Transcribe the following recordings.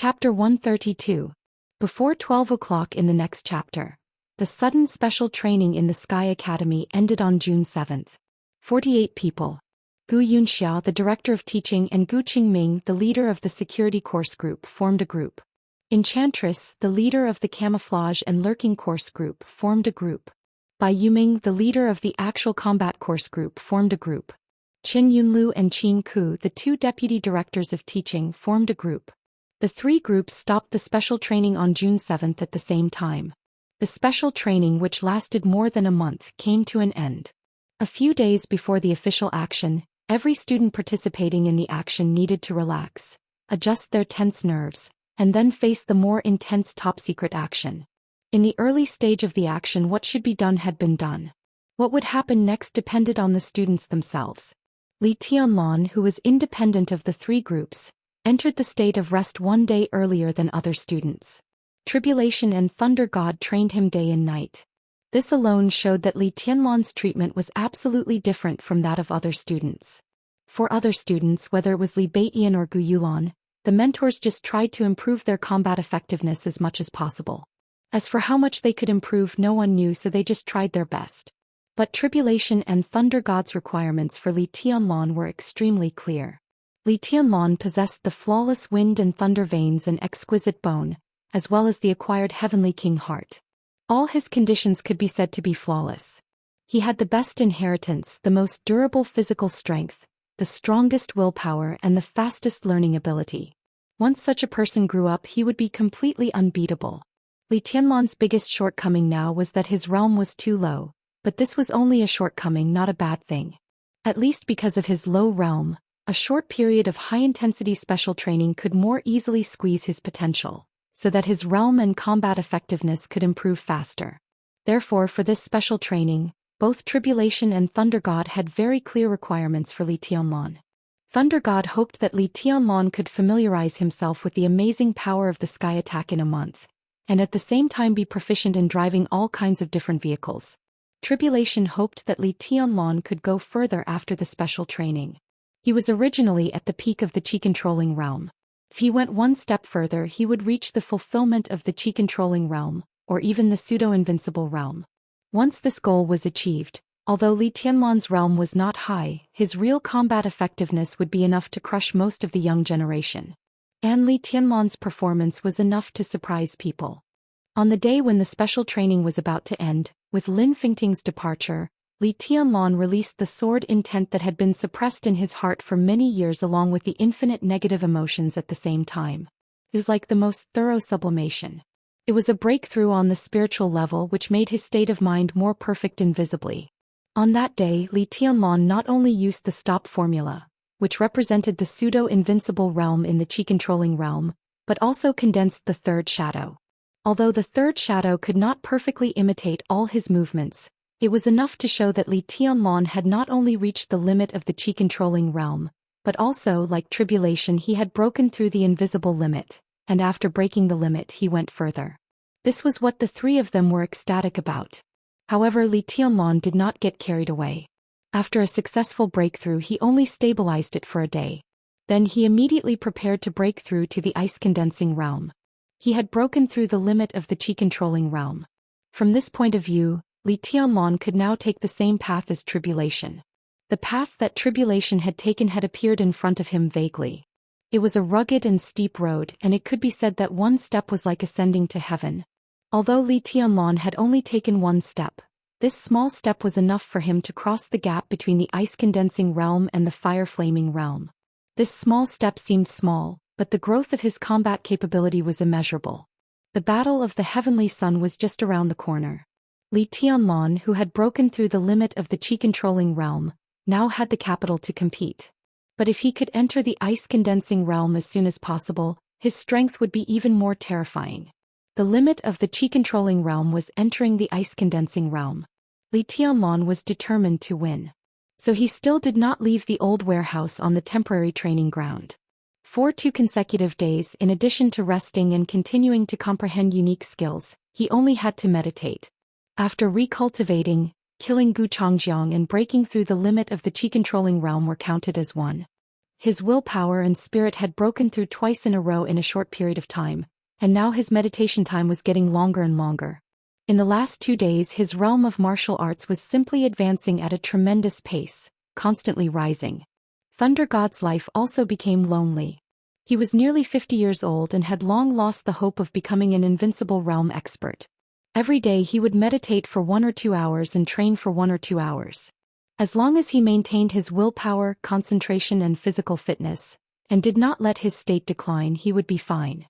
Chapter 132. Before 12 o'clock in the next chapter. The sudden special training in the Sky Academy ended on June 7th. 48 people. Gu Yunxia, the director of teaching, and Gu Qingming, the leader of the security course group, formed a group. Enchantress, the leader of the camouflage and lurking course group, formed a group. Bai Yuming, the leader of the actual combat course group, formed a group. Qin Yunlu and Qin Ku, the two deputy directors of teaching, formed a group. The three groups stopped the special training on June 7th at the same time. The special training, which lasted more than a month, came to an end. A few days before the official action, every student participating in the action needed to relax, adjust their tense nerves, and then face the more intense top-secret action. In the early stage of the action, what should be done had been done. What would happen next depended on the students themselves. Li Tianlan, who was independent of the three groups, entered the state of rest one day earlier than other students. Tribulation and Thunder God trained him day and night. This alone showed that Li Tianlan's treatment was absolutely different from that of other students. For other students, whether it was Li Beiyan or Gu Yulan, the mentors just tried to improve their combat effectiveness as much as possible. As for how much they could improve, no one knew, so they just tried their best. But Tribulation and Thunder God's requirements for Li Tianlan were extremely clear. Li Tianlan possessed the flawless wind and thunder veins and exquisite bone, as well as the acquired heavenly king heart. All his conditions could be said to be flawless. He had the best inheritance, the most durable physical strength, the strongest willpower, and the fastest learning ability. Once such a person grew up, he would be completely unbeatable. Li Tianlan's biggest shortcoming now was that his realm was too low, but this was only a shortcoming, not a bad thing. At least because of his low realm, a short period of high-intensity special training could more easily squeeze his potential, so that his realm and combat effectiveness could improve faster. Therefore, for this special training, both Tribulation and Thunder God had very clear requirements for Li Tianlan. Thunder God hoped that Li Tianlan could familiarize himself with the amazing power of the sky attack in a month, and at the same time be proficient in driving all kinds of different vehicles. Tribulation hoped that Li Tianlan could go further after the special training. He was originally at the peak of the Qi-controlling realm. If he went one step further, he would reach the fulfillment of the Qi-controlling realm, or even the pseudo-invincible realm. Once this goal was achieved, although Li Tianlan's realm was not high, his real combat effectiveness would be enough to crush most of the young generation. And Li Tianlan's performance was enough to surprise people. On the day when the special training was about to end, with Lin Fingting's departure, Li Tianlan released the sword intent that had been suppressed in his heart for many years, along with the infinite negative emotions at the same time. It was like the most thorough sublimation. It was a breakthrough on the spiritual level which made his state of mind more perfect invisibly. On that day, Li Tianlan not only used the stop formula, which represented the pseudo-invincible realm in the Qi-controlling realm, but also condensed the third shadow. Although the third shadow could not perfectly imitate all his movements, it was enough to show that Li Tianlan had not only reached the limit of the Qi-controlling realm, but also, like Tribulation, he had broken through the invisible limit, and after breaking the limit he went further. This was what the three of them were ecstatic about. However, Li Tianlan did not get carried away. After a successful breakthrough, he only stabilized it for a day. Then he immediately prepared to break through to the ice-condensing realm. He had broken through the limit of the Qi-controlling realm. From this point of view, Li Tianlan could now take the same path as Tribulation. The path that Tribulation had taken had appeared in front of him vaguely. It was a rugged and steep road, and it could be said that one step was like ascending to heaven. Although Li Tianlan had only taken one step, this small step was enough for him to cross the gap between the ice-condensing realm and the fire-flaming realm. This small step seemed small, but the growth of his combat capability was immeasurable. The Battle of the Heavenly Sun was just around the corner. Li Tianlan, who had broken through the limit of the Qi-controlling realm, now had the capital to compete. But if he could enter the ice-condensing realm as soon as possible, his strength would be even more terrifying. The limit of the Qi-controlling realm was entering the ice-condensing realm. Li Tianlan was determined to win. So he still did not leave the old warehouse on the temporary training ground. For 2 consecutive days, in addition to resting and continuing to comprehend unique skills, he only had to meditate. After recultivating, killing Gu Changjiang and breaking through the limit of the Qi-controlling realm were counted as one. His willpower and spirit had broken through twice in a row in a short period of time, and now his meditation time was getting longer and longer. In the last 2 days his realm of martial arts was simply advancing at a tremendous pace, constantly rising. Thunder God's life also became lonely. He was nearly 50 years old and had long lost the hope of becoming an invincible realm expert. Every day he would meditate for 1 or 2 hours and train for 1 or 2 hours. As long as he maintained his willpower, concentration and physical fitness, and did not let his state decline, he would be fine.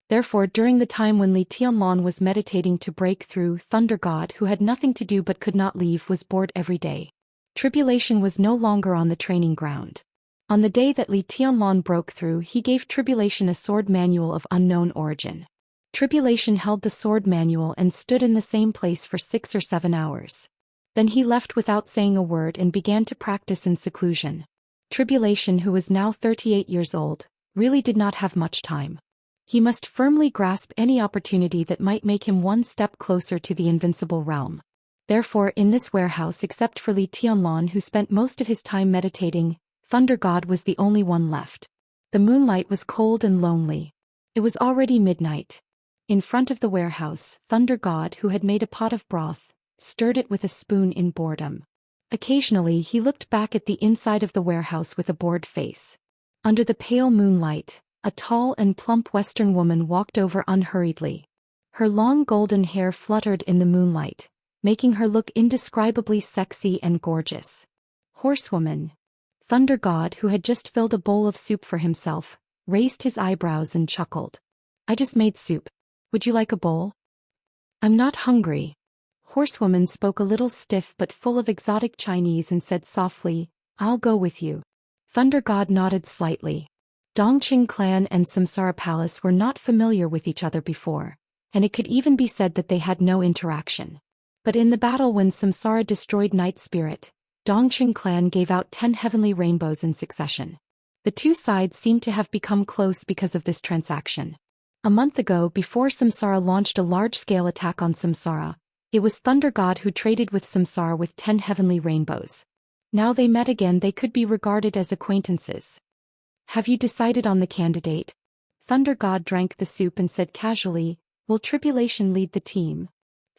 Therefore, during the time when Li Tianlan was meditating to break through, Thunder God, who had nothing to do but could not leave, was bored every day. Tribulation was no longer on the training ground. On the day that Li Tianlan broke through, he gave Tribulation a sword manual of unknown origin. Tribulation held the sword manual and stood in the same place for 6 or 7 hours. Then he left without saying a word and began to practice in seclusion. Tribulation, who was now 38 years old, really did not have much time. He must firmly grasp any opportunity that might make him one step closer to the invincible realm. Therefore, in this warehouse, except for Li Tianlan, who spent most of his time meditating, Thunder God was the only one left. The moonlight was cold and lonely. It was already midnight. In front of the warehouse, Thunder God, who had made a pot of broth, stirred it with a spoon in boredom. Occasionally he looked back at the inside of the warehouse with a bored face. Under the pale moonlight, a tall and plump Western woman walked over unhurriedly. Her long golden hair fluttered in the moonlight, making her look indescribably sexy and gorgeous. Horsewoman. Thunder God, who had just filled a bowl of soup for himself, raised his eyebrows and chuckled. "I just made soup. Would you like a bowl?" "I'm not hungry." Horsewoman spoke a little stiff but full of exotic Chinese and said softly, "I'll go with you." Thunder God nodded slightly. Dongqing clan and Samsara Palace were not familiar with each other before, and it could even be said that they had no interaction. But in the battle when Samsara destroyed Night Spirit, Dongqing clan gave out 10 heavenly rainbows in succession. The two sides seemed to have become close because of this transaction. A month ago, before Samsara launched a large-scale attack on Samsara, it was Thunder God who traded with Samsara with 10 heavenly rainbows. Now they met again, they could be regarded as acquaintances. "Have you decided on the candidate?" Thunder God drank the soup and said casually, "Will Tribulation lead the team?"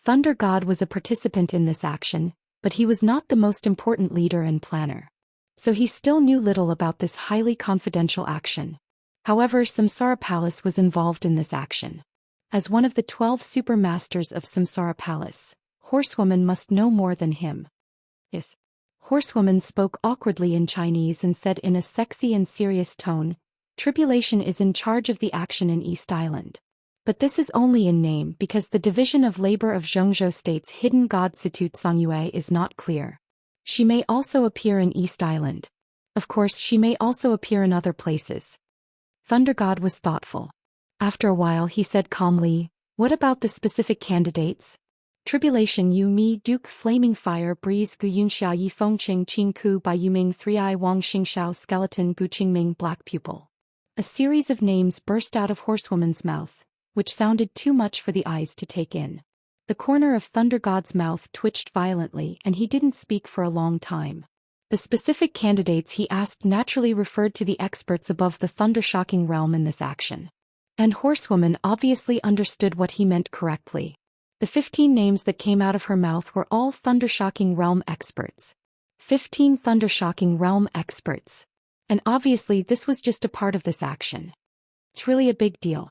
Thunder God was a participant in this action, but he was not the most important leader and planner. So he still knew little about this highly confidential action. However, Samsara Palace was involved in this action. As one of the 12 super masters of Samsara Palace, Horsewoman must know more than him. "Yes." Horsewoman spoke awkwardly in Chinese and said in a sexy and serious tone, "Tribulation is in charge of the action in East Island. But this is only in name because the division of labor of Zhongzhou State's hidden god Situte Songyue is not clear. She may also appear in East Island. Of course, she may also appear in other places." Thunder God was thoughtful. After a while he said calmly, "What about the specific candidates? Tribulation Yu Mi Duke Flaming Fire Breeze Gu Yunxia Yi Fengqing Qing Ku Bai Yuming 3-Eye Wang Xingxiao Skeleton Gu Qingming Black Pupil." A series of names burst out of Horsewoman's mouth, which sounded too much for the eyes to take in. The corner of Thunder God's mouth twitched violently and he didn't speak for a long time. The specific candidates he asked naturally referred to the experts above the thunder-shocking realm in this action. And Horsewoman obviously understood what he meant correctly. The 15 names that came out of her mouth were all thunder-shocking realm experts. 15 thunder-shocking realm experts. And obviously this was just a part of this action. It's really a big deal.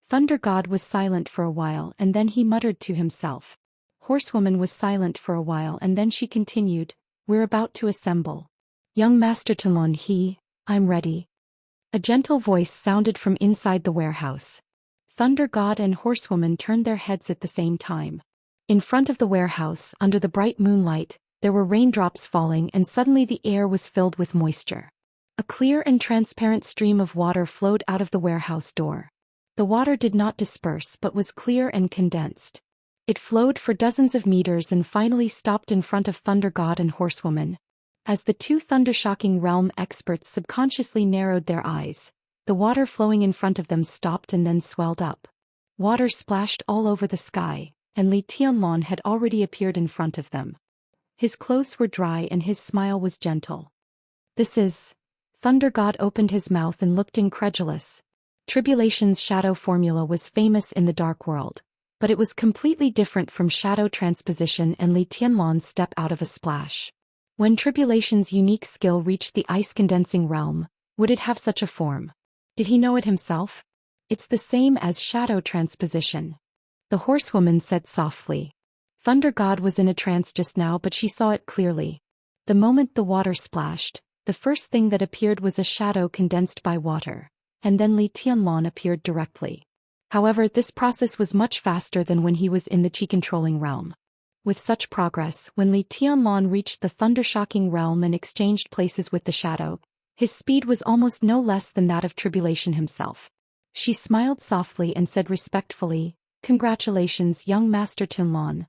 Thunder God was silent for a while and then he muttered to himself. Horsewoman was silent for a while and then she continued, "We're about to assemble. Young Master Tunlun I'm ready." A gentle voice sounded from inside the warehouse. Thunder God and Horsewoman turned their heads at the same time. In front of the warehouse, under the bright moonlight, there were raindrops falling and suddenly the air was filled with moisture. A clear and transparent stream of water flowed out of the warehouse door. The water did not disperse but was clear and condensed. It flowed for dozens of meters and finally stopped in front of Thunder God and Horsewoman. As the two thunder-shocking realm experts subconsciously narrowed their eyes, the water flowing in front of them stopped and then swelled up. Water splashed all over the sky, and Li Tianlan had already appeared in front of them. His clothes were dry and his smile was gentle. "This is..." Thunder God opened his mouth and looked incredulous. Tribulation's shadow formula was famous in the dark world, but it was completely different from shadow transposition and Li Tianlan's step out of a splash. When Tribulation's unique skill reached the ice-condensing realm, would it have such a form? Did he know it himself? It's the same as shadow transposition. The horsewoman said softly. Thunder God was in a trance just now, but she saw it clearly. The moment the water splashed, the first thing that appeared was a shadow condensed by water, and then Li Tianlan appeared directly. However, this process was much faster than when he was in the chi-controlling realm. With such progress, when Li Tianlan reached the thunder-shocking realm and exchanged places with the shadow, his speed was almost no less than that of Tribulation himself. She smiled softly and said respectfully, "Congratulations, young Master Tianlan."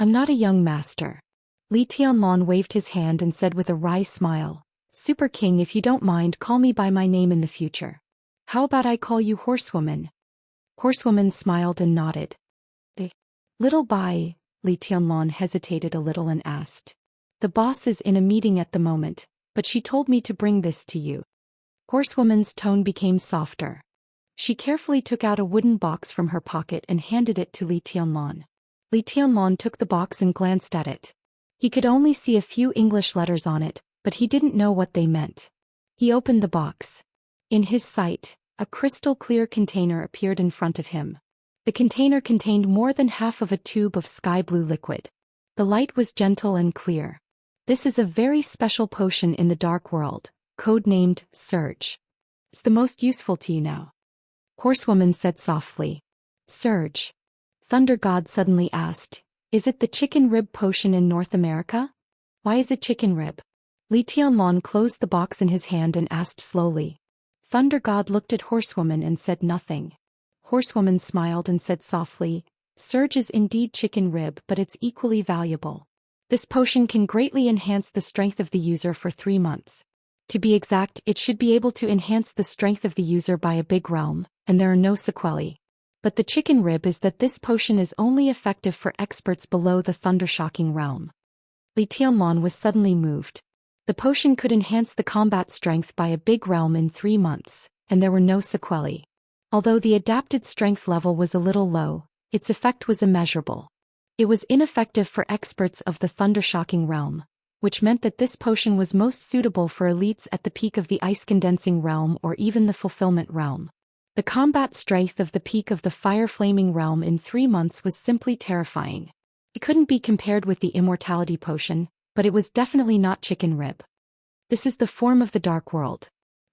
"I'm not a young master." Li Tianlan waved his hand and said with a wry smile, "Super King, if you don't mind, call me by my name in the future. How about I call you Horsewoman?" Horsewoman smiled and nodded. Little Bai, Li Tianlan hesitated a little and asked. "The boss is in a meeting at the moment, but she told me to bring this to you." Horsewoman's tone became softer. She carefully took out a wooden box from her pocket and handed it to Li Tianlan. Li Tianlan took the box and glanced at it. He could only see a few English letters on it, but he didn't know what they meant. He opened the box. In his sight, a crystal-clear container appeared in front of him. The container contained more than half of a tube of sky-blue liquid. The light was gentle and clear. "This is a very special potion in the dark world, code-named Surge. It's the most useful to you now." Horsewoman said softly. "Surge?" Thunder God suddenly asked, "Is it the chicken rib potion in North America? Why is it chicken rib?" Li Tianlan closed the box in his hand and asked slowly. Thunder God looked at Horsewoman and said nothing. Horsewoman smiled and said softly, "Surge is indeed chicken rib, but it's equally valuable. This potion can greatly enhance the strength of the user for 3 months. To be exact, it should be able to enhance the strength of the user by a big realm, and there are no sequelae. But the chicken rib is that this potion is only effective for experts below the thunder-shocking realm." Li Tianlan was suddenly moved. The potion could enhance the combat strength by a big realm in 3 months, and there were no sequelae. Although the adapted strength level was a little low, its effect was immeasurable. It was ineffective for experts of the thunder-shocking realm, which meant that this potion was most suitable for elites at the peak of the ice-condensing realm or even the fulfillment realm. The combat strength of the peak of the fire-flaming realm in 3 months was simply terrifying. It couldn't be compared with the immortality potion, but it was definitely not chicken rib. "This is the form of the dark world."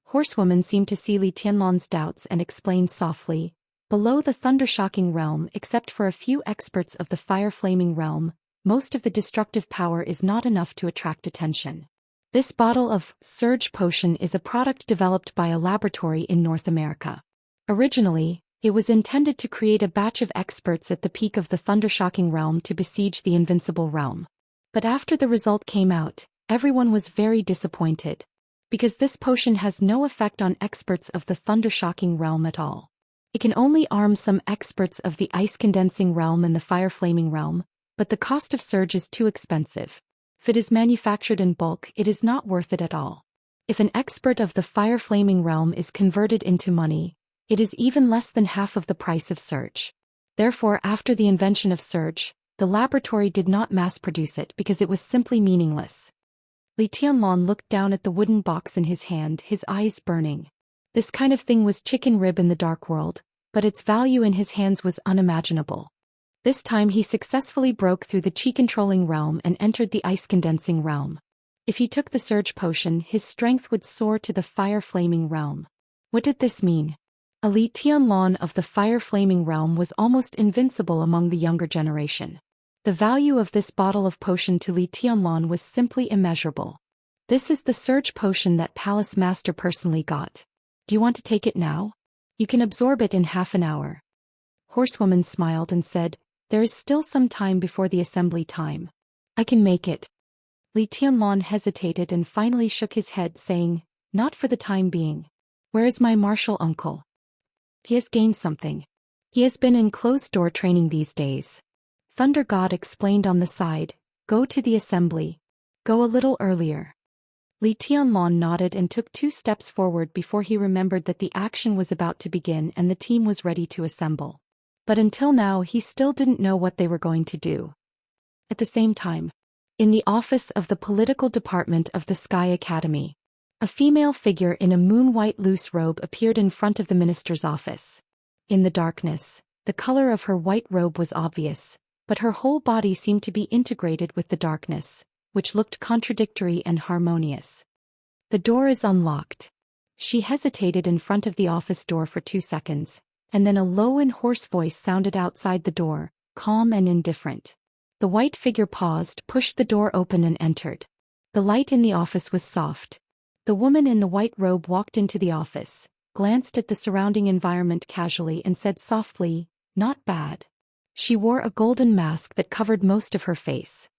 Horsewoman seemed to see Li Tianlan's doubts and explained softly, "Below the thunder-shocking realm, except for a few experts of the fire-flaming realm, most of the destructive power is not enough to attract attention. This bottle of Surge potion is a product developed by a laboratory in North America. Originally, it was intended to create a batch of experts at the peak of the thunder-shocking realm to besiege the invincible realm. But after the result came out, everyone was very disappointed. Because this potion has no effect on experts of the thunder-shocking realm at all. It can only arm some experts of the ice-condensing realm and the fire-flaming realm, but the cost of Surge is too expensive. If it is manufactured in bulk, it is not worth it at all. If an expert of the fire-flaming realm is converted into money, it is even less than half of the price of Surge. Therefore, after the invention of Surge, the laboratory did not mass-produce it because it was simply meaningless." Li Tianlan looked down at the wooden box in his hand, his eyes burning. This kind of thing was chicken rib in the dark world, but its value in his hands was unimaginable. This time he successfully broke through the chi-controlling realm and entered the ice-condensing realm. If he took the Surge potion, his strength would soar to the fire-flaming realm. What did this mean? A Li Tianlan of the fire-flaming realm was almost invincible among the younger generation. The value of this bottle of potion to Li Tianlan was simply immeasurable. "This is the Surge potion that Palace Master personally got. Do you want to take it now? You can absorb it in half an hour." Horsewoman smiled and said, "There is still some time before the assembly time. I can make it." Li Tianlan hesitated and finally shook his head, saying, "Not for the time being. Where is my martial uncle? He has gained something. He has been in closed-door training these days." Thunder God explained on the side, "Go to the assembly. Go a little earlier." Li Tianlong nodded and took 2 steps forward before he remembered that the action was about to begin and the team was ready to assemble. But until now he still didn't know what they were going to do. At the same time, in the office of the political department of the Sky Academy, a female figure in a moon-white loose robe appeared in front of the minister's office. In the darkness, the color of her white robe was obvious, but her whole body seemed to be integrated with the darkness, which looked contradictory and harmonious. The door is unlocked. She hesitated in front of the office door for 2 seconds, and then a low and hoarse voice sounded outside the door, calm and indifferent. The white figure paused, pushed the door open and entered. The light in the office was soft. The woman in the white robe walked into the office, glanced at the surrounding environment casually and said softly, "Not bad." She wore a golden mask that covered most of her face.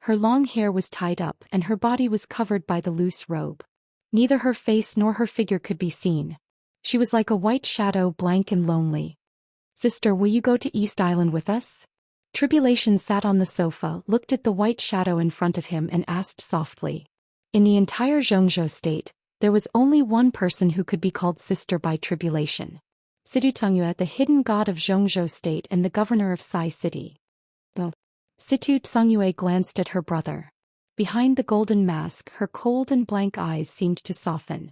Her long hair was tied up and her body was covered by the loose robe. Neither her face nor her figure could be seen. She was like a white shadow, blank and lonely. "Sister, will you go to East Island with us?" Tribulation sat on the sofa, looked at the white shadow in front of him and asked softly. In the entire Xianxia state, there was only one person who could be called sister by Tribulation. Situ Tsungyue, the hidden god of Xianxia state and the governor of Sai City. Situ Tsungyue glanced at her brother. Behind the golden mask, her cold and blank eyes seemed to soften.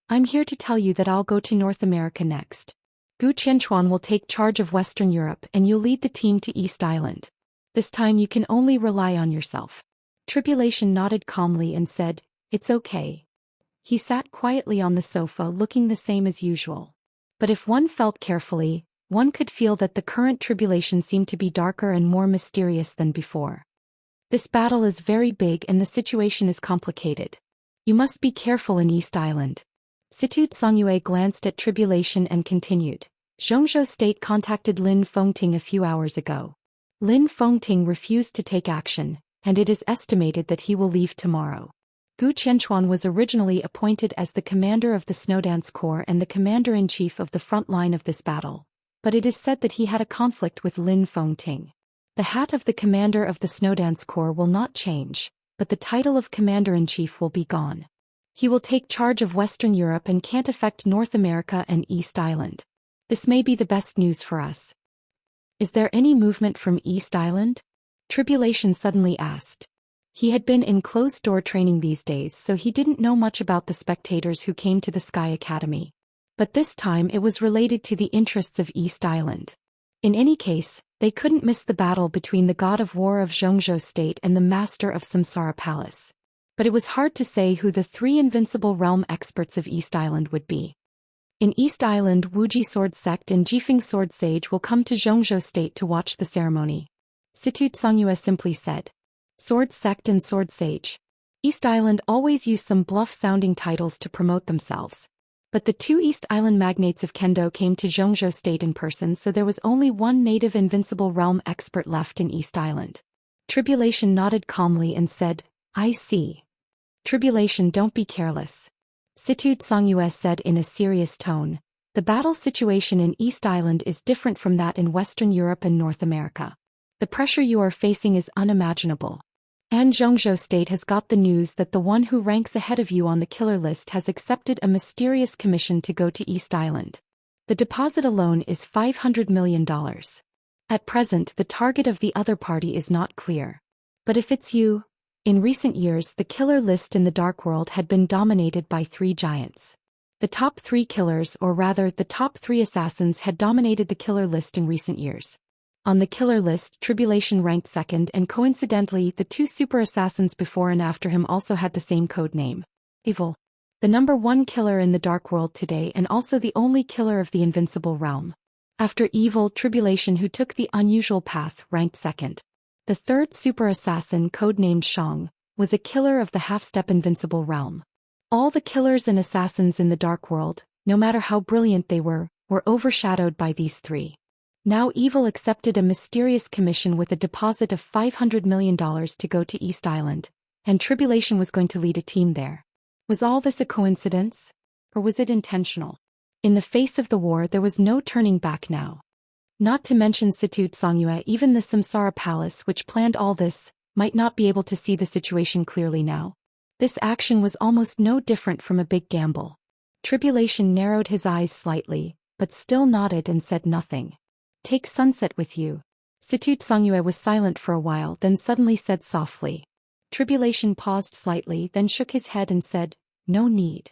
"I'm here to tell you that I'll go to North America next. Gu Qianchuan will take charge of Western Europe and you'll lead the team to East Island. This time you can only rely on yourself." Tribulation nodded calmly and said, "It's okay." He sat quietly on the sofa looking the same as usual. But if one felt carefully, one could feel that the current Tribulation seemed to be darker and more mysterious than before. "This battle is very big and the situation is complicated. You must be careful in East Island." Situ Tsungyue glanced at Tribulation and continued. "Xianxia State contacted Lin Fengting a few hours ago. Lin Fengting refused to take action, and it is estimated that he will leave tomorrow. Gu Qianchuan was originally appointed as the commander of the Snowdance Corps and the commander-in-chief of the front line of this battle, but it is said that he had a conflict with Lin Fengting. The hat of the commander of the Snowdance Corps will not change, but the title of commander-in-chief will be gone. He will take charge of Western Europe and can't affect North America and East Island. This may be the best news for us." "Is there any movement from East Island?" Tribulation suddenly asked. He had been in closed-door training these days, so he didn't know much about the spectators who came to the Sky Academy. But this time it was related to the interests of East Island. In any case, they couldn't miss the battle between the god of war of Xianxia State and the master of Samsara Palace. But it was hard to say who the 3 invincible realm experts of East Island would be. In East Island, Wuji Sword Sect and Jifeng Sword Sage will come to Xianxia State to watch the ceremony. Situ Tsungyue simply said. Sword Sect and Sword Sage. East Island always use some bluff-sounding titles to promote themselves. But the 2 East Island magnates of Kendo came to Xianxia State in person, so there was only one native invincible realm expert left in East Island. Tribulation nodded calmly and said, "I see." "Tribulation, don't be careless," Situ Tsungyue said in a serious tone. "The battle situation in East Island is different from that in Western Europe and North America. The pressure you are facing is unimaginable. And Xianxia State has got the news that the one who ranks ahead of you on the killer list has accepted a mysterious commission to go to East Island. The deposit alone is $500 million. At present, the target of the other party is not clear. But if it's you..." In recent years, the killer list in the Dark World had been dominated by 3 giants. The top 3 killers, or rather, the top 3 assassins, had dominated the killer list in recent years. On the killer list, Tribulation ranked second, and coincidentally, the 2 super assassins before and after him also had the same code name. Evil. The number 1 killer in the Dark World today, and also the only killer of the Invincible Realm. After Evil, Tribulation, who took the unusual path, ranked second. The 3rd super assassin, codenamed Shang, was a killer of the half-step Invincible Realm. All the killers and assassins in the Dark World, no matter how brilliant they were overshadowed by these 3. Now Evil accepted a mysterious commission with a deposit of $500 million to go to East Island, and Tribulation was going to lead a team there. Was all this a coincidence? Or was it intentional? In the face of the war, there was no turning back now. Not to mention Situ Tsungyue, even the Samsara Palace, which planned all this, might not be able to see the situation clearly now. This action was almost no different from a big gamble. Tribulation narrowed his eyes slightly, but still nodded and said nothing. Take Sunset with you. Situ Songyue was silent for a while, then suddenly said softly. Tribulation paused slightly, then shook his head and said, no need.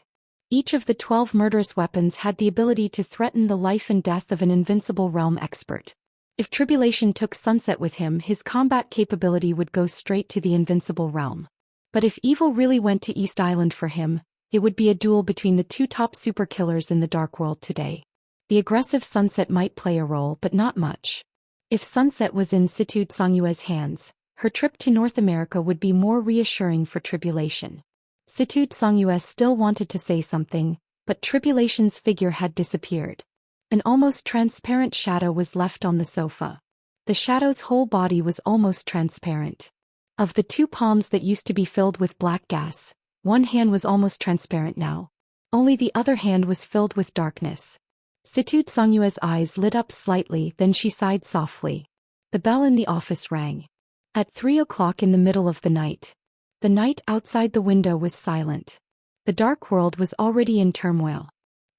Each of the 12 murderous weapons had the ability to threaten the life and death of an invincible realm expert. If Tribulation took Sunset with him, his combat capability would go straight to the invincible realm. But if evil really went to East Island for him, it would be a duel between the two top super killers in the dark world today. The aggressive Sunset might play a role, but not much. If Sunset was in Situ Songyue's hands, her trip to North America would be more reassuring for Tribulation. Situ Songyue still wanted to say something, but Tribulation's figure had disappeared. An almost transparent shadow was left on the sofa. The shadow's whole body was almost transparent. Of the two palms that used to be filled with black gas, one hand was almost transparent now. Only the other hand was filled with darkness. Situ Songyue's eyes lit up slightly, then she sighed softly. The bell in the office rang. At 3 o'clock in the middle of the night. The night outside the window was silent. The dark world was already in turmoil.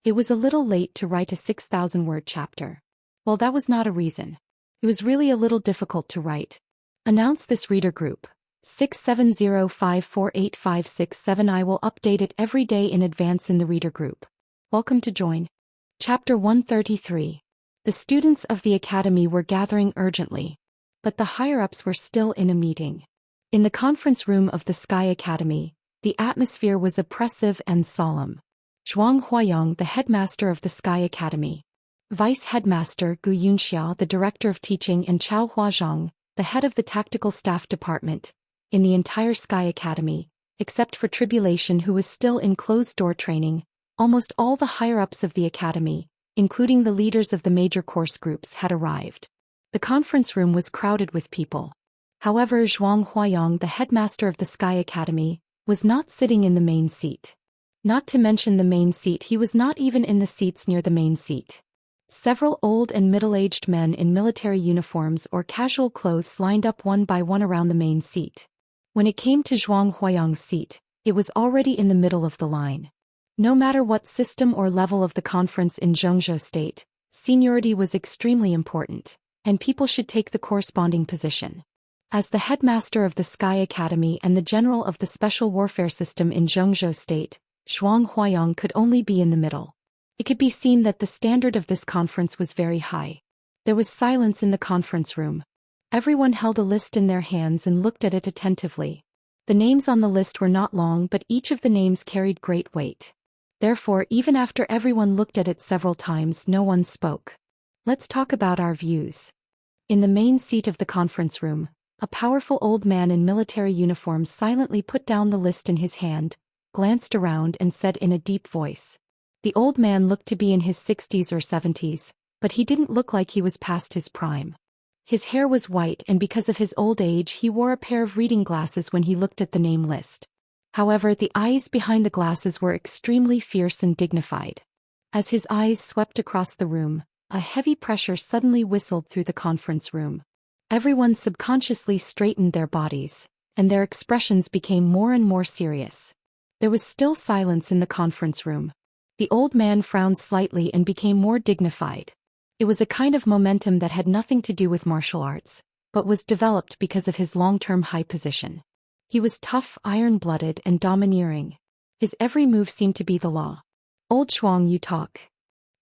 It was a little late to write a 6,000-word chapter. Well, that was not a reason. It was really a little difficult to write. Announce this reader group. 670548567. I will update it every day in advance in the reader group. Welcome to join. Chapter 133. The students of the academy were gathering urgently. But the higher-ups were still in a meeting. In the conference room of the Sky Academy, the atmosphere was oppressive and solemn. Zhuang Huayong, the headmaster of the Sky Academy, Vice Headmaster Gu Yunxia, the director of teaching, and Chao Huazhang, the head of the tactical staff department, in the entire Sky Academy, except for Tribulation, who was still in closed-door training, almost all the higher-ups of the academy, including the leaders of the major course groups, had arrived. The conference room was crowded with people. However, Zhuang Huayong, the headmaster of the Sky Academy, was not sitting in the main seat. Not to mention the main seat, he was not even in the seats near the main seat. Several old and middle-aged men in military uniforms or casual clothes lined up one by one around the main seat. When it came to Zhuang Huayong's seat, it was already in the middle of the line. No matter what system or level of the conference in Zhengzhou State, seniority was extremely important, and people should take the corresponding position. As the headmaster of the Sky Academy and the general of the special warfare system in Zhengzhou State, Zhuang Huayong could only be in the middle. It could be seen that the standard of this conference was very high. There was silence in the conference room. Everyone held a list in their hands and looked at it attentively. The names on the list were not long, but each of the names carried great weight. Therefore, even after everyone looked at it several times, no one spoke. Let's talk about our views. In the main seat of the conference room, a powerful old man in military uniform silently put down the list in his hand, glanced around and said in a deep voice. The old man looked to be in his 60s or 70s, but he didn't look like he was past his prime. His hair was white, and because of his old age he wore a pair of reading glasses when he looked at the name list. However, the eyes behind the glasses were extremely fierce and dignified. As his eyes swept across the room, a heavy pressure suddenly whistled through the conference room. Everyone subconsciously straightened their bodies, and their expressions became more and more serious. There was still silence in the conference room. The old man frowned slightly and became more dignified. It was a kind of momentum that had nothing to do with martial arts, but was developed because of his long-term high position. He was tough, iron-blooded, and domineering. His every move seemed to be the law. Old Zhuang, you talk.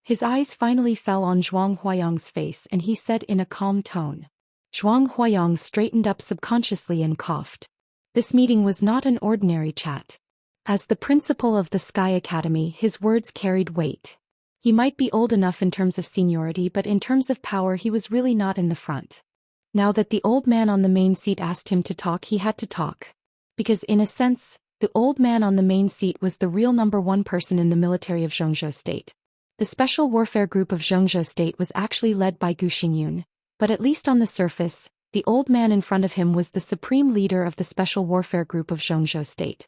His eyes finally fell on Zhuang Huayong's face, and he said in a calm tone. Zhuang Huayong straightened up subconsciously and coughed. This meeting was not an ordinary chat. As the principal of the Sky Academy, his words carried weight. He might be old enough in terms of seniority, but in terms of power he was really not in the front. Now that the old man on the main seat asked him to talk, he had to talk. Because in a sense, the old man on the main seat was the real number one person in the military of Zhengzhou State. The special warfare group of Zhengzhou State was actually led by Gu Xingyun, but at least on the surface, the old man in front of him was the supreme leader of the special warfare group of Zhengzhou State.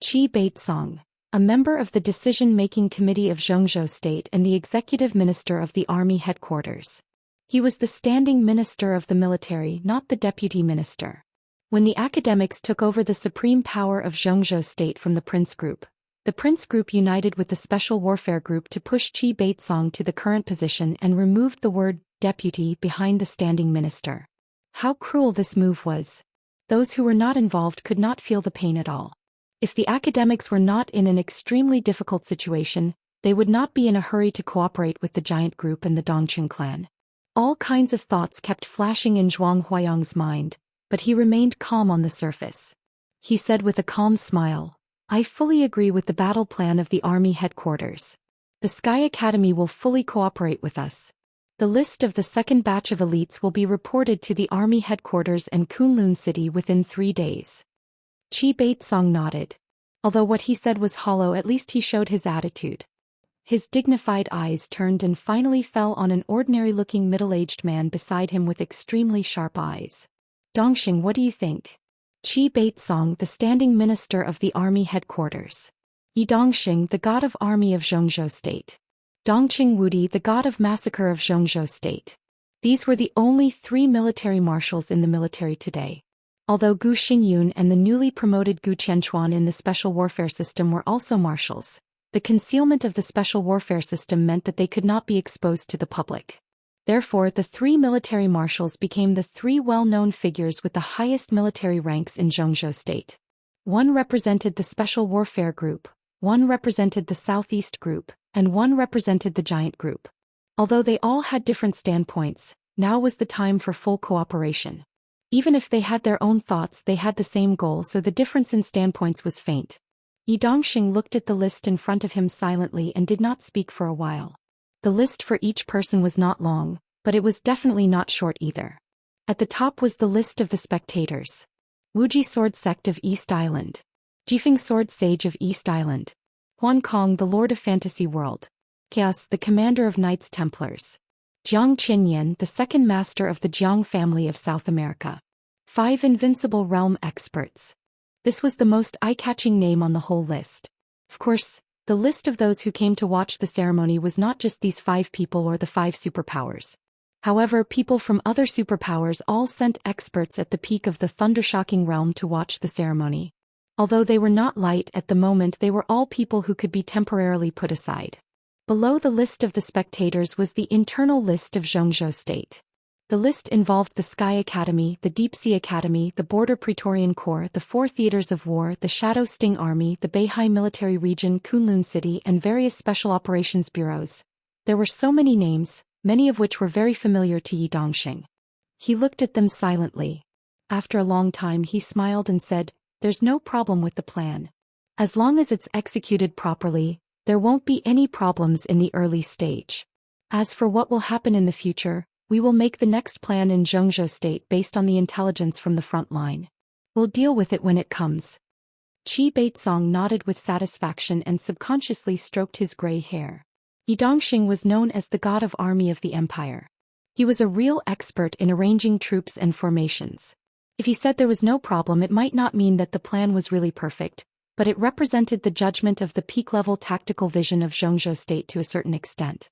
Qi Baitsong, a member of the decision-making committee of Zhengzhou State and the executive minister of the army headquarters. He was the standing minister of the military, not the deputy minister. When the academics took over the supreme power of Xianxia state from the Prince Group, the Prince Group united with the Special Warfare Group to push Qi Baitsong to the current position and removed the word deputy behind the standing minister. How cruel this move was. Those who were not involved could not feel the pain at all. If the academics were not in an extremely difficult situation, they would not be in a hurry to cooperate with the giant group and the Dongqing clan. All kinds of thoughts kept flashing in Zhuang Huayang's mind, but he remained calm on the surface. He said with a calm smile, "I fully agree with the battle plan of the army headquarters. The Sky Academy will fully cooperate with us. The list of the second batch of elites will be reported to the army headquarters and Kunlun City within 3 days." Qi Baitsong nodded. Although what he said was hollow, at least he showed his attitude. His dignified eyes turned and finally fell on an ordinary-looking middle-aged man beside him with extremely sharp eyes. "Dongqing, what do you think?" Qi Baitsong, the standing minister of the army headquarters. Yi Dongqing, the god of army of Xianxia state. Dongqing Wudi, the god of massacre of Xianxia state. These were the only 3 military marshals in the military today. Although Gu Xingyun and the newly promoted Gu Qianchuan in the special warfare system were also marshals, the concealment of the special warfare system meant that they could not be exposed to the public. Therefore, the 3 military marshals became the 3 well-known figures with the highest military ranks in Xianxia state. One represented the Special Warfare Group, one represented the Southeast Group, and one represented the Giant Group. Although they all had different standpoints, now was the time for full cooperation. Even if they had their own thoughts, they had the same goal, so the difference in standpoints was faint. Yi Dongqing looked at the list in front of him silently and did not speak for a while. The list for each person was not long, but it was definitely not short either. At the top was the list of the spectators. Wuji Sword Sect of East Island. Jifeng Sword Sage of East Island. Huan Kong, the Lord of Fantasy World. Chaos, the Commander of Knights Templars. Jiang Qinyan, the second master of the Jiang family of South America. 5 Invincible Realm Experts. This was the most eye-catching name on the whole list. Of course, the list of those who came to watch the ceremony was not just these 5 people or the 5 superpowers. However, people from other superpowers all sent experts at the peak of the thundershocking realm to watch the ceremony. Although they were not light at the moment, they were all people who could be temporarily put aside. Below the list of the spectators was the internal list of Xianxia state. The list involved the Sky Academy, the Deep Sea Academy, the Border Praetorian Corps, the 4 Theaters of War, the Shadow Sting Army, the Beihai Military Region, Kunlun City, and various Special Operations Bureaus. There were so many names, many of which were very familiar to Yi Dongqing. He looked at them silently. After a long time he smiled and said, "There's no problem with the plan. As long as it's executed properly, there won't be any problems in the early stage. As for what will happen in the future, we will make the next plan in Xianxia state based on the intelligence from the front line. We'll deal with it when it comes." Qi Baitsong nodded with satisfaction and subconsciously stroked his gray hair. Yi Dongqing was known as the god of army of the empire. He was a real expert in arranging troops and formations. If he said there was no problem, it might not mean that the plan was really perfect, but it represented the judgment of the peak-level tactical vision of Xianxia state to a certain extent.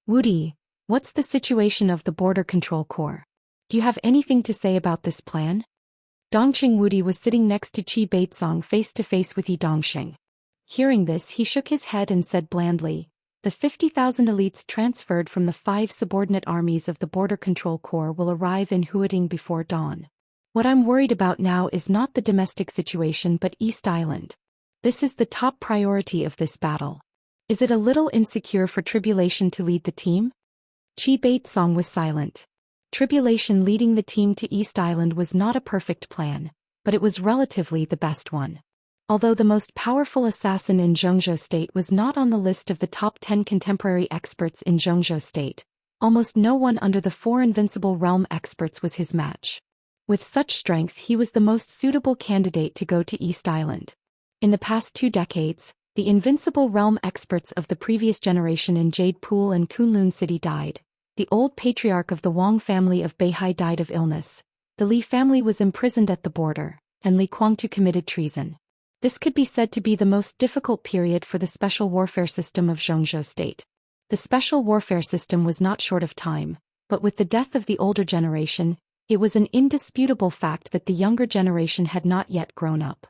"Wudi, what's the situation of the Border Control Corps? Do you have anything to say about this plan?" Dongqing Wudi was sitting next to Qi Baitsong face-to-face with Yi Dongqing. Hearing this, he shook his head and said blandly, "The 50,000 elites transferred from the 5 subordinate armies of the Border Control Corps will arrive in Huading before dawn. What I'm worried about now is not the domestic situation but East Island. This is the top priority of this battle. Is it a little insecure for Tribulation to lead the team?" Qi Baitsong was silent. Tribulation leading the team to East Island was not a perfect plan, but it was relatively the best one. Although the most powerful assassin in Xianxia state was not on the list of the top 10 contemporary experts in Xianxia state, almost no one under the 4 Invincible Realm experts was his match. With such strength, he was the most suitable candidate to go to East Island. In the past 2 decades, the Invincible Realm experts of the previous generation in Jade Pool and Kunlun City died. The old patriarch of the Wang family of Beihai died of illness. The Li family was imprisoned at the border, and Li Kuangtu committed treason. This could be said to be the most difficult period for the special warfare system of Xianxia state. The special warfare system was not short of time, but with the death of the older generation, It was an indisputable fact that the younger generation had not yet grown up.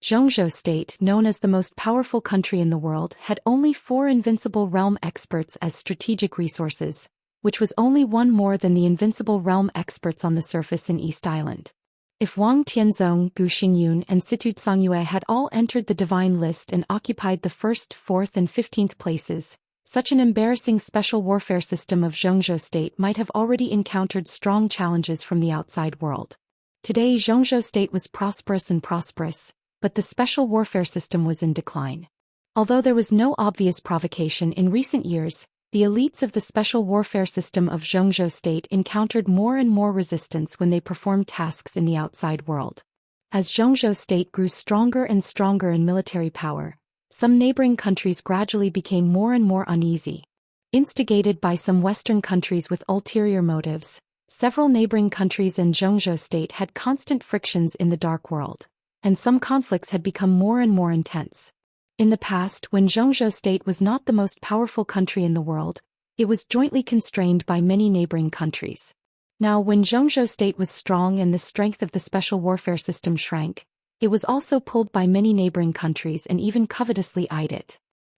Zhou State, known as the most powerful country in the world, had only 4 invincible realm experts as strategic resources, which was only one more than the invincible realm experts on the surface in East Island. If Wang Tianzong, Gu Xingyun and Situ Tsangyue had all entered the divine list and occupied the 1st, 4th and 15th places, such an embarrassing special warfare system of Zhou State might have already encountered strong challenges from the outside world. Today Zhou State was prosperous, but the special warfare system was in decline. Although there was no obvious provocation in recent years, the elites of the special warfare system of Zhou State encountered more and more resistance when they performed tasks in the outside world. As Zhou State grew stronger and stronger in military power, some neighboring countries gradually became more and more uneasy. Instigated by some Western countries with ulterior motives, several neighboring countries and Zhou State had constant frictions in the dark world, and some conflicts had become more and more intense. In the past, when Zhou State was not the most powerful country in the world, it was jointly constrained by many neighboring countries. Now, when Zhou State was strong and the strength of the special warfare system shrank, it was also pulled by many neighboring countries and even covetously eyed it.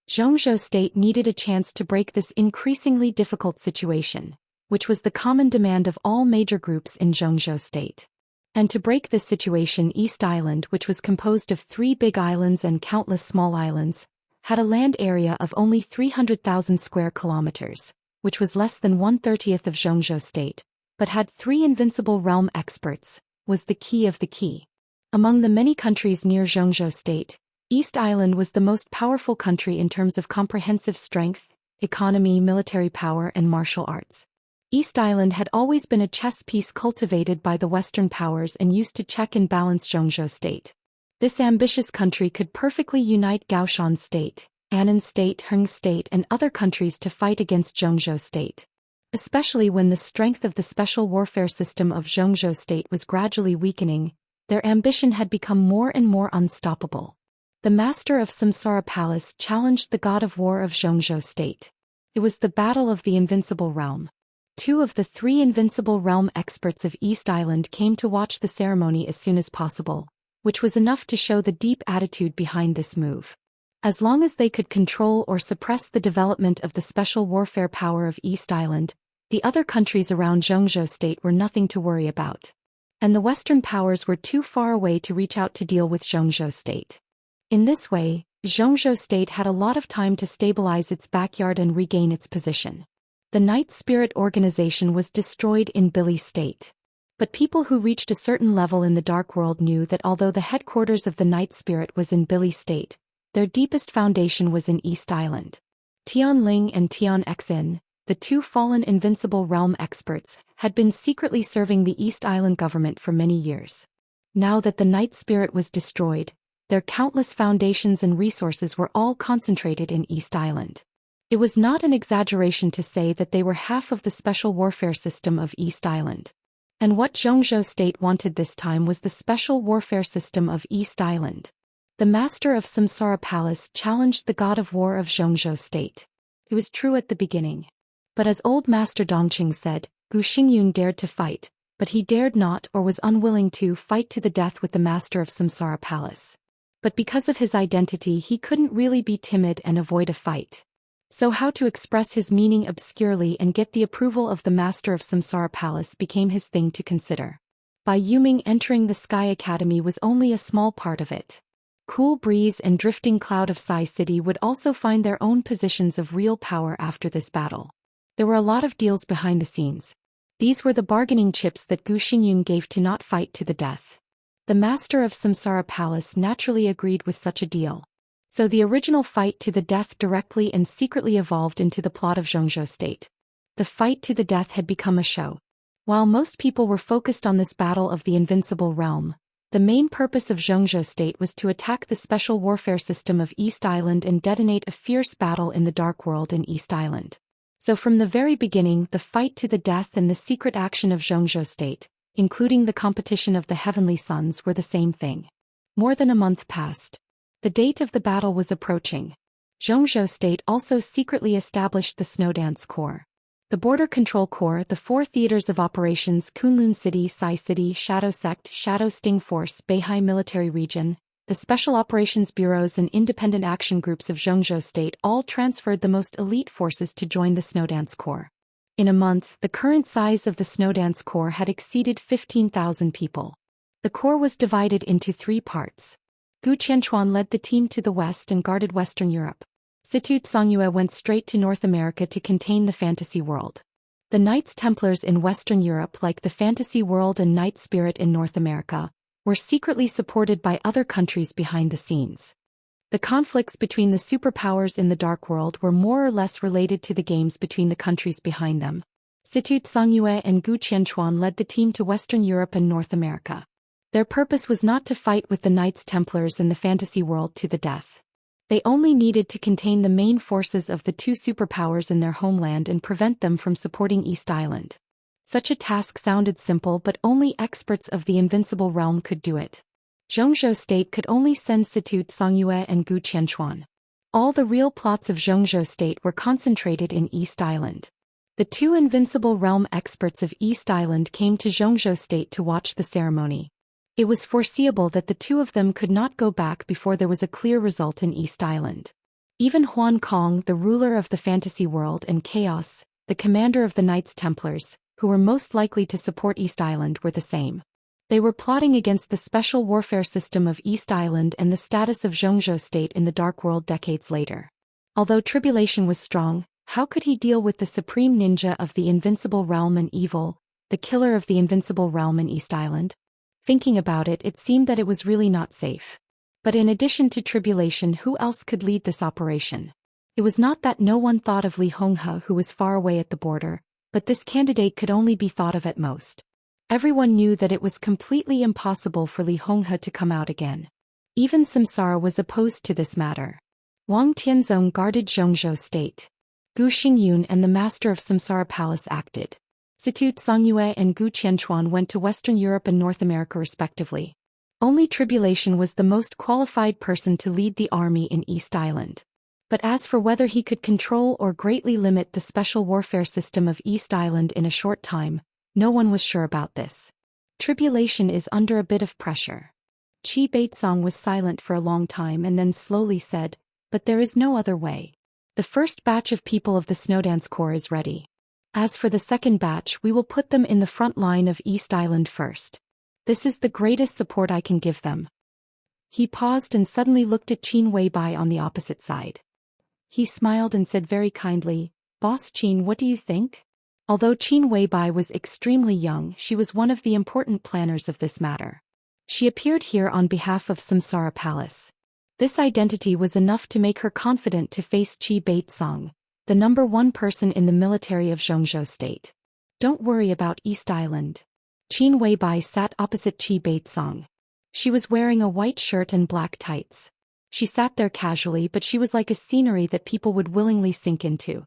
Zhou State needed a chance to break this increasingly difficult situation, which was the common demand of all major groups in Zhou State. And to break this situation, East Island, which was composed of 3 big islands and countless small islands, had a land area of only 300,000 square kilometers, which was less than 1/30th of Zhou State, but had 3 invincible realm experts, was the key of the key. Among the many countries near Zhou State, East Island was the most powerful country in terms of comprehensive strength, economy, military power and martial arts. East Island had always been a chess piece cultivated by the Western powers and used to check and balance Zhou State. This ambitious country could perfectly unite Gaoshan State, Annan State, Heng State and other countries to fight against Zhou State. Especially when the strength of the special warfare system of Zhou State was gradually weakening, their ambition had become more and more unstoppable. The master of Samsara Palace challenged the god of war of Zhou State. It was the battle of the invincible realm. 2 of the 3 invincible realm experts of East Island came to watch the ceremony as soon as possible, which was enough to show the deep attitude behind this move. As long as they could control or suppress the development of the special warfare power of East Island, the other countries around Zhou State were nothing to worry about. And the Western powers were too far away to reach out to deal with Zhou State. In this way, Zhou State had a lot of time to stabilize its backyard and regain its position. The Night Spirit organization was destroyed in Billy State. But people who reached a certain level in the dark world knew that although the headquarters of the Night Spirit was in Billy State, their deepest foundation was in East Island. Tian Ling and Tian Xin, the 2 fallen invincible realm experts, had been secretly serving the East Island government for many years. Now that the Night Spirit was destroyed, their countless foundations and resources were all concentrated in East Island. It was not an exaggeration to say that they were half of the special warfare system of East Island. And what Zhou State wanted this time was the special warfare system of East Island. The master of Samsara Palace challenged the god of war of Zhou State. It was true at the beginning. But as old master Dongqing said, Gu Xingyun dared to fight, but he dared not or was unwilling to fight to the death with the master of Samsara Palace. But because of his identity he couldn't really be timid and avoid a fight. So how to express his meaning obscurely and get the approval of the master of Samsara Palace became his thing to consider. By Yuming entering the Sky Academy was only a small part of it. Cool Breeze and Drifting Cloud of Sai City would also find their own positions of real power after this battle. There were a lot of deals behind the scenes. These were the bargaining chips that Gu Xingyun gave to not fight to the death. The master of Samsara Palace naturally agreed with such a deal. So the original fight to the death directly and secretly evolved into the plot of Zhou State. The fight to the death had become a show. While most people were focused on this battle of the invincible realm, the main purpose of Zhou State was to attack the special warfare system of East Island and detonate a fierce battle in the Dark World in East Island. So from the very beginning, the fight to the death and the secret action of Zhou State, including the competition of the Heavenly Sons, were the same thing. More than a month passed. The date of the battle was approaching. Zhou State also secretly established the Snowdance Corps. The Border Control Corps, the 4 theaters of operations Kunlun City, Sai City, Shadow Sect, Shadow Sting Force, Beihai Military Region, the Special Operations Bureaus and Independent Action Groups of Zhou State all transferred the most elite forces to join the Snowdance Corps. In a month, the current size of the Snowdance Corps had exceeded 15,000 people. The corps was divided into 3 parts. Gu Qianchuan led the team to the west and guarded Western Europe. Situ Songyue went straight to North America to contain the fantasy world. The Knights Templars in Western Europe, like the fantasy world and Knight Spirit in North America, were secretly supported by other countries behind the scenes. The conflicts between the superpowers in the Dark World were more or less related to the games between the countries behind them. Situ Songyue and Gu Qianchuan led the team to Western Europe and North America. Their purpose was not to fight with the Knights Templars in the fantasy world to the death. They only needed to contain the main forces of the 2 superpowers in their homeland and prevent them from supporting East Island. Such a task sounded simple, but only experts of the Invincible Realm could do it. Zhou State could only send Situ Songyue and Gu Qianchuan. All the real plots of Zhou State were concentrated in East Island. The 2 Invincible Realm experts of East Island came to Zhou State to watch the ceremony. It was foreseeable that the 2 of them could not go back before there was a clear result in East Island. Even Huan Kong, the ruler of the fantasy world, and Chaos, the commander of the Knights Templars, who were most likely to support East Island, were the same. They were plotting against the special warfare system of East Island and the status of Zhou State in the Dark World decades later. Although tribulation was strong, how could he deal with the supreme ninja of the Invincible Realm and evil, the killer of the Invincible Realm in East Island? Thinking about it, it seemed that it was really not safe. But in addition to tribulation, who else could lead this operation? It was not that no one thought of Li Honghe, who was far away at the border, but this candidate could only be thought of at most. Everyone knew that it was completely impossible for Li Honghe to come out again. Even Samsara was opposed to this matter. Wang Tianzong guarded Zhou State. Gu Xingyun and the master of Samsara Palace acted. Situ Songyue and Gu Qianchuan went to Western Europe and North America respectively. Only Tribulation was the most qualified person to lead the army in East Island. But as for whether he could control or greatly limit the special warfare system of East Island in a short time, no one was sure about this. Tribulation is under a bit of pressure. Qi Baitsong was silent for a long time and then slowly said, "But there is no other way. The first batch of people of the Snowdance Corps is ready. As for the second batch, we will put them in the front line of East Island first. This is the greatest support I can give them." He paused and suddenly looked at Qin Weibai on the opposite side. He smiled and said very kindly, "Boss Qin, what do you think?" Although Qin Weibai was extremely young, she was one of the important planners of this matter. She appeared here on behalf of Samsara Palace. This identity was enough to make her confident to face Qi Baitsong, the #1 person in the military of Zhou State. "Don't worry about East Island." Qin Weibai sat opposite Qi Baitsong. She was wearing a white shirt and black tights. She sat there casually, but she was like a scenery that people would willingly sink into.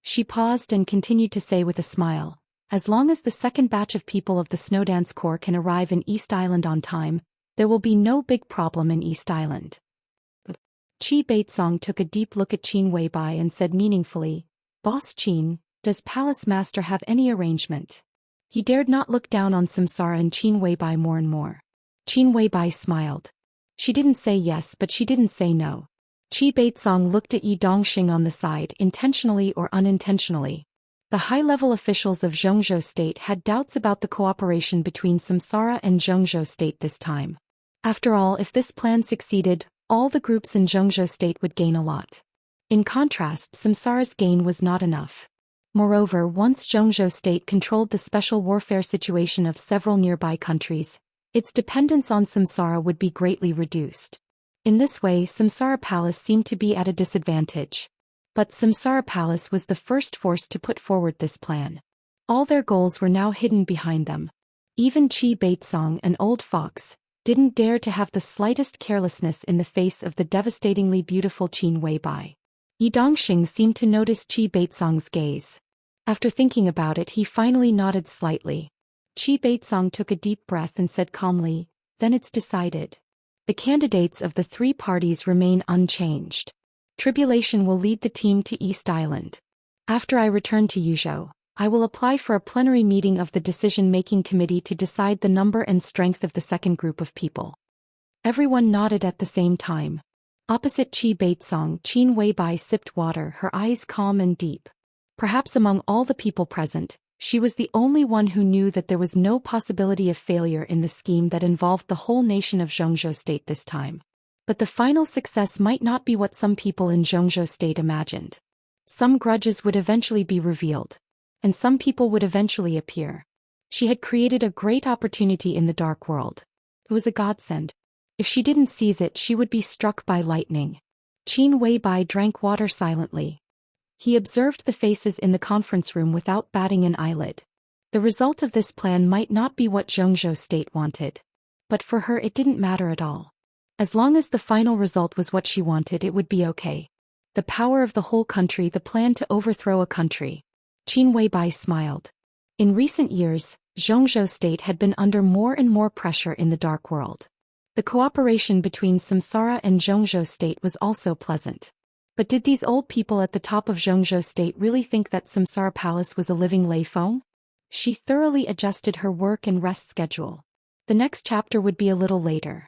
She paused and continued to say with a smile, "As long as the second batch of people of the Snowdance Corps can arrive in East Island on time, there will be no big problem in East Island." Qi Baitsong took a deep look at Qin Weibai and said meaningfully, "Boss Qin, does Palace Master have any arrangement?" He dared not look down on Samsara and Qin Weibai more and more. Qin Weibai smiled. She didn't say yes, but she didn't say no. Qi Baitsong looked at Yi Dongxing on the side, intentionally or unintentionally. The high-level officials of Zhou State had doubts about the cooperation between Samsara and Zhou State this time. After all, if this plan succeeded, all the groups in Zhou State would gain a lot. In contrast, Samsara's gain was not enough. Moreover, once Zhou State controlled the special warfare situation of several nearby countries, its dependence on Samsara would be greatly reduced. In this way, Samsara Palace seemed to be at a disadvantage. But Samsara Palace was the first force to put forward this plan. All their goals were now hidden behind them. Even Qi Baitsong, an old fox, didn't dare to have the slightest carelessness in the face of the devastatingly beautiful Qin Weibai. Yi Dongxing seemed to notice Qi Baitsong's gaze. After thinking about it, he finally nodded slightly. Qi Baitsong took a deep breath and said calmly, "Then it's decided. The candidates of the 3 parties remain unchanged. Tribulation will lead the team to East Island. After I return to Yuzhou, I will apply for a plenary meeting of the decision-making committee to decide the number and strength of the second group of people. Everyone nodded at the same time. Opposite Qi Baitsong, Qin Weibai sipped water, her eyes calm and deep. Perhaps among all the people present, she was the only one who knew that there was no possibility of failure in the scheme that involved the whole nation of Zhongzhou State this time. But the final success might not be what some people in Zhongzhou State imagined. Some grudges would eventually be revealed, and some people would eventually appear. She had created a great opportunity in the dark world. It was a godsend. If she didn't seize it, she would be struck by lightning. Qin Weibai drank water silently. He observed the faces in the conference room without batting an eyelid. The result of this plan might not be what Zhongzhou State wanted. But for her it didn't matter at all. As long as the final result was what she wanted, it would be okay. The power of the whole country, the plan to overthrow a country. Qin Weibai smiled. In recent years, Zhongzhou State had been under more and more pressure in the dark world. The cooperation between Samsara and Zhongzhou State was also pleasant. But did these old people at the top of Zhongzhou State really think that Samsara Palace was a living lay foam? She thoroughly adjusted her work and rest schedule. The next chapter would be a little later.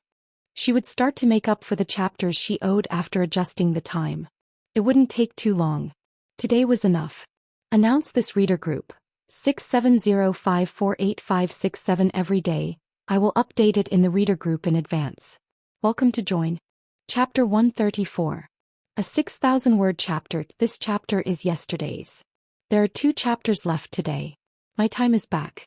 She would start to make up for the chapters she owed after adjusting the time. It wouldn't take too long. Today was enough. Announce this reader group. 6705485667 every day. I will update it in the reader group in advance. Welcome to join. Chapter 134. A 6,000-word chapter. This chapter is yesterday's. There are 2 chapters left today. My time is back.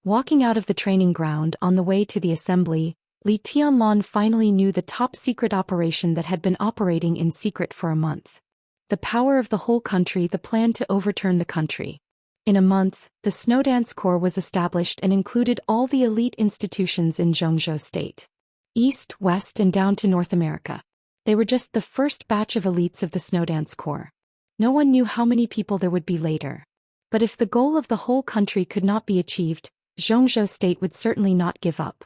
Walking out of the training ground on the way to the assembly, Li Tianlan finally knew the top-secret operation that had been operating in secret for a month. The power of the whole country, the plan to overturn the country. In a month, the Snowdance Corps was established and included all the elite institutions in Zhongzhou State. East, West and down to North America. They were just the first batch of elites of the Snowdance Corps. No one knew how many people there would be later. But if the goal of the whole country could not be achieved, Zhongzhou State would certainly not give up.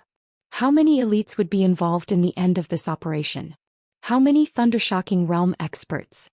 How many elites would be involved in the end of this operation? How many thundershocking realm experts?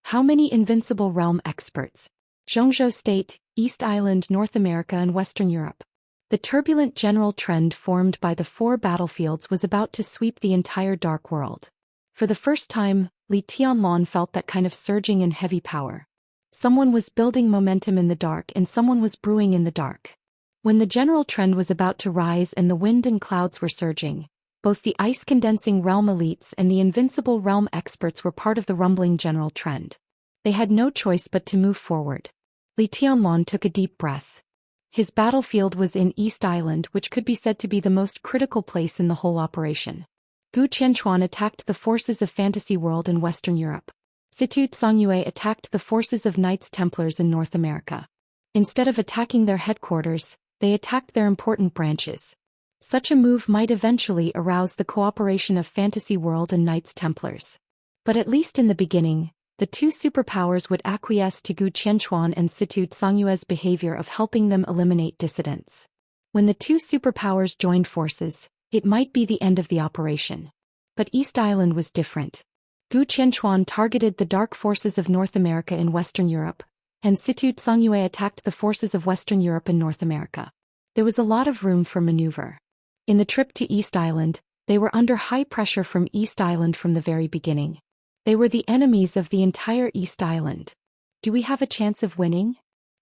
How many invincible realm experts? Zhongzhou State, East Island, North America and Western Europe. The turbulent general trend formed by the 4 battlefields was about to sweep the entire dark world. For the first time, Li Tianlan felt that kind of surging and heavy power. Someone was building momentum in the dark and someone was brewing in the dark. When the general trend was about to rise and the wind and clouds were surging, both the ice-condensing realm elites and the invincible realm experts were part of the rumbling general trend. They had no choice but to move forward. Li Tianlan took a deep breath. His battlefield was in East Island, which could be said to be the most critical place in the whole operation. Gu Qianchuan attacked the forces of Fantasy World in Western Europe. Situ Songyue attacked the forces of Knights Templars in North America. Instead of attacking their headquarters, they attacked their important branches. Such a move might eventually arouse the cooperation of Fantasy World and Knights Templars. But at least in the beginning, the 2 superpowers would acquiesce to Gu Qianchuan and Situ Songyue's behavior of helping them eliminate dissidents. When the 2 superpowers joined forces, it might be the end of the operation. But East Island was different. Gu Qianchuan targeted the dark forces of North America in Western Europe, and Situ Songyue attacked the forces of Western Europe and North America. There was a lot of room for maneuver. In the trip to East Island, they were under high pressure from East Island from the very beginning. They were the enemies of the entire East Island. Do we have a chance of winning?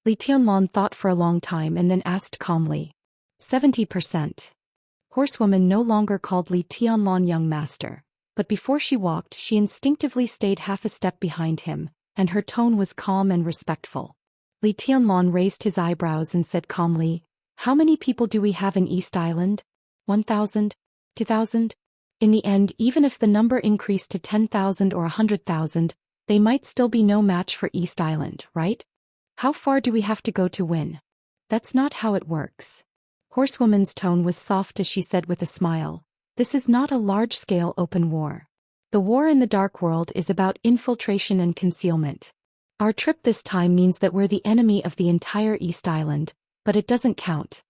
Li Tianlan thought for a long time and then asked calmly. 70%. Horsewoman no longer called Li Tianlan young master, but before she walked she instinctively stayed half a step behind him, and her tone was calm and respectful. Li Tianlan raised his eyebrows and said calmly, "How many people do we have in East Island? 1,000? 2,000? In the end, even if the number increased to 10,000 or 100,000, they might still be no match for East Island, right? How far do we have to go to win? That's not how it works." Horsewoman's tone was soft as she said with a smile, "This is not a large-scale open war. The war in the dark world is about infiltration and concealment. Our trip this time means that we're the enemy of the entire East Island, but it doesn't count."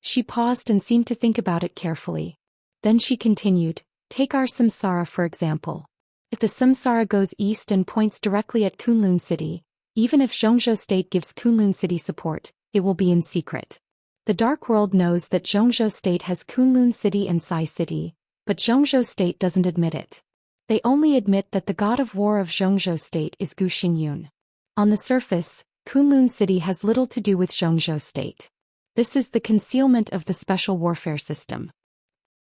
She paused and seemed to think about it carefully. Then she continued, "Take our Samsara for example. If the Samsara goes east and points directly at Kunlun City, Even if Zhongzhou State gives Kunlun City support, it will be in secret. The Dark World knows that Zhongzhou State has Kunlun City and Sai City, but Zhongzhou State doesn't admit it. They only admit that the god of war of Zhongzhou State is Gu Xingyun. On the surface, Kunlun City has little to do with Zhongzhou State. This is the concealment of the special warfare system.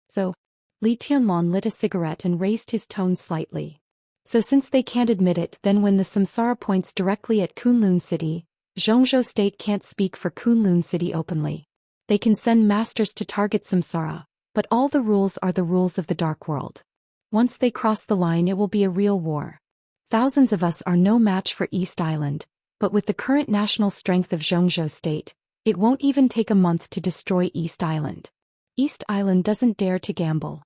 So, Li Tianlong lit a cigarette and raised his tone slightly. So since they can't admit it, then when the Samsara points directly at Kunlun City, Zhongzhou State can't speak for Kunlun City openly. They can send masters to target Samsara, but all the rules are the rules of the Dark World. Once they cross the line, it will be a real war. Thousands of us are no match for East Island, but with the current national strength of Zhongzhou State, it won't even take a month to destroy East Island. East Island doesn't dare to gamble.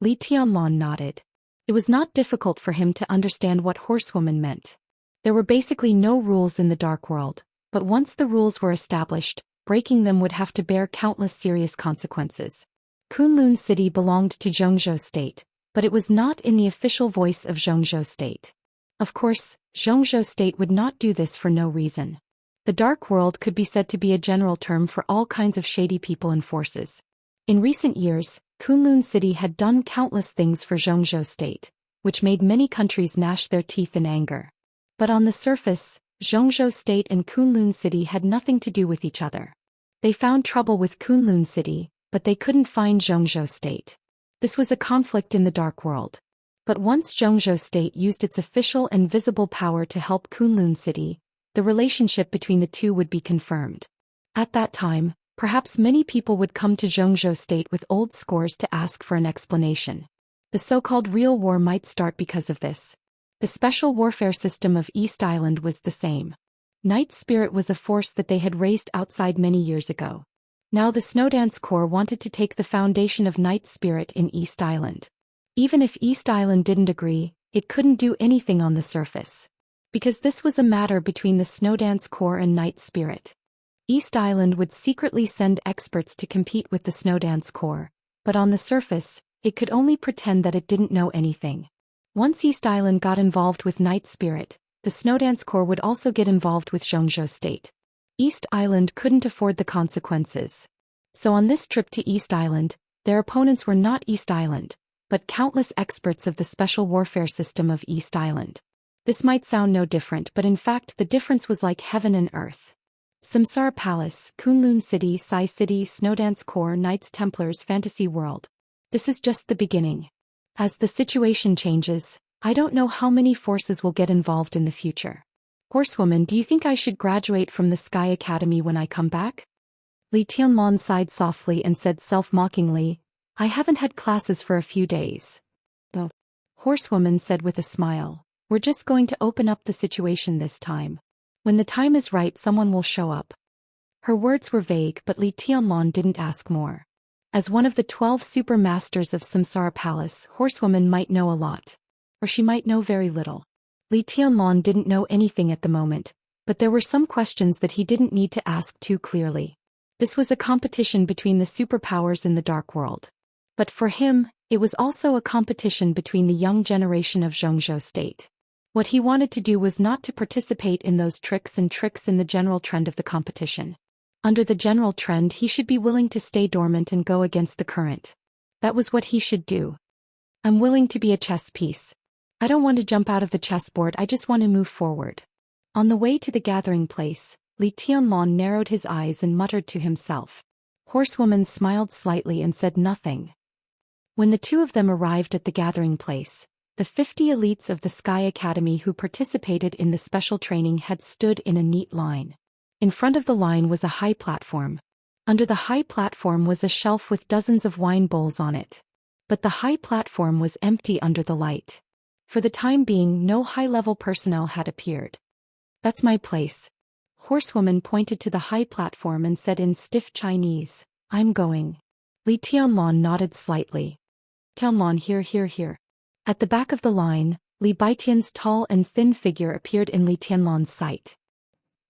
Li Tianlong nodded. It was not difficult for him to understand what Horsewoman meant. There were basically no rules in the Dark World, but once the rules were established, breaking them would have to bear countless serious consequences. Kunlun City belonged to Zhongzhou State, but it was not in the official voice of Zhongzhou State. Of course, Zhongzhou State would not do this for no reason. The Dark World could be said to be a general term for all kinds of shady people and forces. In recent years, Kunlun City had done countless things for Zhongzhou State, which made many countries gnash their teeth in anger. But on the surface, Zhongzhou State and Kunlun City had nothing to do with each other. They found trouble with Kunlun City, but they couldn't find Zhongzhou State. This was a conflict in the Dark World. But once Zhongzhou State used its official and visible power to help Kunlun City, the relationship between the two would be confirmed. At that time, perhaps many people would come to Zhongzhou State with old scores to ask for an explanation. The so-called real war might start because of this. The special warfare system of East Island was the same. Night Spirit was a force that they had raised outside many years ago. Now the Snowdance Corps wanted to take the foundation of Night Spirit in East Island. Even if East Island didn't agree, it couldn't do anything on the surface. Because this was a matter between the Snowdance Corps and Night Spirit. East Island would secretly send experts to compete with the Snowdance Corps, but on the surface, it could only pretend that it didn't know anything. Once East Island got involved with Night Spirit, the Snowdance Corps would also get involved with Zhongzhou State. East Island couldn't afford the consequences. So on this trip to East Island, their opponents were not East Island, but countless experts of the special warfare system of East Island. This might sound no different, but in fact the difference was like heaven and earth. Samsara Palace, Kunlun City, Sai City, Snowdance Corps, Knights Templars, Fantasy World. This is just the beginning. As the situation changes, I don't know how many forces will get involved in the future. Horsewoman, do you think I should graduate from the Sky Academy when I come back? Li Tianlong sighed softly and said self-mockingly, I haven't had classes for a few days. Oh. Horsewoman said with a smile, we're just going to open up the situation this time. When the time is right, someone will show up. Her words were vague, but Li Tianlong didn't ask more. As one of the 12 super masters of Samsara Palace, Horsewoman might know a lot. Or she might know very little. Li Tianlong didn't know anything at the moment, but there were some questions that he didn't need to ask too clearly. This was a competition between the superpowers in the Dark World. But for him, it was also a competition between the young generation of Zhongzhou State. What he wanted to do was not to participate in those tricks in the general trend of the competition. Under the general trend, he should be willing to stay dormant and go against the current. That was what he should do. I'm willing to be a chess piece. I don't want to jump out of the chessboard, I just want to move forward. On the way to the gathering place, Li Tianlong narrowed his eyes and muttered to himself. Horsewoman smiled slightly and said nothing. When the two of them arrived at the gathering place, the 50 elites of the Sky Academy who participated in the special training had stood in a neat line. In front of the line was a high platform. Under the high platform was a shelf with dozens of wine bowls on it. But the high platform was empty under the light. For the time being, no high-level personnel had appeared. That's my place. Horsewoman pointed to the high platform and said in stiff Chinese, I'm going. Li Tianlong nodded slightly. Tianlong, here. At the back of the line, Li Baitian's tall and thin figure appeared in Li Tianlong's sight.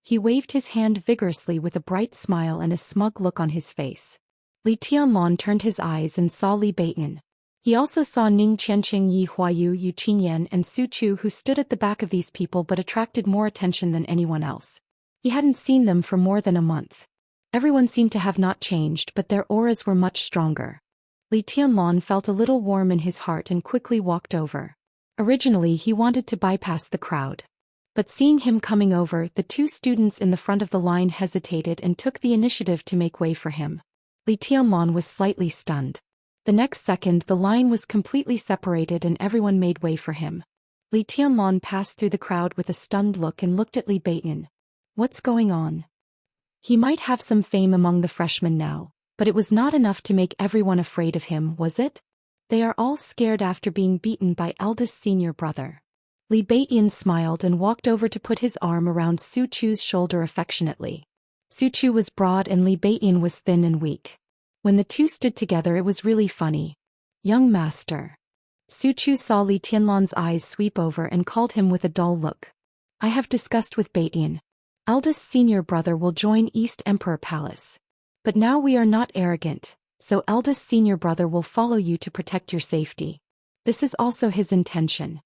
He waved his hand vigorously with a bright smile and a smug look on his face. Li Tianlong turned his eyes and saw Li Baitian. He also saw Ning Qianqing, Yi Huayu, Yu Qinyan, and Su Chu, who stood at the back of these people but attracted more attention than anyone else. He hadn't seen them for more than a month. Everyone seemed to have not changed, but their auras were much stronger. Li Tianlan felt a little warm in his heart and quickly walked over. Originally he wanted to bypass the crowd. But seeing him coming over, the two students in the front of the line hesitated and took the initiative to make way for him. Li Tianlan was slightly stunned. The next second the line was completely separated and everyone made way for him. Li Tianlan passed through the crowd with a stunned look and looked at Li Beiyan. What's going on? He might have some fame among the freshmen now, but it was not enough to make everyone afraid of him, was it? They are all scared after being beaten by eldest senior brother. Li Beiyan smiled and walked over to put his arm around Su Chu's shoulder affectionately. Su Chu was broad and Li Beiyan was thin and weak. When the two stood together it was really funny. Young master. Su Chu saw Li Tianlan's eyes sweep over and called him with a dull look. I have discussed with Beiyan. Eldest senior brother will join East Emperor Palace. But now we are not arrogant, so eldest senior brother will follow you to protect your safety. This is also his intention.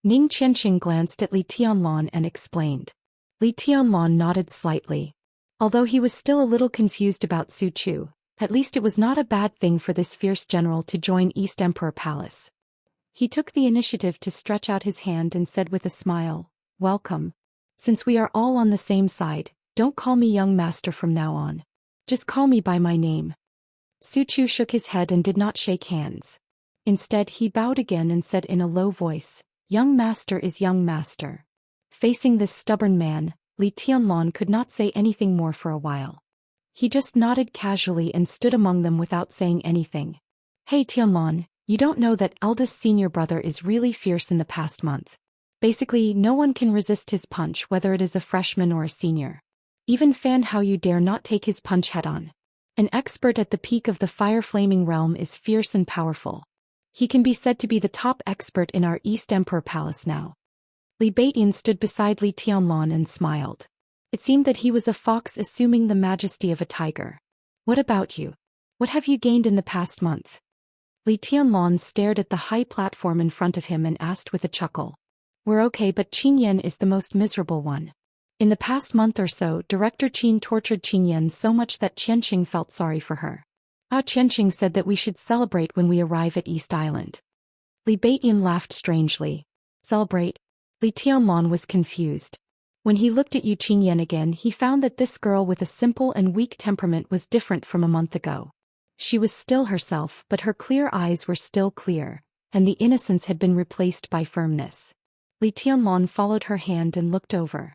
Ning Qianqing glanced at Li Tianlan and explained. Li Tianlan nodded slightly. Although he was still a little confused about Su Chu, at least it was not a bad thing for this fierce general to join East Emperor Palace. He took the initiative to stretch out his hand and said with a smile, "Welcome. Since we are all on the same side, don't call me young master from now on. Just call me by my name." Su Chu shook his head and did not shake hands. Instead he bowed again and said in a low voice, "Young master is young master." Facing this stubborn man, Li Tianlan could not say anything more for a while. He just nodded casually and stood among them without saying anything. Hey Tianlan, you don't know that eldest senior brother is really fierce in the past month. Basically, no one can resist his punch whether it is a freshman or a senior. Even Fan Hao you dare not take his punch head-on. An expert at the peak of the fire-flaming realm is fierce and powerful. He can be said to be the top expert in our East Emperor Palace now. Li Beiyan stood beside Li Tianlan and smiled. It seemed that he was a fox assuming the majesty of a tiger. What about you? What have you gained in the past month? Li Tianlan stared at the high platform in front of him and asked with a chuckle. We're okay, but Qinyan is the most miserable one. In the past month or so, Director Qin tortured Qinyan so much that Qianqing felt sorry for her. Qianqing said that we should celebrate when we arrive at East Island. Li Beiyan laughed strangely. Celebrate? Li Tianlan was confused. When he looked at Yu Qinyan again, he found that this girl with a simple and weak temperament was different from a month ago. She was still herself, but her clear eyes were still clear, and the innocence had been replaced by firmness. Li Tianlan followed her hand and looked over.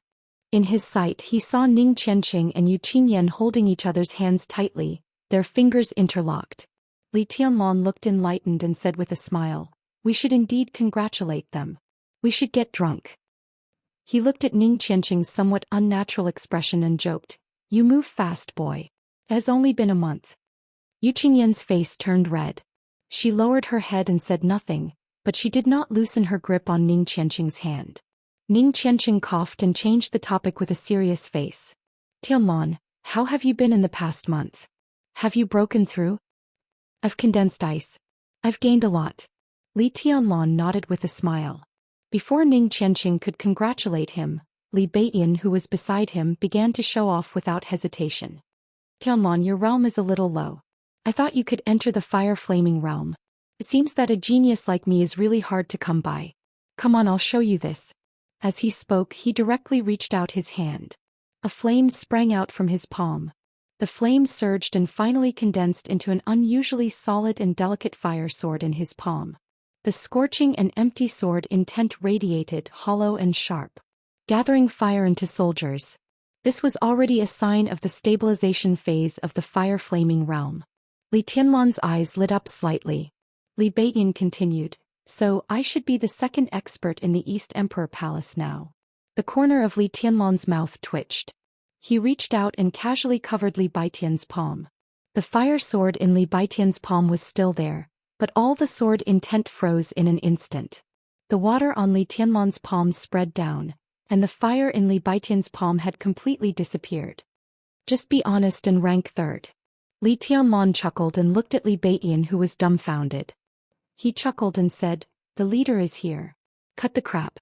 In his sight he saw Ning Qianqing and Yu Qinyan holding each other's hands tightly, their fingers interlocked. Li Tianlan looked enlightened and said with a smile, "We should indeed congratulate them. We should get drunk." He looked at Ning Qianqing's somewhat unnatural expression and joked, "You move fast, boy. It has only been a month." Yu Qinyan's face turned red. She lowered her head and said nothing, but she did not loosen her grip on Ning Qianqing's hand. Ning Qianqing coughed and changed the topic with a serious face. "Tianlan, how have you been in the past month? Have you broken through?" "I've condensed ice. I've gained a lot." Li Tianlan nodded with a smile. Before Ning Qianqing could congratulate him, Li Beiyan, who was beside him, began to show off without hesitation. "Tianlan, your realm is a little low. I thought you could enter the fire-flaming realm. It seems that a genius like me is really hard to come by. Come on, I'll show you this." As he spoke, he directly reached out his hand. A flame sprang out from his palm. The flame surged and finally condensed into an unusually solid and delicate fire sword in his palm. The scorching and empty sword intent radiated, hollow and sharp, gathering fire into soldiers. This was already a sign of the stabilization phase of the fire-flaming realm. Li Tianlan's eyes lit up slightly. Li Beiyan continued, "So, I should be the second expert in the East Emperor Palace now." The corner of Li Tianlan's mouth twitched. He reached out and casually covered Li Baitian's palm. The fire sword in Li Baitian's palm was still there, but all the sword intent froze in an instant. The water on Li Tianlan's palm spread down, and the fire in Li Baitian's palm had completely disappeared. "Just be honest and rank third." Li Tianlan chuckled and looked at Li Beiyan, who was dumbfounded. He chuckled and said, "The leader is here. Cut the crap."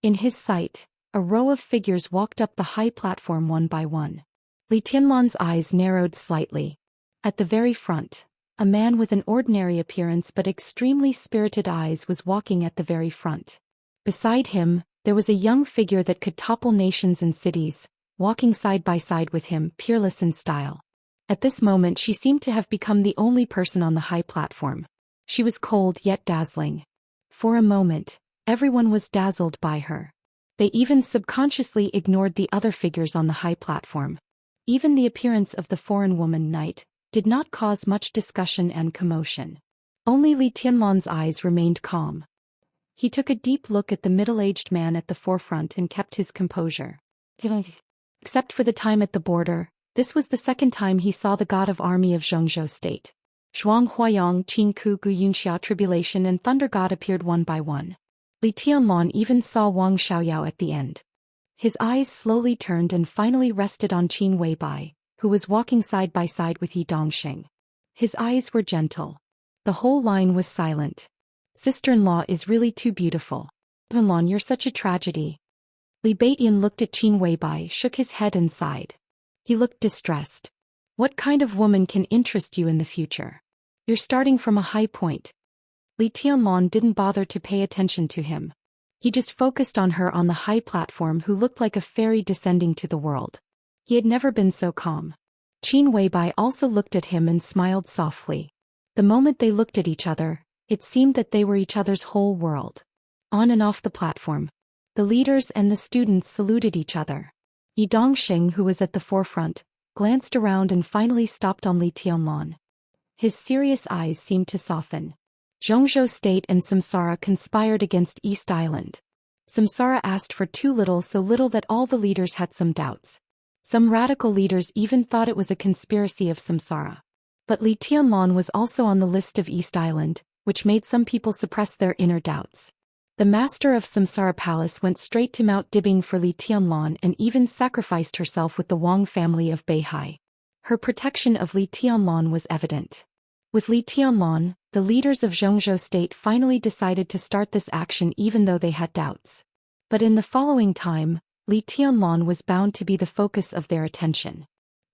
In his sight, a row of figures walked up the high platform one by one. Li Tianlan's eyes narrowed slightly. At the very front, a man with an ordinary appearance but extremely spirited eyes was walking at the very front. Beside him, there was a young figure that could topple nations and cities, walking side by side with him, peerless in style. At this moment she seemed to have become the only person on the high platform. She was cold yet dazzling. For a moment, everyone was dazzled by her. They even subconsciously ignored the other figures on the high platform. Even the appearance of the foreign woman knight did not cause much discussion and commotion. Only Li Tianlan's eyes remained calm. He took a deep look at the middle-aged man at the forefront and kept his composure. Except for the time at the border, this was the second time he saw the god of army of Zhou state. Zhuang Huayang, Qin Ku Gu Yunxia Tribulation and Thunder God appeared one by one. Li Tianlan even saw Wang Xiaoyao at the end. His eyes slowly turned and finally rested on Qin Weibai, who was walking side by side with Yi Dongxing. His eyes were gentle. The whole line was silent. "Sister-in-law is really too beautiful. Tianlan, you're such a tragedy." Li Baitian looked at Qin Weibai, shook his head and sighed. He looked distressed. "What kind of woman can interest you in the future? You're starting from a high point." Li Tianlan didn't bother to pay attention to him. He just focused on her on the high platform who looked like a fairy descending to the world. He had never been so calm. Qin Weibai also looked at him and smiled softly. The moment they looked at each other, it seemed that they were each other's whole world. On and off the platform, the leaders and the students saluted each other. Yi Dongxing, who was at the forefront, glanced around and finally stopped on Li Tianlan. His serious eyes seemed to soften. Zhou State and Samsara conspired against East Island. Samsara asked for too little, so little that all the leaders had some doubts. Some radical leaders even thought it was a conspiracy of Samsara. But Li Tianlan was also on the list of East Island, which made some people suppress their inner doubts. The master of Samsara Palace went straight to Mount Dibbing for Li Tianlan and even sacrificed herself with the Wang family of Beihai. Her protection of Li Tianlan was evident. With Li Tianlan, the leaders of Zhou State finally decided to start this action even though they had doubts. But in the following time, Li Tianlan was bound to be the focus of their attention.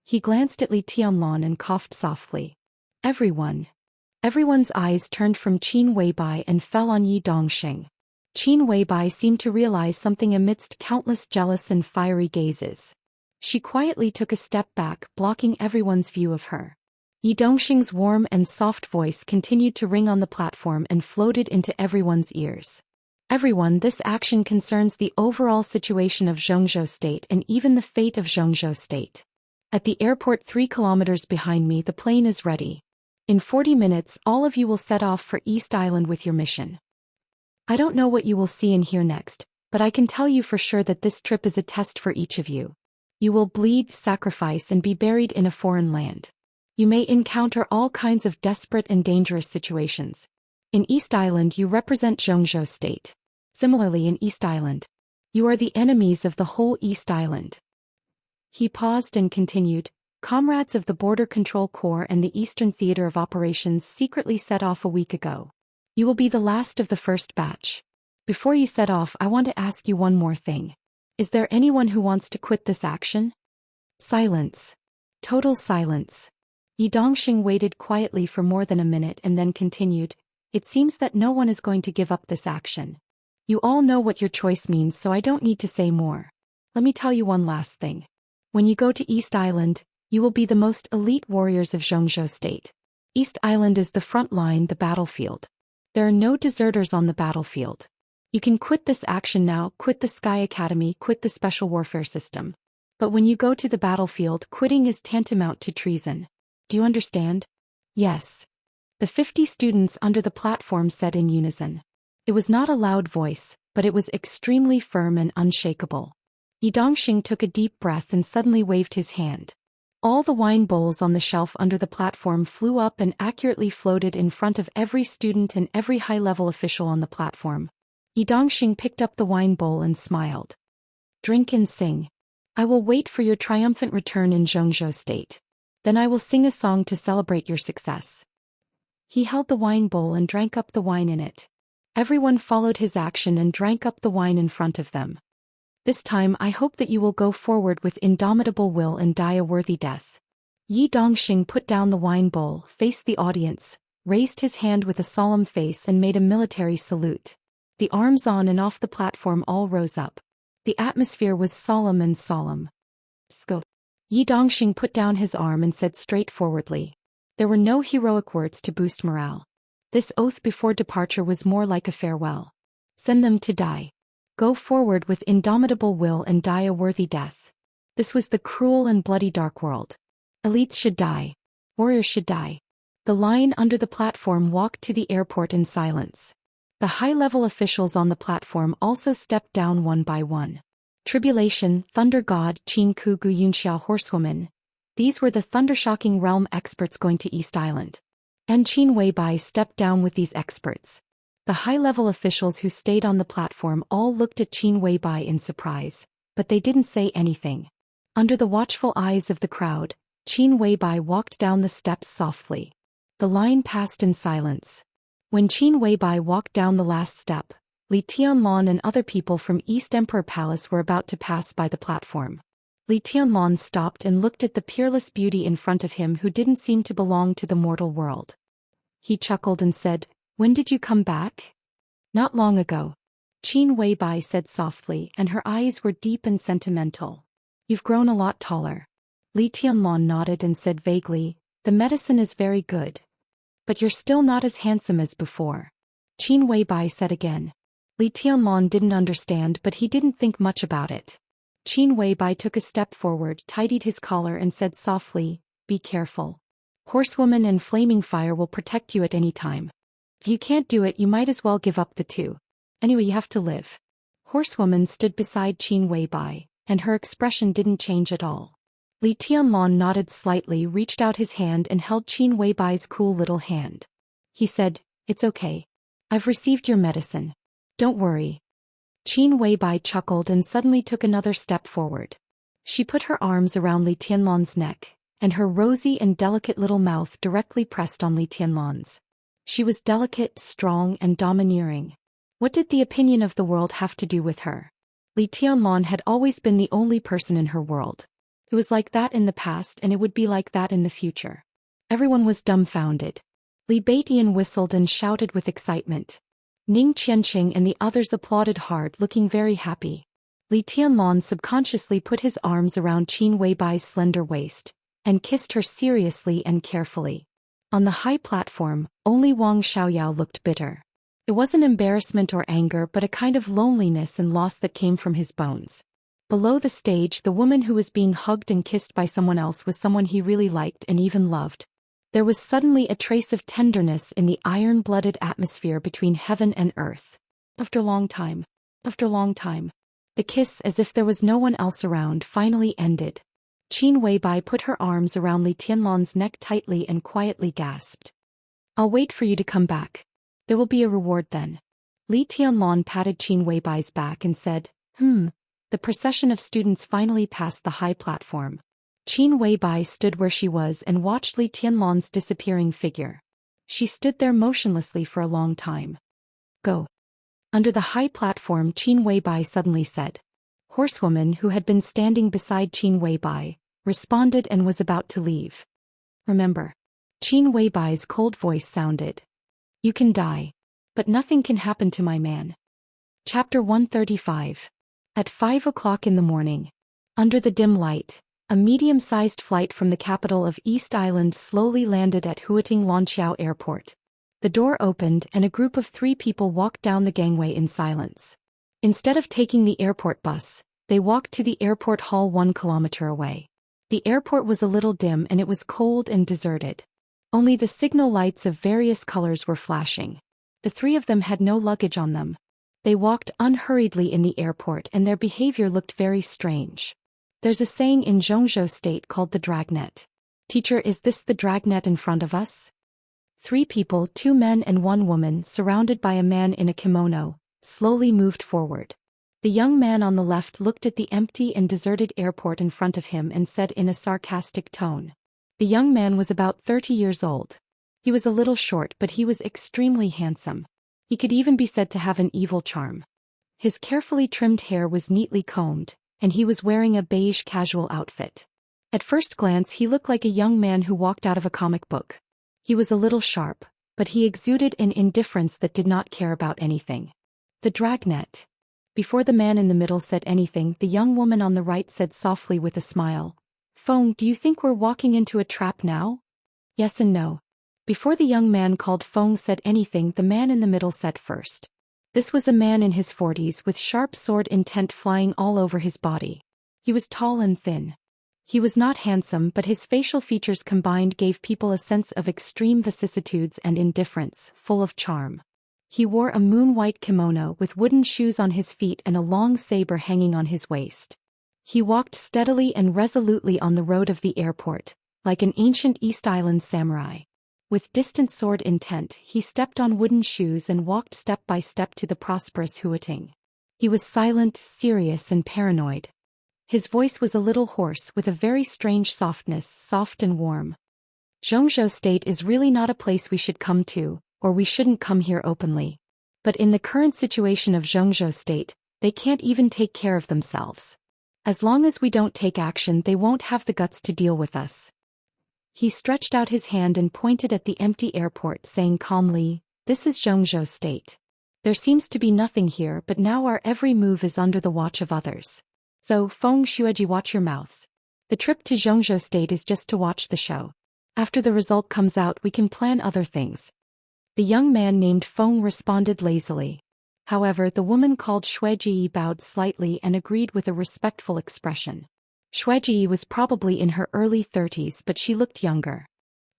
He glanced at Li Tianlan and coughed softly. Everyone's eyes turned from Qin Weibai and fell on Yi Dongxing. Qin Weibai seemed to realize something amidst countless jealous and fiery gazes. She quietly took a step back, blocking everyone's view of her. Yi Dongxing's warm and soft voice continued to ring on the platform and floated into everyone's ears. "Everyone, this action concerns the overall situation of Zhou State and even the fate of Zhou State. At the airport 3 kilometers behind me, the plane is ready. In 40 minutes, all of you will set off for East Island with your mission. I don't know what you will see and hear next, but I can tell you for sure that this trip is a test for each of you. You will bleed, sacrifice, and be buried in a foreign land. You may encounter all kinds of desperate and dangerous situations. In East Island, you represent Zhou State. Similarly, in East Island, you are the enemies of the whole East Island." He paused and continued, "Comrades of the Border Control Corps and the Eastern Theater of Operations secretly set off a week ago. You will be the last of the first batch. Before you set off, I want to ask you one more thing. Is there anyone who wants to quit this action?" Silence. Total silence. Yi Dongxing waited quietly for more than a minute and then continued, "It seems that no one is going to give up this action. You all know what your choice means, so I don't need to say more. Let me tell you one last thing. When you go to East Island, you will be the most elite warriors of Zhou State. East Island is the front line, the battlefield. There are no deserters on the battlefield. You can quit this action now, quit the Sky Academy, quit the special warfare system. But when you go to the battlefield, quitting is tantamount to treason. Do you understand?" "Yes." The 50 students under the platform said in unison. It was not a loud voice, but it was extremely firm and unshakable. Yi Dongxing took a deep breath and suddenly waved his hand. All the wine bowls on the shelf under the platform flew up and accurately floated in front of every student and every high-level official on the platform. Yi Dongxing picked up the wine bowl and smiled. "Drink and sing. I will wait for your triumphant return in Zhou State. Then I will sing a song to celebrate your success." He held the wine bowl and drank up the wine in it. Everyone followed his action and drank up the wine in front of them. This time I hope that you will go forward with indomitable will and die a worthy death. Yi Dongxing put down the wine bowl, faced the audience, raised his hand with a solemn face and made a military salute. The arms on and off the platform all rose up. The atmosphere was solemn and solemn. Scope. Yi Dongxing put down his arm and said straightforwardly. There were no heroic words to boost morale. This oath before departure was more like a farewell. Send them to die. Go forward with indomitable will and die a worthy death. This was the cruel and bloody dark world. Elites should die. Warriors should die. The line under the platform walked to the airport in silence. The high-level officials on the platform also stepped down one by one. Tribulation, Thunder God, Qin Ku Gu Yunxia Horsewoman. These were the thunder-shocking realm experts going to East Island. And Qin Weibai stepped down with these experts. The high-level officials who stayed on the platform all looked at Qin Weibai in surprise, but they didn't say anything. Under the watchful eyes of the crowd, Qin Weibai walked down the steps softly. The line passed in silence. When Qin Weibai walked down the last step, Li Tianlan and other people from East Emperor Palace were about to pass by the platform. Li Tianlan stopped and looked at the peerless beauty in front of him who didn't seem to belong to the mortal world. He chuckled and said, "When did you come back?" "Not long ago." Qin Weibai said softly, and her eyes were deep and sentimental. "You've grown a lot taller." Li Tianlan nodded and said vaguely, "The medicine is very good. But you're still not as handsome as before." Qin Weibai said again. Li Tianlan didn't understand, but he didn't think much about it. Qin Weibai took a step forward, tidied his collar and said softly, "Be careful. Horsewoman and Flaming Fire will protect you at any time. If you can't do it, you might as well give up the two. Anyway, you have to live." Horsewoman stood beside Qin Weibai, and her expression didn't change at all. Li Tianlan nodded slightly, reached out his hand and held Qin Weibai's cool little hand. He said, "It's okay. I've received your medicine. Don't worry." Qin Weibai chuckled and suddenly took another step forward. She put her arms around Li Tianlan's neck, and her rosy and delicate little mouth directly pressed on Li Tianlan's. She was delicate, strong, and domineering. What did the opinion of the world have to do with her? Li Tianlan had always been the only person in her world. It was like that in the past and it would be like that in the future. Everyone was dumbfounded. Li Beitian whistled and shouted with excitement. Ning Qianqing and the others applauded hard, looking very happy. Li Tianlan subconsciously put his arms around Qin Weibai's slender waist, and kissed her seriously and carefully. On the high platform, only Wang Xiaoyao looked bitter. It wasn't embarrassment or anger but a kind of loneliness and loss that came from his bones. Below the stage, the woman who was being hugged and kissed by someone else was someone he really liked and even loved. There was suddenly a trace of tenderness in the iron-blooded atmosphere between heaven and earth. After a long time, the kiss, as if there was no one else around, finally ended. Qin Weibai put her arms around Li Tianlan's neck tightly and quietly gasped. "I'll wait for you to come back. There will be a reward then." Li Tianlan patted Qin Weibai's back and said, The procession of students finally passed the high platform. Qin Weibai stood where she was and watched Li Tianlan's disappearing figure. She stood there motionlessly for a long time. "Go." Under the high platform, Qin Weibai suddenly said. Horsewoman, who had been standing beside Qin Weibai, responded and was about to leave. "Remember." Qin Weibai's cold voice sounded. "You can die. But nothing can happen to my man." Chapter 135. At 5 o'clock in the morning. Under the dim light, a medium-sized flight from the capital of East Island slowly landed at Huating Lanqiao Airport. The door opened and a group of 3 people walked down the gangway in silence. Instead of taking the airport bus, they walked to the airport hall 1 kilometer away. The airport was a little dim and it was cold and deserted. Only the signal lights of various colors were flashing. The 3 of them had no luggage on them. They walked unhurriedly in the airport and their behavior looked very strange. There's a saying in Zhongzhou state called the dragnet. "Teacher, is this the dragnet in front of us?" 3 people, 2 men and 1 woman, surrounded by a man in a kimono, slowly moved forward. The young man on the left looked at the empty and deserted airport in front of him and said in a sarcastic tone. The young man was about 30 years old. He was a little short, but he was extremely handsome. He could even be said to have an evil charm. His carefully trimmed hair was neatly combed, and he was wearing a beige casual outfit. At first glance he looked like a young man who walked out of a comic book. He was a little sharp, but he exuded an indifference that did not care about anything. The dragnet. Before the man in the middle said anything, the young woman on the right said softly with a smile, "Feng, do you think we're walking into a trap now?" Yes and no. Before the young man called Feng said anything, the man in the middle said first. This was a man in his 40s with sharp sword intent flying all over his body. He was tall and thin. He was not handsome, but his facial features combined gave people a sense of extreme vicissitudes and indifference, full of charm. He wore a moon-white kimono with wooden shoes on his feet and a long saber hanging on his waist. He walked steadily and resolutely on the road of the airport, like an ancient East Island samurai. With distant sword intent, he stepped on wooden shoes and walked step by step to the prosperous Huating. He was silent, serious and paranoid. His voice was a little hoarse with a very strange softness, soft and warm. Zhou State is really not a place we should come to, or we shouldn't come here openly. But in the current situation of Zhou State, they can't even take care of themselves. As long as we don't take action, they won't have the guts to deal with us. He stretched out his hand and pointed at the empty airport, saying calmly, "This is Zhou State. There seems to be nothing here, but now our every move is under the watch of others. So, Feng Shueji, watch your mouths. The trip to Zhou State is just to watch the show. After the result comes out, we can plan other things." The young man named Feng responded lazily. However, the woman called Shueji bowed slightly and agreed with a respectful expression. Shueji was probably in her early 30s, but she looked younger.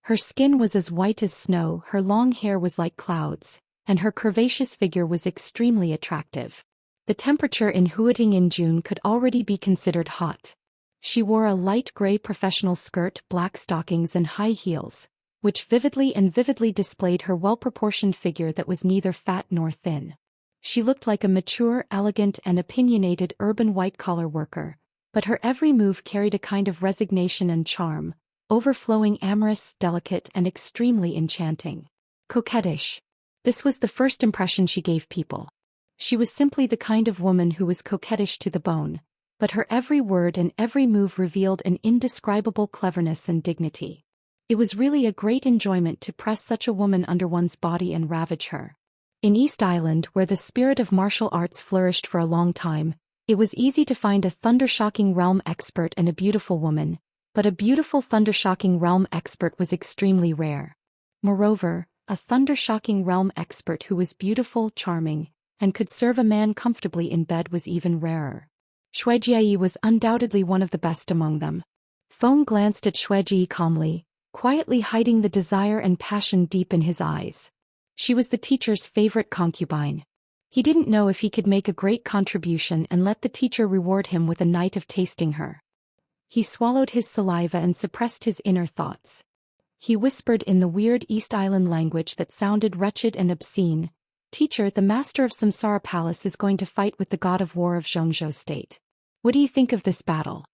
Her skin was as white as snow, her long hair was like clouds, and her curvaceous figure was extremely attractive. The temperature in Huating in June could already be considered hot. She wore a light gray professional skirt, black stockings and high heels, which vividly displayed her well-proportioned figure that was neither fat nor thin. She looked like a mature, elegant and opinionated urban white-collar worker, but her every move carried a kind of resignation and charm, overflowing amorous, delicate and extremely enchanting. Coquettish. This was the first impression she gave people. She was simply the kind of woman who was coquettish to the bone, but her every word and every move revealed an indescribable cleverness and dignity. It was really a great enjoyment to press such a woman under one's body and ravage her. In East Island, where the spirit of martial arts flourished for a long time, it was easy to find a thundershocking realm expert and a beautiful woman, but a beautiful thundershocking realm expert was extremely rare. Moreover, a thundershocking realm expert who was beautiful, charming, and could serve a man comfortably in bed was even rarer. Shueji was undoubtedly one of the best among them. Feng glanced at Shueji calmly, quietly hiding the desire and passion deep in his eyes. She was the teacher's favorite concubine. He didn't know if he could make a great contribution and let the teacher reward him with a night of tasting her. He swallowed his saliva and suppressed his inner thoughts. He whispered in the weird East Island language that sounded wretched and obscene, "Teacher, the master of Samsara Palace is going to fight with the god of war of Zhou State. What do you think of this battle?"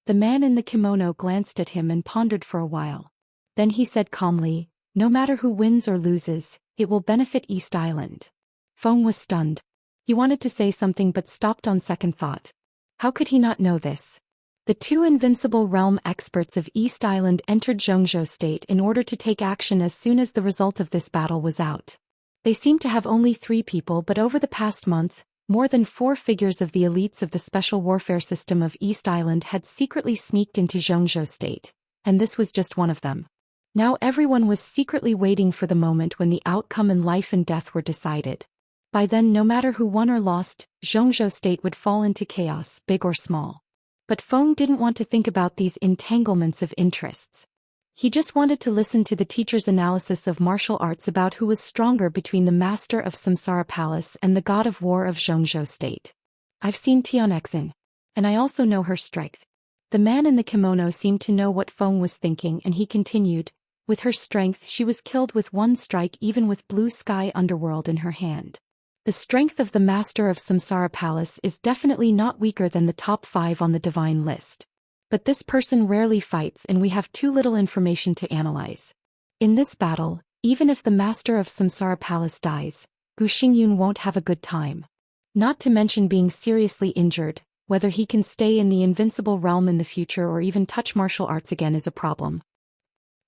The man in the kimono glanced at him and pondered for a while. Then he said calmly, "No matter who wins or loses, it will benefit East Island." Feng was stunned. He wanted to say something but stopped on second thought. How could he not know this? The two invincible realm experts of East Island entered Zhou State in order to take action as soon as the result of this battle was out. They seemed to have only 3 people, but over the past month, more than 4 figures of the elites of the special warfare system of East Island had secretly sneaked into Zhou State, and this was just one of them. Now everyone was secretly waiting for the moment when the outcome and life and death were decided. By then, no matter who won or lost, Zhou State would fall into chaos, big or small. But Feng didn't want to think about these entanglements of interests. He just wanted to listen to the teacher's analysis of martial arts about who was stronger between the master of Samsara Palace and the god of war of Zhou State. "I've seen Tianxia, and I also know her strength." The man in the kimono seemed to know what Feng was thinking, and he continued, "With her strength she was killed with one strike, even with blue sky underworld in her hand. The strength of the master of Samsara Palace is definitely not weaker than the top 5 on the divine list. But this person rarely fights and we have too little information to analyze. In this battle, Even if the master of Samsara Palace dies, Gu Xingyun won't have a good time. Not to mention being seriously injured. Whether he can stay in the invincible realm in the future or even touch martial arts again is a problem.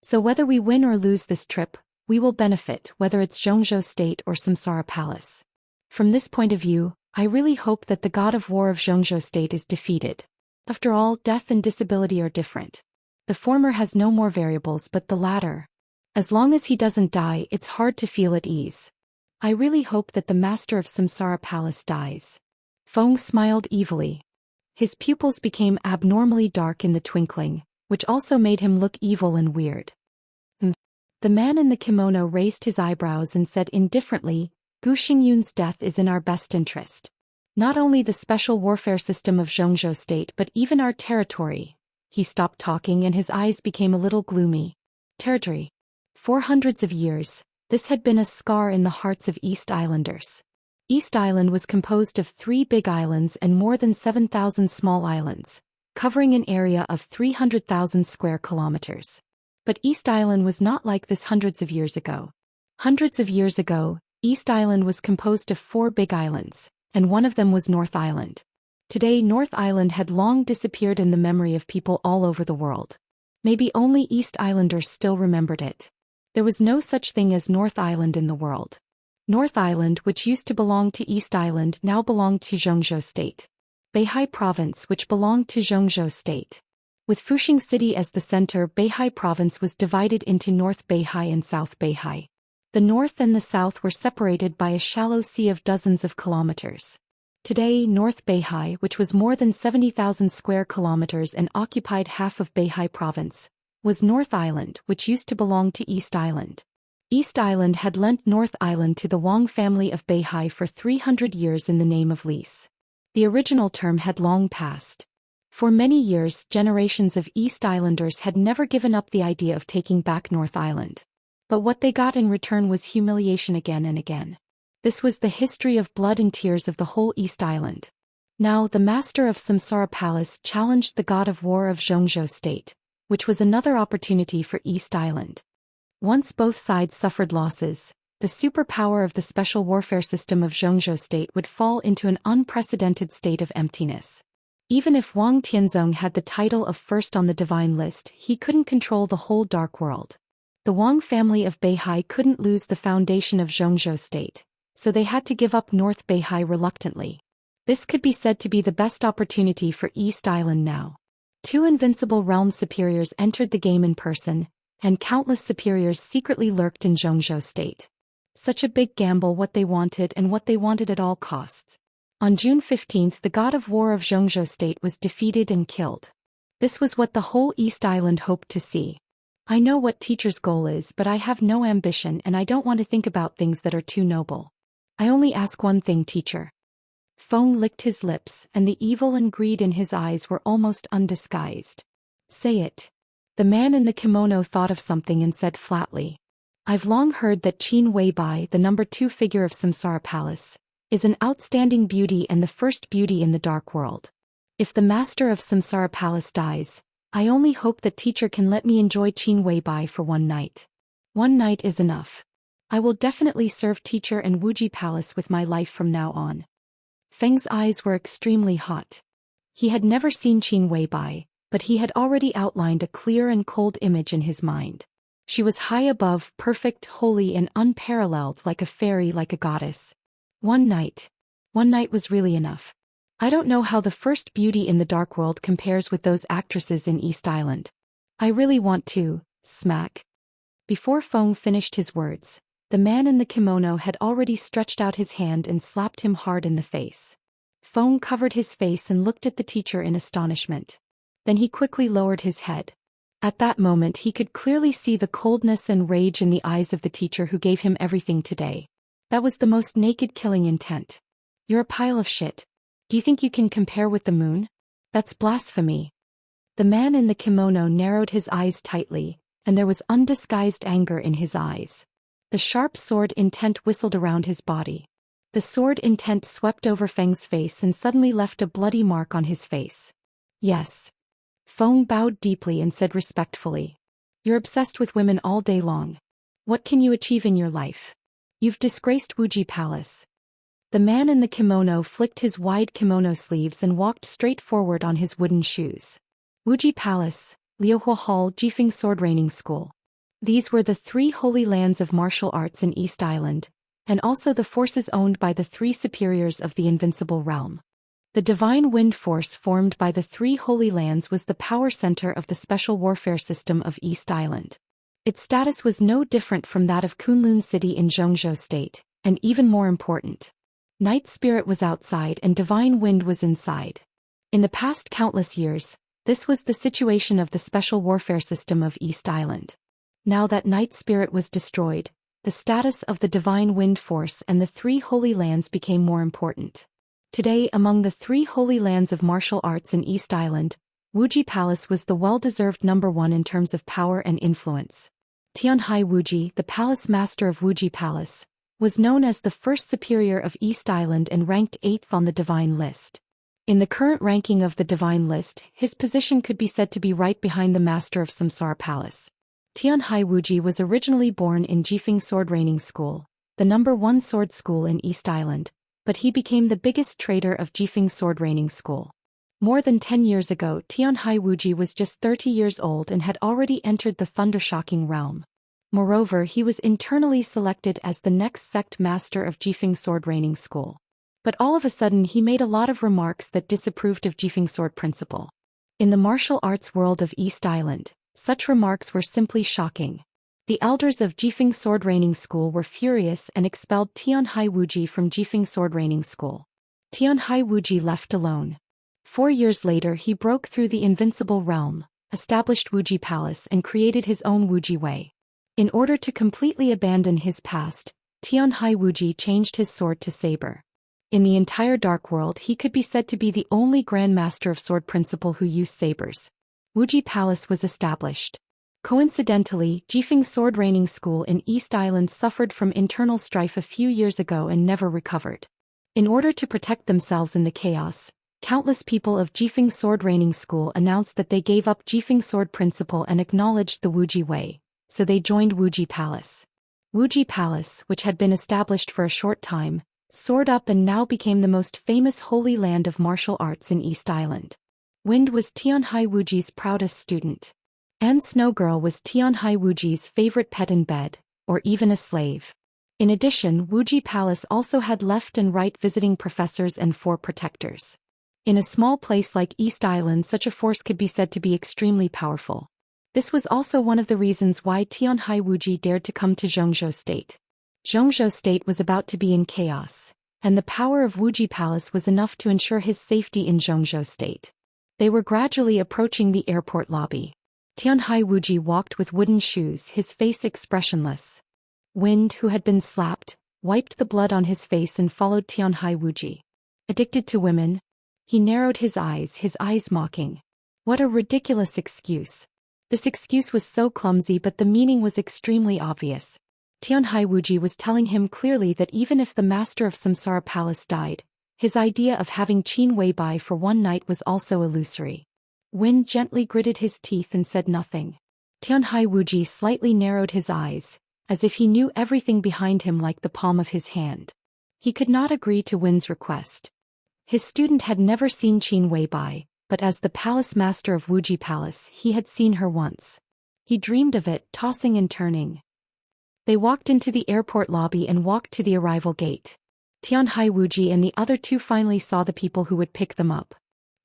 So whether we win or lose this trip, we will benefit, whether it's Zhongzhou State or Samsara Palace. From this point of view, I really hope that the god of war of Zhongzhou State is defeated. After all, death and disability are different. The former has no more variables but the latter. As long as he doesn't die, it's hard to feel at ease. I really hope that the master of Samsara Palace dies. Feng smiled evilly. His pupils became abnormally dark in the twinkling, which also made him look evil and weird. The man in the kimono raised his eyebrows and said indifferently, Gu Xingyun's death is in our best interest. Not only the special warfare system of Zhongzhou State but even our territory. He stopped talking and his eyes became a little gloomy. Territory. For hundreds of years, this had been a scar in the hearts of East Islanders. East Island was composed of 3 big islands and more than 7,000 small islands, covering an area of 300,000 square kilometers. But East Island was not like this hundreds of years ago. Hundreds of years ago, East Island was composed of 4 big islands, and one of them was North Island. Today North Island had long disappeared in the memory of people all over the world. Maybe only East Islanders still remembered it. There was no such thing as North Island in the world. North Island, which used to belong to East Island, now belonged to Zhongzhou State. Beihai Province, which belonged to Zhongzhou State. With Fuxing City as the center, Beihai Province was divided into North Beihai and South Beihai. The north and the south were separated by a shallow sea of dozens of kilometers. Today, North Beihai, which was more than 70,000 square kilometers and occupied half of Beihai Province, was North Island, which used to belong to East Island. East Island had lent North Island to the Wang family of Beihai for 300 years in the name of lease. The original term had long passed. For many years, generations of East Islanders had never given up the idea of taking back North Island. But what they got in return was humiliation again and again. This was the history of blood and tears of the whole East Island. Now the master of Samsara Palace challenged the god of war of Zhongzhou State, which was another opportunity for East Island. Once both sides suffered losses, the superpower of the special warfare system of Zhongzhou State would fall into an unprecedented state of emptiness. Even if Wang Tianzong had the title of first on the divine list, he couldn't control the whole dark world. The Wang family of Beihai couldn't lose the foundation of Zhongzhou State, so they had to give up North Beihai reluctantly. This could be said to be the best opportunity for East Island now. 2 invincible realm superiors entered the game in person, and countless superiors secretly lurked in Zhongzhou State. Such a big gamble, what they wanted and what they wanted at all costs. On June 15th, the god of war of Zhongzhou State was defeated and killed. This was what the whole East Island hoped to see. I know what teacher's goal is, but I have no ambition and I don't want to think about things that are too noble. I only ask one thing, teacher. Feng licked his lips, and the evil and greed in his eyes were almost undisguised. Say it. The man in the kimono thought of something and said flatly. I've long heard that Qin Weibai, the number 2 figure of Samsara Palace, is an outstanding beauty and the first beauty in the dark world. If the master of Samsara Palace dies, I only hope that teacher can let me enjoy Qin Weibai for one night. One night is enough. I will definitely serve teacher and Wuji Palace with my life from now on. Feng's eyes were extremely hot. He had never seen Qin Weibai, but he had already outlined a clear and cold image in his mind. She was high above, perfect, holy and unparalleled, like a fairy, like a goddess. One night was really enough. I don't know how the first beauty in the dark world compares with those actresses in East Island. I really want to, smack. Before Feng finished his words, the man in the kimono had already stretched out his hand and slapped him hard in the face. Feng covered his face and looked at the teacher in astonishment. Then he quickly lowered his head. At that moment he could clearly see the coldness and rage in the eyes of the teacher who gave him everything today. That was the most naked killing intent. You're a pile of shit. Do you think you can compare with the moon? That's blasphemy. The man in the kimono narrowed his eyes tightly, and there was undisguised anger in his eyes. The sharp sword intent whistled around his body. The sword intent swept over Feng's face and suddenly left a bloody mark on his face. Yes. Feng bowed deeply and said respectfully. You're obsessed with women all day long. What can you achieve in your life? You've disgraced Wuji Palace. The man in the kimono flicked his wide kimono sleeves and walked straight forward on his wooden shoes. Wuji Palace, Liuhua Hall, Jifeng Sword Training School. These were the 3 holy lands of martial arts in East Island, and also the forces owned by the 3 superiors of the Invincible Realm. The divine wind force formed by the 3 holy lands was the power center of the special warfare system of East Island. Its status was no different from that of Kunlun City in Zhou State, and even more important. Night Spirit was outside and divine wind was inside. In the past countless years, this was the situation of the special warfare system of East Island. Now that Night Spirit was destroyed, the status of the divine wind force and the 3 holy lands became more important. Today, among the 3 holy lands of martial arts in East Island, Wuji Palace was the well-deserved number 1 in terms of power and influence. Tianhai Wuji, the palace master of Wuji Palace, was known as the first superior of East Island and ranked 8th on the divine list. In the current ranking of the divine list, his position could be said to be right behind the master of Samsara Palace. Tianhai Wuji was originally born in Jifeng Sword Training School, the number 1 sword school in East Island, but he became the biggest trader of Jifeng Sword Training School. More than 10 years ago, Tianhai Wuji was just 30 years old and had already entered the thunder-shocking realm. Moreover, he was internally selected as the next sect master of Jifeng Sword Training School. But all of a sudden he made a lot of remarks that disapproved of Jifeng Sword Principle. In the martial arts world of East Island, such remarks were simply shocking. The elders of Jifeng Sword Training School were furious and expelled Tianhai Wuji from Jifeng Sword Training School. Tianhai Wuji left alone. 4 years later he broke through the invincible realm, established Wuji Palace and created his own Wuji Way. In order to completely abandon his past, Tianhai Wuji changed his sword to saber. In the entire Dark World he could be said to be the only Grand Master of Sword Principle who used sabers. Wuji Palace was established. Coincidentally, Jifeng Sword Training School in East Island suffered from internal strife a few years ago and never recovered. In order to protect themselves in the chaos, countless people of Jifeng Sword Training School announced that they gave up Jifeng Sword Principle and acknowledged the Wuji Way, so they joined Wuji Palace. Wuji Palace, which had been established for a short time, soared up and now became the most famous holy land of martial arts in East Island. Wind was Tianhai Wuji's proudest student. And Snowgirl was Tianhai Wuji's favorite pet in bed, or even a slave. In addition, Wuji Palace also had left and right visiting professors and 4 protectors. In a small place like East Island, such a force could be said to be extremely powerful. This was also one of the reasons why Tianhai Wuji dared to come to Zhou State. Zhou State was about to be in chaos, and the power of Wuji Palace was enough to ensure his safety in Zhou State. They were gradually approaching the airport lobby. Tianhai Wuji walked with wooden shoes, his face expressionless. Wind, who had been slapped, wiped the blood on his face and followed Tianhai Wuji. Addicted to women? He narrowed his eyes mocking. What a ridiculous excuse. This excuse was so clumsy, but the meaning was extremely obvious. Tianhai Wuji was telling him clearly that even if the master of Samsara Palace died, his idea of having Qin Weibai for one night was also illusory. Wind gently gritted his teeth and said nothing. Tianhai Wuji slightly narrowed his eyes, as if he knew everything behind him like the palm of his hand. He could not agree to Wind's request. His student had never seen Qin Weibai, but as the palace master of Wuji Palace he had seen her once. He dreamed of it, tossing and turning. They walked into the airport lobby and walked to the arrival gate. Tianhai Wuji and the other 2 finally saw the people who would pick them up.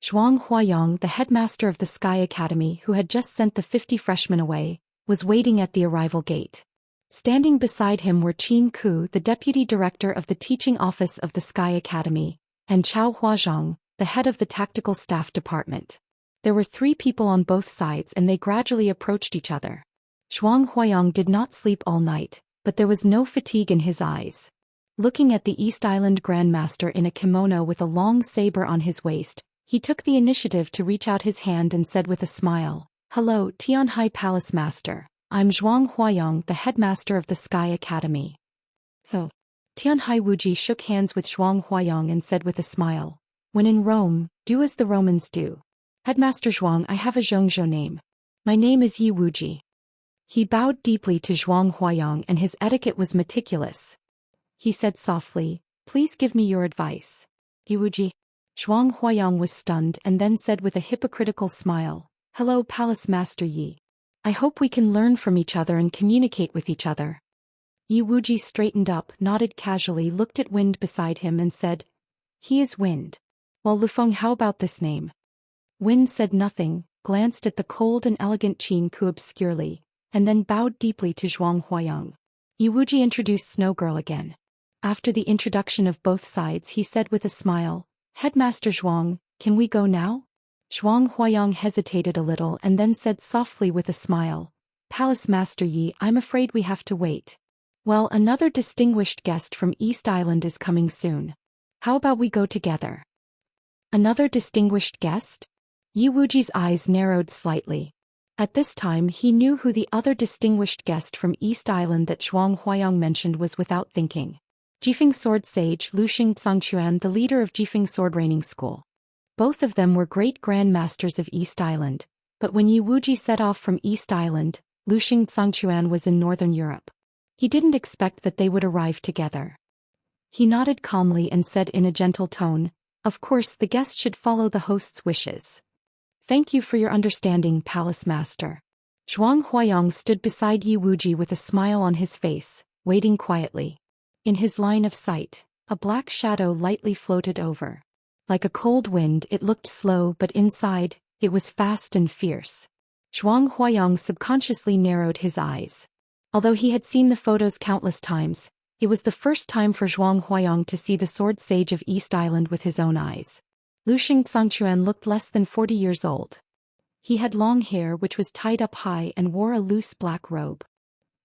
Zhuang Huayang, the headmaster of the Sky Academy who had just sent the 50 freshmen away, was waiting at the arrival gate. Standing beside him were Qin Ku, the deputy director of the teaching office of the Sky Academy, and Chao Huazhang, the head of the tactical staff department. There were 3 people on both sides and they gradually approached each other. Zhuang Huayang did not sleep all night, but there was no fatigue in his eyes. Looking at the East Island Grand Master in a kimono with a long saber on his waist, he took the initiative to reach out his hand and said with a smile, "Hello, Tianhai Palace Master. I'm Zhuang Huayang, the headmaster of the Sky Academy." Oh. Tianhai Wuji shook hands with Zhuang Huayang and said with a smile, "When in Rome, do as the Romans do. Headmaster Zhuang, I have a Zhongzhou name. My name is Yi Wuji." He bowed deeply to Zhuang Huayang and his etiquette was meticulous. He said softly, "Please give me your advice." Yiwuji. Zhuang Huayang was stunned and then said with a hypocritical smile, "Hello, Palace Master Yi. I hope we can learn from each other and communicate with each other." Yi Wuji straightened up, nodded casually, looked at Wind beside him and said, "He is Wind. Well, Lufeng, how about this name?" Wind said nothing, glanced at the cold and elegant Qin Ku obscurely, and then bowed deeply to Zhuang Huayang. Yi Wuji introduced Snow Girl again. After the introduction of both sides, he said with a smile, "Headmaster Zhuang, can we go now?" Zhuang Huayang hesitated a little and then said softly with a smile, "Palace Master Yi, I'm afraid we have to wait. Well, another distinguished guest from East Island is coming soon. How about we go together?" Another distinguished guest? Yi Wuji's eyes narrowed slightly. At this time he knew who the other distinguished guest from East Island that Zhuang Huayang mentioned was without thinking. Jifeng Sword Sage Luxing Zhangquan, the leader of Jifeng Sword Training School. Both of them were great grandmasters of East Island, but when Yi Wuji set off from East Island, Luxing Zhangquan was in Northern Europe. He didn't expect that they would arrive together. He nodded calmly and said in a gentle tone, "Of course the guest should follow the host's wishes." "Thank you for your understanding, Palace Master." Zhuang Huayang stood beside Yi Wuji with a smile on his face, waiting quietly. In his line of sight, a black shadow lightly floated over. Like a cold wind, it looked slow, but inside, it was fast and fierce. Zhuang Huayang subconsciously narrowed his eyes. Although he had seen the photos countless times, it was the first time for Zhuang Huayang to see the Sword Sage of East Island with his own eyes. Luxing Zhangquan looked less than 40 years old. He had long hair which was tied up high and wore a loose black robe.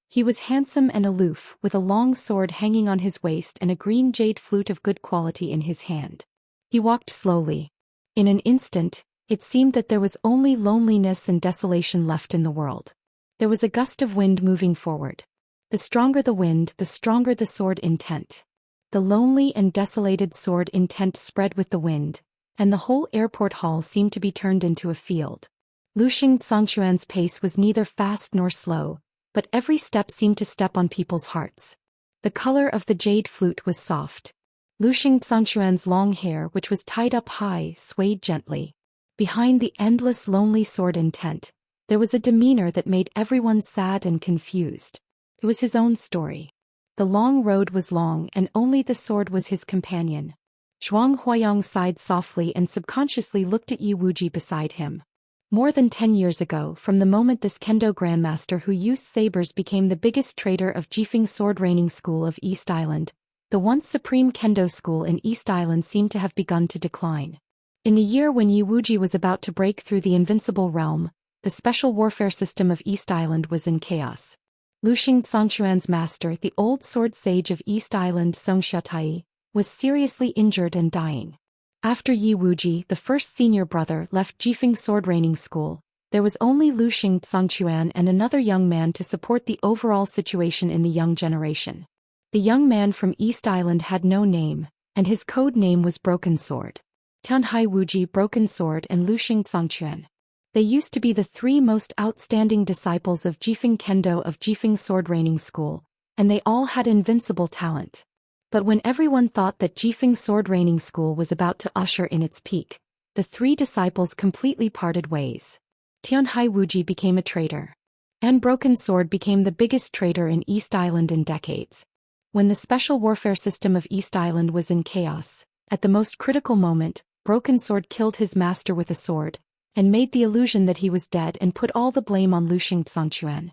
He was handsome and aloof, with a long sword hanging on his waist and a green jade flute of good quality in his hand. He walked slowly. In an instant, it seemed that there was only loneliness and desolation left in the world. There was a gust of wind moving forward. The stronger the wind, the stronger the sword intent. The lonely and desolated sword intent spread with the wind, and the whole airport hall seemed to be turned into a field. Luxing Zhangquan's pace was neither fast nor slow, but every step seemed to step on people's hearts. The color of the jade flute was soft. Luxing Zhangquan's long hair, which was tied up high, swayed gently. Behind the endless lonely sword intent, there was a demeanor that made everyone sad and confused. It was his own story. The long road was long and only the sword was his companion. Zhuang Huayang sighed softly and subconsciously looked at Yi Wuji beside him. More than 10 years ago, from the moment this kendo grandmaster who used sabers became the biggest trader of Jifeng Sword Training School of East Island, the once supreme kendo school in East Island seemed to have begun to decline. In the year when Yi Wuji was about to break through the invincible realm, the special warfare system of East Island was in chaos. Luxing Zhangquan's master, the old sword sage of East Island Xianxia, was seriously injured and dying. After Yi Wuji, the first senior brother, left Jifeng Sword Training School, there was only Luxing Zhangquan and another young man to support the overall situation in the young generation. The young man from East Island had no name, and his code name was Broken Sword. Tianhai Wuji, Broken Sword, and Luxing Zhangquan. They used to be the three most outstanding disciples of Jifeng Kendo of Jifeng Sword Training School, and they all had invincible talent. But when everyone thought that Jifeng Sword Training School was about to usher in its peak, the three disciples completely parted ways. Tianhai Wuji became a traitor. And Broken Sword became the biggest trader in East Island in decades. When the special warfare system of East Island was in chaos, at the most critical moment, Broken Sword killed his master with a sword, and made the illusion that he was dead and put all the blame on Luxing Zhangquan.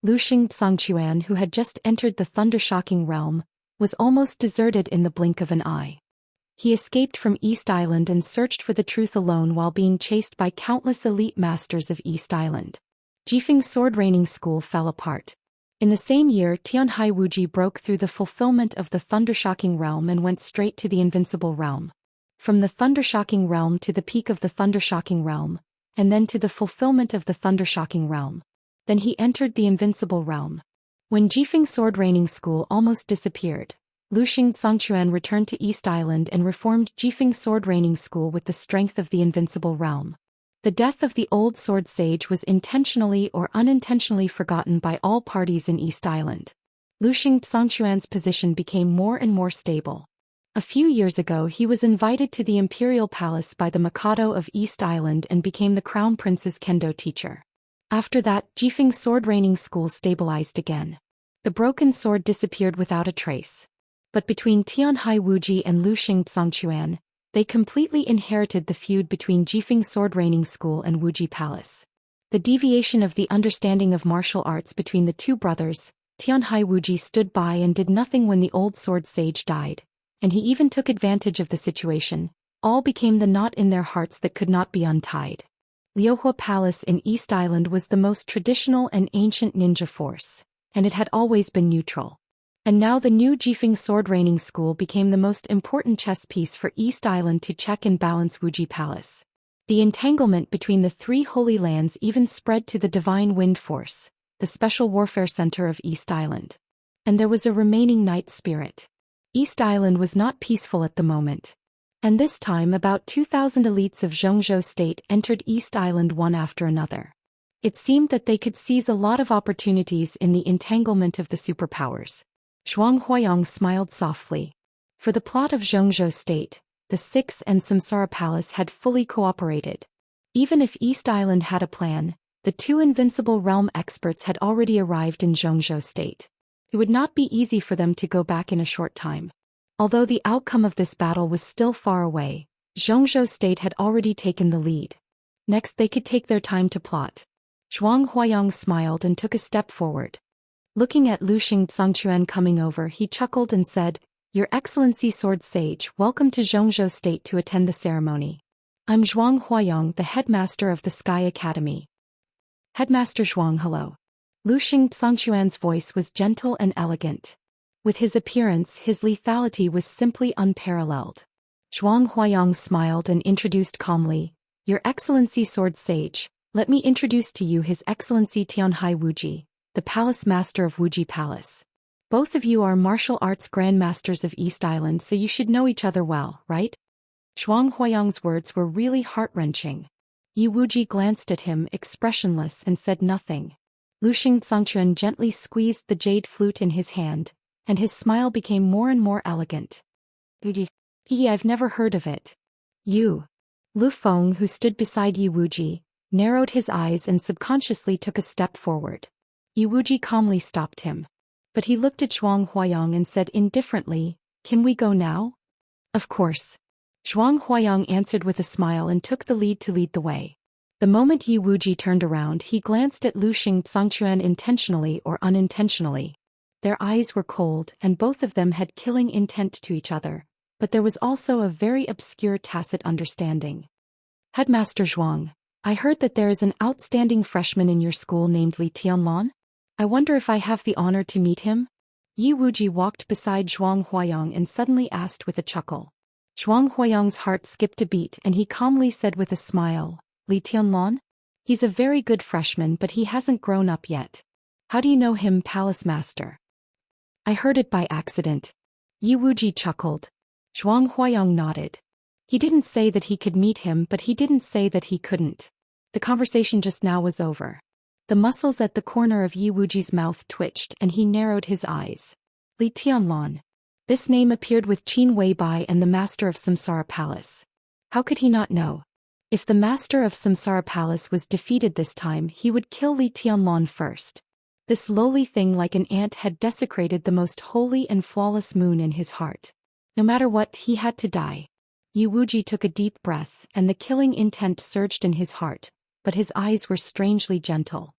Luxing Zhangquan, who had just entered the thunder-shocking realm, was almost deserted in the blink of an eye. He escaped from East Island and searched for the truth alone while being chased by countless elite masters of East Island. Jifeng Sword Training School fell apart. In the same year, Tianhai Wuji broke through the fulfillment of the thunder-shocking realm and went straight to the invincible realm. From the thunder-shocking realm to the peak of the thunder-shocking realm, and then to the fulfillment of the thunder-shocking realm. Then he entered the invincible realm. When Jifeng Sword Training School almost disappeared, Luxing Zhangquan returned to East Island and reformed Jifeng Sword Training School with the strength of the invincible realm. The death of the old sword sage was intentionally or unintentionally forgotten by all parties in East Island. Xianxia's position became more and more stable. A few years ago he was invited to the imperial palace by the Mikado of East Island and became the crown prince's kendo teacher. After that, Jifeng's sword training school stabilized again. The broken sword disappeared without a trace. But between Tianhai Wuji and Xianxia, they completely inherited the feud between Jifeng's sword training school and Wuji Palace. The deviation of the understanding of martial arts between the two brothers, Tianhai Wuji stood by and did nothing when the old sword sage died, and he even took advantage of the situation. All became the knot in their hearts that could not be untied. Liuhua Palace in East Island was the most traditional and ancient ninja force, and it had always been neutral. And now the new Jifeng sword training school became the most important chess piece for East Island to check and balance Wuji Palace. The entanglement between the three holy lands even spread to the Divine Wind Force, the special warfare center of East Island. And there was a remaining night spirit. East Island was not peaceful at the moment. And this time about 2,000 elites of Zhongzhou state entered East Island one after another. It seemed that they could seize a lot of opportunities in the entanglement of the superpowers. Zhuang Huayong smiled softly. For the plot of Zhongzhou state, the Six and Samsara Palace had fully cooperated. Even if East Island had a plan, the two invincible realm experts had already arrived in Zhongzhou state. It would not be easy for them to go back in a short time. Although the outcome of this battle was still far away, Zhongzhou state had already taken the lead. Next they could take their time to plot. Zhuang Huayong smiled and took a step forward. Looking at Xianxia coming over, he chuckled and said, "Your Excellency Sword Sage, welcome to Zhongzhou state to attend the ceremony. I'm Zhuang Huayong, the headmaster of the Sky Academy." "Headmaster Zhuang, hello." Xianxia's voice was gentle and elegant. With his appearance, his lethality was simply unparalleled. Zhuang Huayong smiled and introduced calmly, "Your Excellency Sword Sage, let me introduce to you His Excellency Tianhai Wuji, the Palace Master of Wuji Palace. Both of you are martial arts grandmasters of East Island, so you should know each other well, right?" Zhuang Huayong's words were really heart-wrenching. Yi Wuji glanced at him, expressionless, and said nothing. Xianxia gently squeezed the jade flute in his hand, and his smile became more and more elegant. "I've never heard of it." Lu Feng, who stood beside Yi Wuji, narrowed his eyes and subconsciously took a step forward. Yi Wuji calmly stopped him. But he looked at Zhuang Huayong and said indifferently, "Can we go now?" "Of course." Zhuang Huayong answered with a smile and took the lead to lead the way. The moment Yi Wuji turned around, he glanced at Xianxia intentionally or unintentionally. Their eyes were cold and both of them had killing intent to each other, but there was also a very obscure tacit understanding. "Headmaster Zhuang, I heard that there is an outstanding freshman in your school named Li Tianlan. I wonder if I have the honor to meet him?" Yi Wuji walked beside Zhuang Huayong and suddenly asked with a chuckle. Zhuang Huayong's heart skipped a beat and he calmly said with a smile, "Li Tianlan? He's a very good freshman, but he hasn't grown up yet. How do you know him, Palace Master?" "I heard it by accident." Yi Wuji chuckled. Zhuang Huayong nodded. He didn't say that he could meet him, but he didn't say that he couldn't. The conversation just now was over. The muscles at the corner of Yi Wuji's mouth twitched and he narrowed his eyes. Li Tianlan. This name appeared with Qin Weibai and the master of Samsara Palace. How could he not know? If the master of Samsara Palace was defeated this time, he would kill Li Tianlan first. This lowly thing like an ant had desecrated the most holy and flawless moon in his heart. No matter what, he had to die. Yi Wuji took a deep breath and the killing intent surged in his heart, but his eyes were strangely gentle.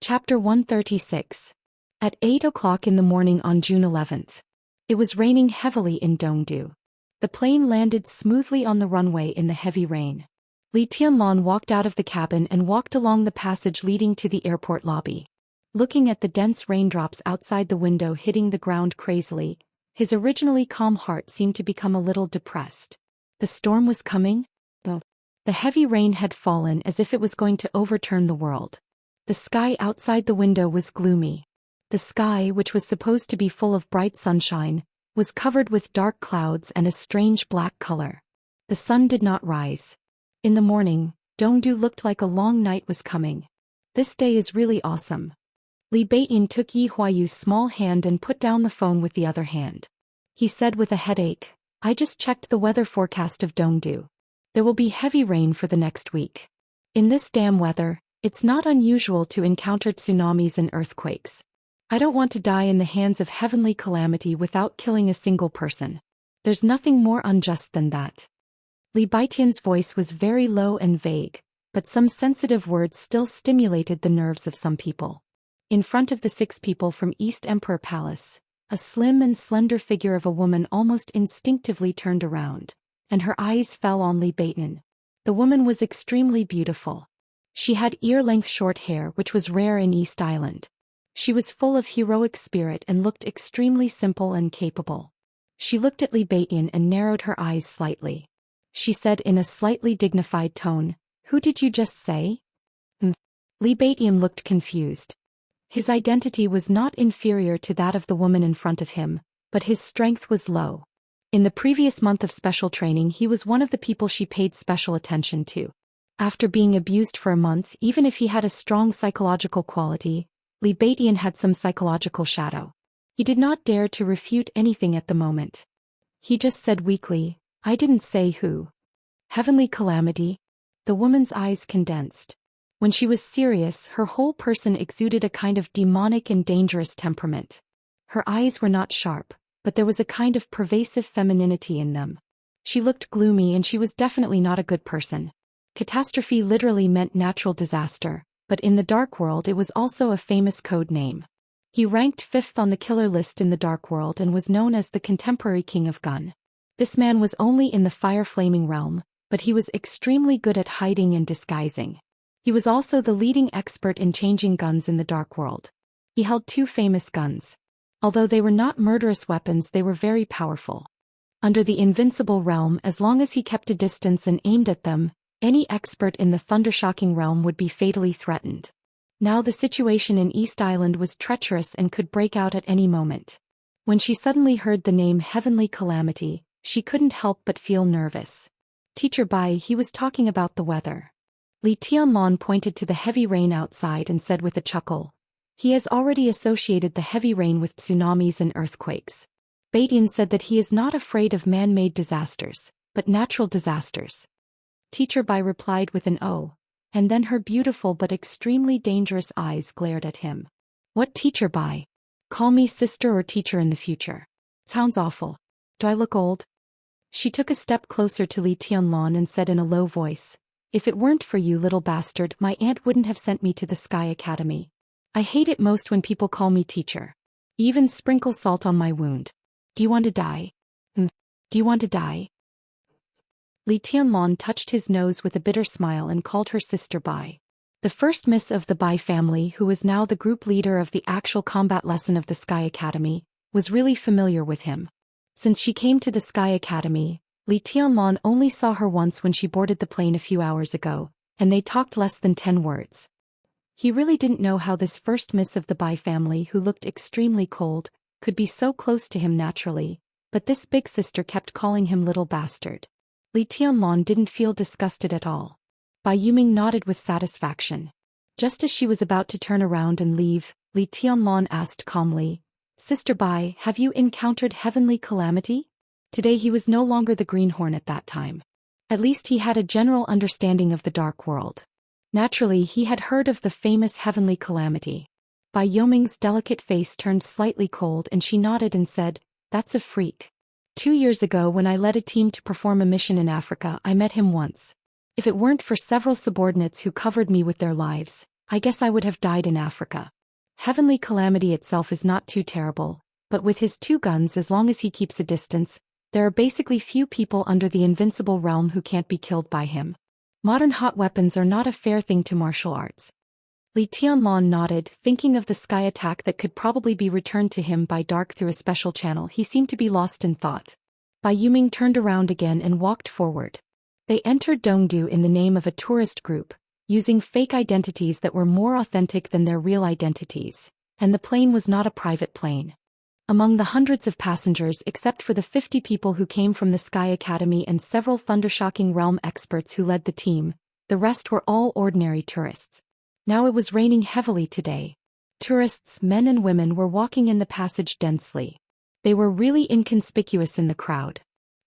Chapter 136. At 8 o'clock in the morning on June 11th. It was raining heavily in Dongdu. The plane landed smoothly on the runway in the heavy rain. Li Tianlan walked out of the cabin and walked along the passage leading to the airport lobby. Looking at the dense raindrops outside the window hitting the ground crazily, his originally calm heart seemed to become a little depressed. The storm was coming? The heavy rain had fallen as if it was going to overturn the world. The sky outside the window was gloomy. The sky, which was supposed to be full of bright sunshine, was covered with dark clouds and a strange black color. The sun did not rise. In the morning, Dongdu looked like a long night was coming. This day is really awesome. Li Beiyin took Yi Huayu's small hand and put down the phone with the other hand. He said with a headache, I just checked the weather forecast of Dongdu. There will be heavy rain for the next week. In this damn weather, it's not unusual to encounter tsunamis and earthquakes. I don't want to die in the hands of heavenly calamity without killing a single person. There's nothing more unjust than that. Li Beitin's voice was very low and vague, but some sensitive words still stimulated the nerves of some people. In front of the 6 people from East Emperor Palace, a slim and slender figure of a woman almost instinctively turned around, and her eyes fell on Li Beitin. The woman was extremely beautiful. She had ear-length short hair which was rare in East Island. She was full of heroic spirit and looked extremely simple and capable. She looked at Li Beitin and narrowed her eyes slightly. She said in a slightly dignified tone, Who did you just say? Li Beitin looked confused. His identity was not inferior to that of the woman in front of him, but his strength was low. In the previous month of special training he was one of the people she paid special attention to. After being abused for a month, even if he had a strong psychological quality, Li Beitin had some psychological shadow. He did not dare to refute anything at the moment. He just said weakly, I didn't say who. Heavenly calamity? The woman's eyes condensed. When she was serious, her whole person exuded a kind of demonic and dangerous temperament. Her eyes were not sharp, but there was a kind of pervasive femininity in them. She looked gloomy and she was definitely not a good person. Catastrophe literally meant natural disaster, but in the Dark World it was also a famous code name. He ranked 5th on the killer list in the Dark World and was known as the contemporary king of gun. This man was only in the fire-flaming realm, but he was extremely good at hiding and disguising. He was also the leading expert in changing guns in the Dark World. He held 2 famous guns. Although they were not murderous weapons, they were very powerful. Under the invincible realm, as long as he kept a distance and aimed at them, any expert in the thundershocking realm would be fatally threatened. Now the situation in East Island was treacherous and could break out at any moment. When she suddenly heard the name Heavenly Calamity, she couldn't help but feel nervous. Teacher Bai, he was talking about the weather. Li Tianlong pointed to the heavy rain outside and said with a chuckle, he has already associated the heavy rain with tsunamis and earthquakes. Beitin said that he is not afraid of man-made disasters, but natural disasters. Teacher Bai replied with an "oh," and then her beautiful but extremely dangerous eyes glared at him. What, Teacher Bai? Call me sister or teacher in the future. Sounds awful. Do I look old? She took a step closer to Li Tianlong and said in a low voice, if it weren't for you, little bastard, my aunt wouldn't have sent me to the Sky Academy. I hate it most when people call me teacher. Even sprinkle salt on my wound. Do you want to die? Do you want to die? Li Tianlong touched his nose with a bitter smile and called her sister Bai. The first miss of the Bai family, who was now the group leader of the actual combat lesson of the Sky Academy, was really familiar with him. Since she came to the Sky Academy, Li Tianlong only saw her once when she boarded the plane a few hours ago, and they talked less than 10 words. He really didn't know how this first miss of the Bai family, who looked extremely cold, could be so close to him naturally, but this big sister kept calling him little bastard. Li Tianlong didn't feel disgusted at all. Bai Yuming nodded with satisfaction. Just as she was about to turn around and leave, Li Tianlong asked calmly, Sister Bai, have you encountered heavenly calamity? Today he was no longer the greenhorn at that time. At least he had a general understanding of the Dark World. Naturally, he had heard of the famous heavenly calamity. Bai Yuming's delicate face turned slightly cold and she nodded and said, that's a freak. 2 years ago when I led a team to perform a mission in Africa, I met him once. If it weren't for several subordinates who covered me with their lives, I guess I would have died in Africa. Heavenly calamity itself is not too terrible, but with his 2 guns, as long as he keeps a distance, there are basically few people under the invincible realm who can't be killed by him. Modern hot weapons are not a fair thing to martial arts. Li Tianlong nodded, thinking of the sky attack that could probably be returned to him by dark through a special channel. He seemed to be lost in thought. Bai Yuming turned around again and walked forward. They entered Dongdu in the name of a tourist group, using fake identities that were more authentic than their real identities, and the plane was not a private plane. Among the hundreds of passengers, except for the 50 people who came from the Sky Academy and several thundershocking realm experts who led the team, The rest were all ordinary tourists. Now it was raining heavily today. Tourists, men and women, were walking in the passage densely. They were really inconspicuous in the crowd.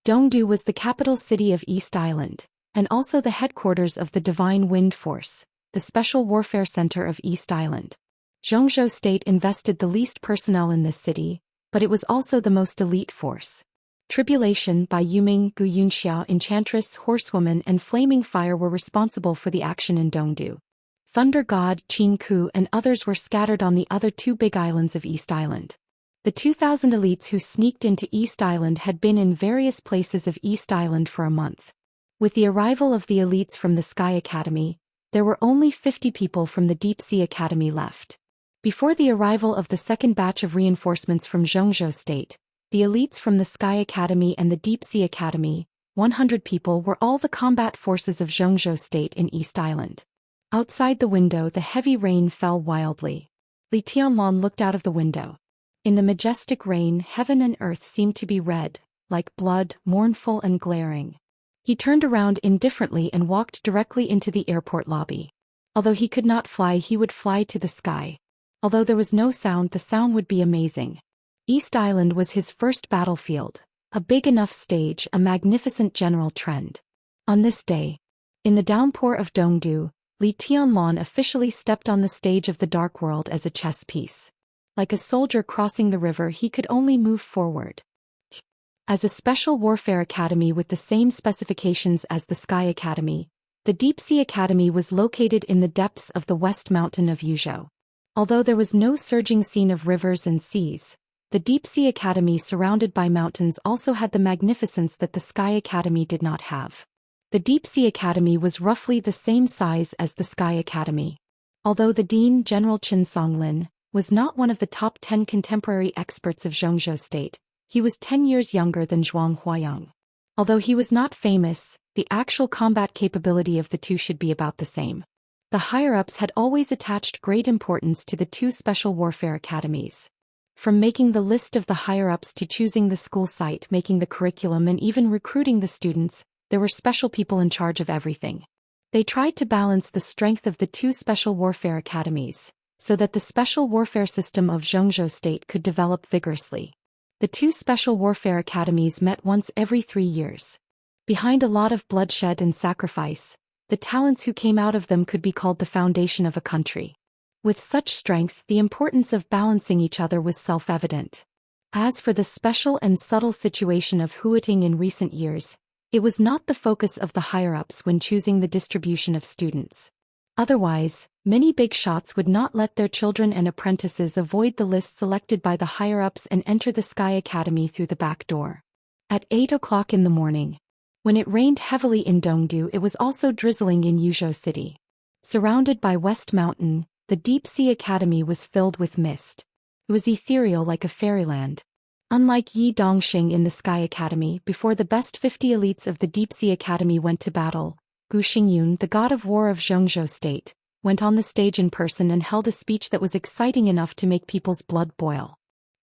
Dongdu was the capital city of East Island, and also the headquarters of the Divine Wind Force, the special warfare center of East Island. Zhou State invested the least personnel in this city, but it was also the most elite force. Tribulation by Yuming, Gu Yunxia, Enchantress, Horsewoman and Flaming Fire were responsible for the action in Dongdu. Thunder God, Qin Ku and others were scattered on the other two big islands of East Island. The 2,000 elites who sneaked into East Island had been in various places of East Island for a month. With the arrival of the elites from the Sky Academy, there were only 50 people from the Deep Sea Academy left. Before the arrival of the second batch of reinforcements from Zhou State, the elites from the Sky Academy and the Deep Sea Academy, 100 people, were all the combat forces of Zhou State in East Island. Outside the window the heavy rain fell wildly. Li Tianlan looked out of the window. In the majestic rain heaven and earth seemed to be red, like blood, mournful and glaring. He turned around indifferently and walked directly into the airport lobby. Although he could not fly, he would fly to the sky. Although there was no sound, the sound would be amazing. East Island was his first battlefield, a big enough stage, a magnificent general trend. On this day, in the downpour of Dongdu, Li Tianlan officially stepped on the stage of the Dark World as a chess piece. Like a soldier crossing the river, he could only move forward. As a special warfare academy with the same specifications as the Sky Academy, the Deep Sea Academy was located in the depths of the West Mountain of Yuzhou. Although there was no surging scene of rivers and seas, the Deep Sea Academy, surrounded by mountains, also had the magnificence that the Sky Academy did not have. The Deep Sea Academy was roughly the same size as the Sky Academy. Although the Dean, General Qin Songlin, was not one of the top 10 contemporary experts of Zhou State, he was 10 years younger than Zhuang Huayang. Although he was not famous, the actual combat capability of the two should be about the same. The higher-ups had always attached great importance to the two special warfare academies. From making the list of the higher-ups to choosing the school site, making the curriculum and even recruiting the students, there were special people in charge of everything. They tried to balance the strength of the two special warfare academies, so that the special warfare system of Zhou State could develop vigorously. The two special warfare academies met once every 3 years. Behind a lot of bloodshed and sacrifice, the talents who came out of them could be called the foundation of a country. With such strength, the importance of balancing each other was self-evident. As for the special and subtle situation of Huiting in recent years, it was not the focus of the higher-ups when choosing the distribution of students. Otherwise, many big shots would not let their children and apprentices avoid the list selected by the higher-ups and enter the Sky Academy through the back door. At 8 o'clock in the morning, when it rained heavily in Dongdu, it was also drizzling in Yuzhou City. Surrounded by West Mountain, the Deep Sea Academy was filled with mist. It was ethereal like a fairyland. Unlike Yi Dongxing in the Sky Academy, before the best 50 elites of the Deep Sea Academy went to battle, Gu Xingyun, the god of war of Zhou State, went on the stage in person and held a speech that was exciting enough to make people's blood boil.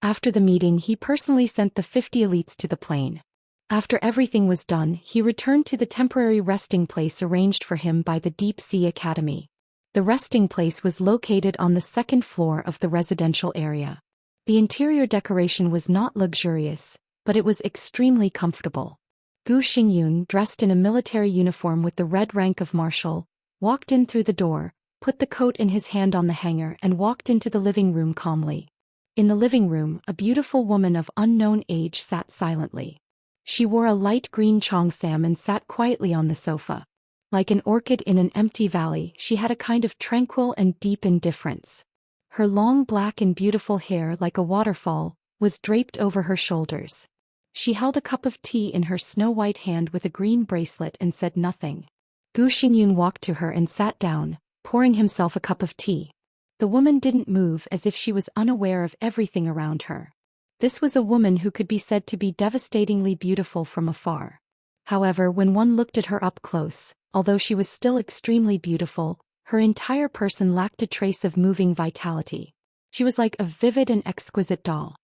After the meeting, he personally sent the 50 elites to the plain. After everything was done, he returned to the temporary resting place arranged for him by the Deep Sea Academy. The resting place was located on the second floor of the residential area. The interior decoration was not luxurious, but it was extremely comfortable. Gu Xingyun, dressed in a military uniform with the red rank of marshal, walked in through the door, put the coat in his hand on the hanger and walked into the living room calmly. In the living room, a beautiful woman of unknown age sat silently. She wore a light green cheongsam and sat quietly on the sofa. Like an orchid in an empty valley, she had a kind of tranquil and deep indifference. Her long black and beautiful hair, like a waterfall, was draped over her shoulders. She held a cup of tea in her snow-white hand with a green bracelet and said nothing. Gu Xingyun walked to her and sat down, pouring himself a cup of tea. The woman didn't move, as if she was unaware of everything around her. This was a woman who could be said to be devastatingly beautiful from afar. However, when one looked at her up close, although she was still extremely beautiful, her entire person lacked a trace of moving vitality. She was like a vivid and exquisite doll.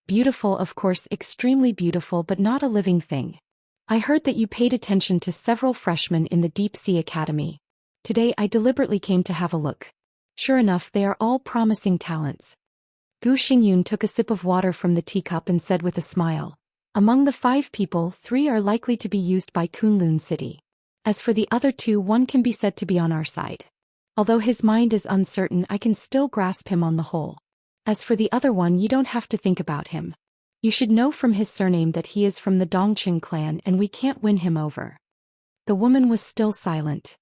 Beautiful, of course, extremely beautiful, but not a living thing. I heard that you paid attention to several freshmen in the Deep Sea Academy. Today I deliberately came to have a look. Sure enough, they are all promising talents. Gu Xingyun took a sip of water from the teacup and said with a smile, among the 5 people, 3 are likely to be used by Kunlun City. As for the other 2, one can be said to be on our side. Although his mind is uncertain, I can still grasp him on the whole. As for the other one, you don't have to think about him. You should know from his surname that he is from the Dongqing clan and we can't win him over. The woman was still silent.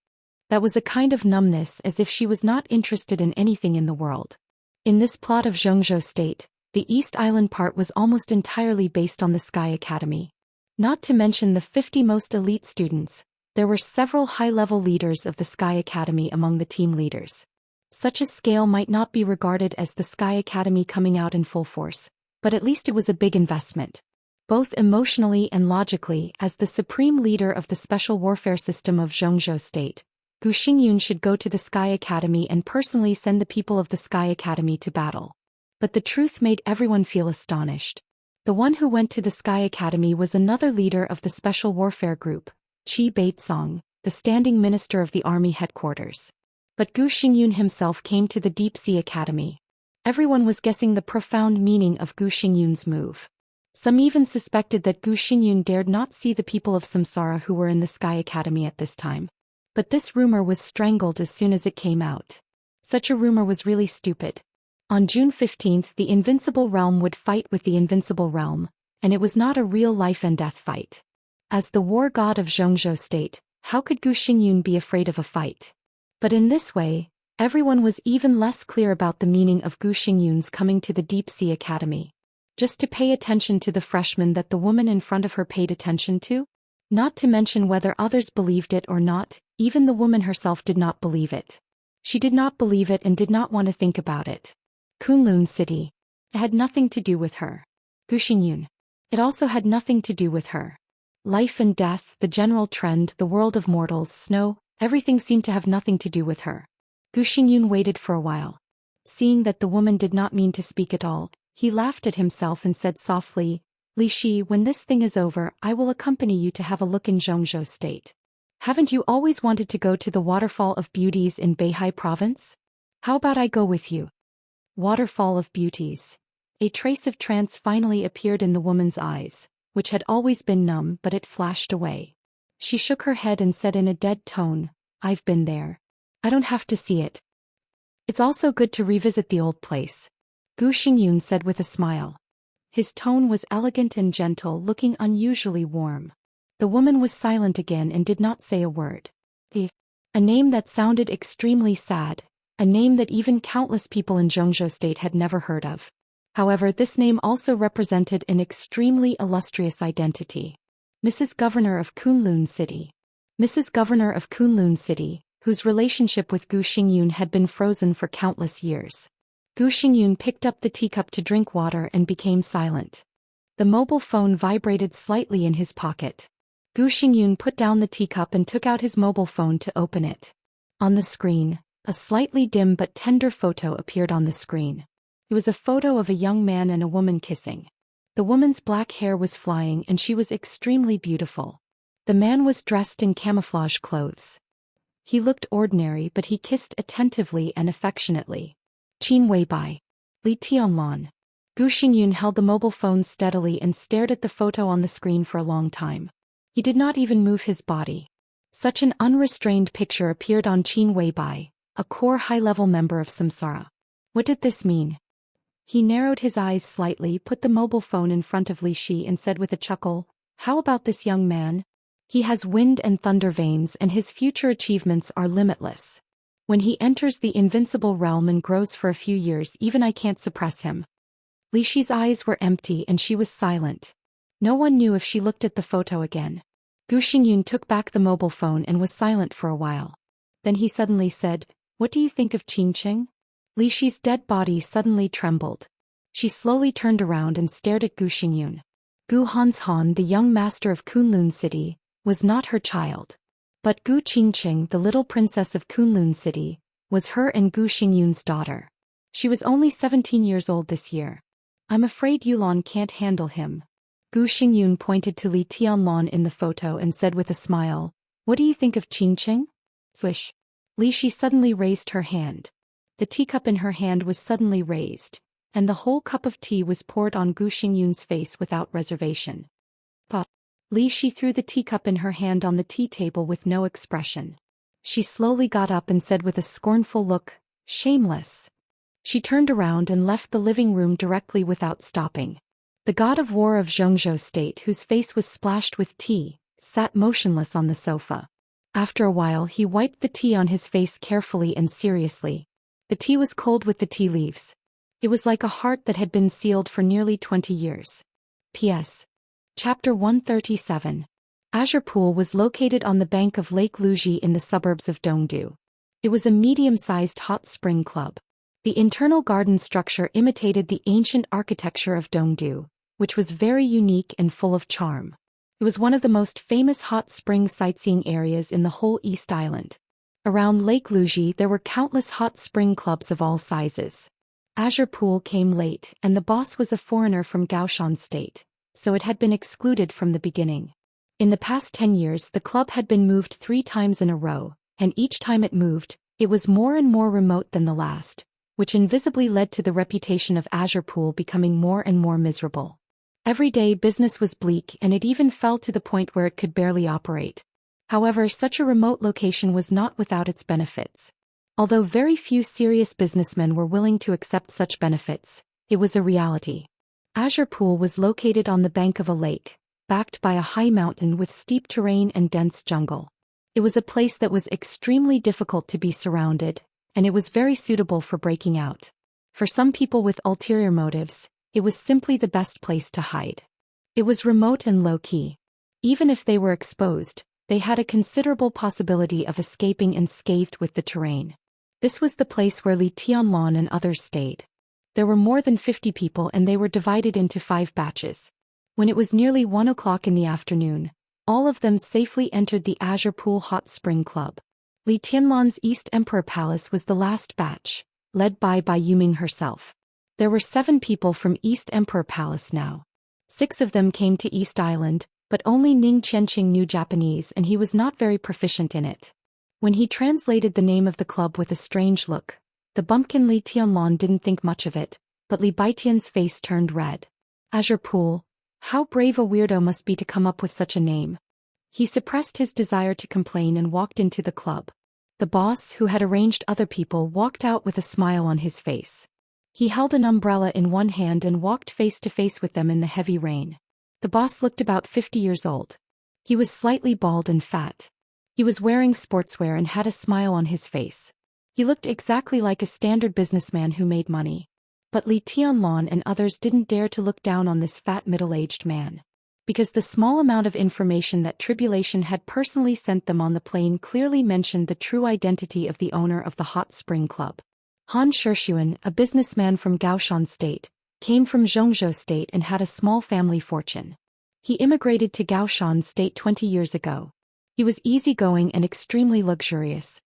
That was a kind of numbness, as if she was not interested in anything in the world. In this plot of Zhou State, the East Island part was almost entirely based on the Sky Academy. Not to mention the 50 most elite students, there were several high-level leaders of the Sky Academy among the team leaders. Such a scale might not be regarded as the Sky Academy coming out in full force, but at least it was a big investment. Both emotionally and logically, as the supreme leader of the special warfare system of Zhou State, Gu Xingyun should go to the Sky Academy and personally send the people of the Sky Academy to battle. But the truth made everyone feel astonished. The one who went to the Sky Academy was another leader of the Special Warfare Group, Qi Baitsong, the standing minister of the army headquarters. But Gu Xingyun himself came to the Deep Sea Academy. Everyone was guessing the profound meaning of Gu Xingyun's move. Some even suspected that Gu Xingyun dared not see the people of Samsara who were in the Sky Academy at this time. But this rumor was strangled as soon as it came out. Such a rumor was really stupid. On June 15th, the Invincible Realm would fight with the Invincible Realm, and it was not a real life-and-death fight. As the war god of Zhou State, how could Gu Xingyun be afraid of a fight? But in this way, everyone was even less clear about the meaning of Gu Xingyun's coming to the Deep Sea Academy. Just to pay attention to the freshman that the woman in front of her paid attention to? Not to mention whether others believed it or not, even the woman herself did not believe it. She did not believe it and did not want to think about it. Kunlun City. It had nothing to do with her. Gu Xingyun. It also had nothing to do with her. Life and death, the general trend, the world of mortals, snow, everything seemed to have nothing to do with her. Gu Xingyun waited for a while. Seeing that the woman did not mean to speak at all, he laughed at himself and said softly, Li Shi, when this thing is over, I will accompany you to have a look in Zhou State. Haven't you always wanted to go to the Waterfall of Beauties in Beihai Province? How about I go with you? Waterfall of Beauties. A trace of trance finally appeared in the woman's eyes, which had always been numb, but it flashed away. She shook her head and said in a dead tone, I've been there. I don't have to see it. It's also good to revisit the old place. Gu Xingyun said with a smile. His tone was elegant and gentle, looking unusually warm. The woman was silent again and did not say a word. A name that sounded extremely sad, a name that even countless people in Zhou State had never heard of. However, this name also represented an extremely illustrious identity. Mrs. Governor of Kunlun City. Mrs. Governor of Kunlun City, whose relationship with Gu Xingyun had been frozen for countless years. Gu Xingyun picked up the teacup to drink water and became silent. The mobile phone vibrated slightly in his pocket. Gu Xingyun put down the teacup and took out his mobile phone to open it. On the screen, a slightly dim but tender photo appeared on the screen. It was a photo of a young man and a woman kissing. The woman's black hair was flying and she was extremely beautiful. The man was dressed in camouflage clothes. He looked ordinary, but he kissed attentively and affectionately. Qin Weibai. Li Tianlan. Gu Xingyun held the mobile phone steadily and stared at the photo on the screen for a long time. He did not even move his body. Such an unrestrained picture appeared on Qin Weibai, a core high-level member of Samsara. What did this mean? He narrowed his eyes slightly, put the mobile phone in front of Li Shi and said with a chuckle, How about this young man? He has wind and thunder veins and his future achievements are limitless. When he enters the invincible realm and grows for a few years, even I can't suppress him. Li Shi's eyes were empty and she was silent. No one knew if she looked at the photo again. Gu Xingyun took back the mobile phone and was silent for a while. Then he suddenly said, What do you think of Qingqing? Li Shi's dead body suddenly trembled. She slowly turned around and stared at Gu Xingyun. Gu Hanshan, the young master of Kunlun City, was not her child. But Gu Qingqing, the little princess of Kunlun City, was her and Gu Xingyun's daughter. She was only 17 years old this year. I'm afraid Yulan can't handle him. Gu Xingyun pointed to Li Tianlan in the photo and said with a smile, What do you think of Qingqing? Swish. Li Shi suddenly raised her hand. The teacup in her hand was suddenly raised, and the whole cup of tea was poured on Gu Xingyun's face without reservation. But Li Shi threw the teacup in her hand on the tea table with no expression. She slowly got up and said with a scornful look, "Shameless." She turned around and left the living room directly without stopping. The god of war of Zhongzhou state, whose face was splashed with tea, sat motionless on the sofa. After a while he wiped the tea on his face carefully and seriously. The tea was cold with the tea leaves. It was like a heart that had been sealed for nearly 20 years. P.S. Chapter 137. Azure Pool was located on the bank of Lake Luji in the suburbs of Dongdu. It was a medium-sized hot spring club. The internal garden structure imitated the ancient architecture of Dongdu, which was very unique and full of charm. It was one of the most famous hot spring sightseeing areas in the whole East Island. Around Lake Luji there were countless hot spring clubs of all sizes. Azure Pool came late, and the boss was a foreigner from Gaoshan state, so it had been excluded from the beginning. In the past 10 years the club had been moved 3 times in a row, and each time it moved, it was more and more remote than the last, which invisibly led to the reputation of Azure Pool becoming more and more miserable. Every day business was bleak, and it even fell to the point where it could barely operate. However, such a remote location was not without its benefits. Although very few serious businessmen were willing to accept such benefits, it was a reality. Azure Pool was located on the bank of a lake, backed by a high mountain with steep terrain and dense jungle. It was a place that was extremely difficult to be surrounded, and it was very suitable for breaking out. For some people with ulterior motives, it was simply the best place to hide. It was remote and low-key. Even if they were exposed, they had a considerable possibility of escaping unscathed with the terrain. This was the place where Li Tianlong and others stayed. There were more than 50 people, and they were divided into 5 batches. When it was nearly 1 o'clock in the afternoon, all of them safely entered the Azure Pool Hot Spring Club. Li Tianlong's East Emperor Palace was the last batch, led by Yuming herself. There were 7 people from East Emperor Palace now. 6 of them came to East Island, but only Ning Qianqing knew Japanese, and he was not very proficient in it. When he translated the name of the club with a strange look, the bumpkin Li Tianlong didn't think much of it, but Li Baitian's face turned red. Azure Pool, how brave a weirdo must be to come up with such a name. He suppressed his desire to complain and walked into the club. The boss, who had arranged other people, walked out with a smile on his face. He held an umbrella in one hand and walked face to face with them in the heavy rain. The boss looked about 50 years old. He was slightly bald and fat. He was wearing sportswear and had a smile on his face. He looked exactly like a standard businessman who made money. But Li Tianlong and others didn't dare to look down on this fat middle-aged man. Because the small amount of information that Tribulation had personally sent them on the plane clearly mentioned the true identity of the owner of the Hot Spring Club. Han Shixuan, a businessman from Gaoshan state, came from Zhongzhou state and had a small family fortune. He immigrated to Gaoshan state 20 years ago. He was easygoing and extremely luxurious.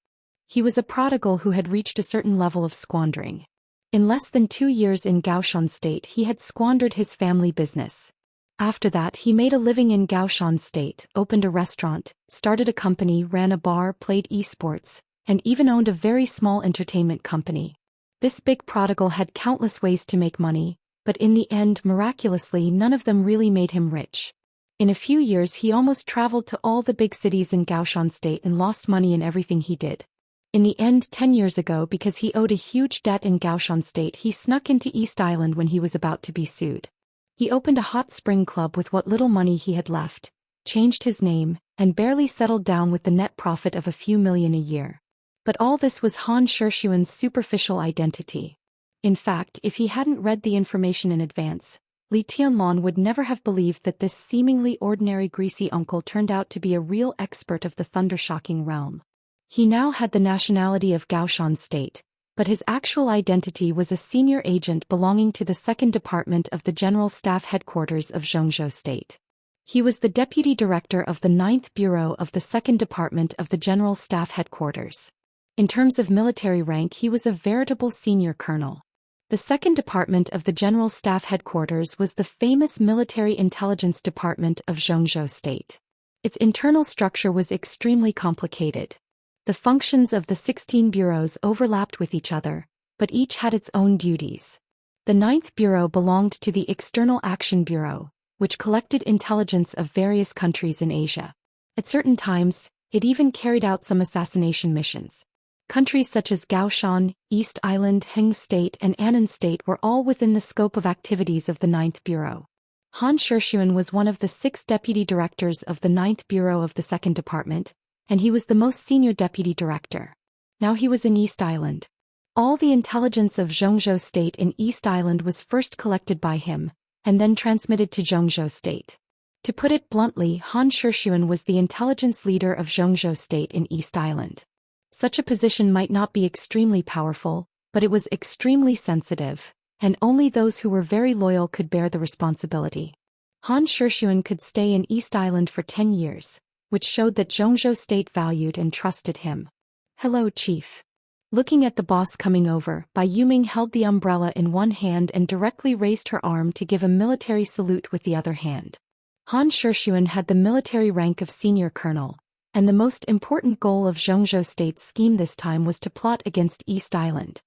He was a prodigal who had reached a certain level of squandering. In less than 2 years in Gaoshan state he had squandered his family business. After that he made a living in Gaoshan state, opened a restaurant, started a company, ran a bar, played esports, and even owned a very small entertainment company. This big prodigal had countless ways to make money, but in the end, miraculously, none of them really made him rich. In a few years he almost traveled to all the big cities in Gaoshan state and lost money in everything he did. In the end, 10 years ago, because he owed a huge debt in Gaoshan state, he snuck into East Island when he was about to be sued. He opened a hot spring club with what little money he had left, changed his name, and barely settled down with the net profit of a few million a year. But all this was Han Shixuan's superficial identity. In fact, if he hadn't read the information in advance, Li Tianlong would never have believed that this seemingly ordinary greasy uncle turned out to be a real expert of the thunder-shocking realm. He now had the nationality of Gaoshan state, but his actual identity was a senior agent belonging to the 2nd Department of the General Staff Headquarters of Zhongzhou state. He was the deputy director of the 9th Bureau of the 2nd Department of the General Staff Headquarters. In terms of military rank, he was a veritable senior colonel. The 2nd Department of the General Staff Headquarters was the famous Military Intelligence Department of Zhongzhou state. Its internal structure was extremely complicated. The functions of the 16 bureaus overlapped with each other, but each had its own duties. The 9th Bureau belonged to the External Action Bureau, which collected intelligence of various countries in Asia. At certain times, it even carried out some assassination missions. Countries such as Gaoshan, East Island, Heng State and Annan State were all within the scope of activities of the 9th Bureau. Han Shixuan was one of the 6 deputy directors of the 9th Bureau of the 2nd Department, and he was the most senior deputy director. Now he was in East Island. All the intelligence of Zhou State in East Island was first collected by him, and then transmitted to Zhou State. To put it bluntly, Han Shixuan was the intelligence leader of Zhou State in East Island. Such a position might not be extremely powerful, but it was extremely sensitive, and only those who were very loyal could bear the responsibility. Han Shixuan could stay in East Island for 10 years, which showed that Zhou State valued and trusted him. "Hello, Chief." Looking at the boss coming over, Bai Yuming held the umbrella in one hand and directly raised her arm to give a military salute with the other hand. Han Shixuan had the military rank of senior colonel, and the most important goal of Zhou State's scheme this time was to plot against East Island.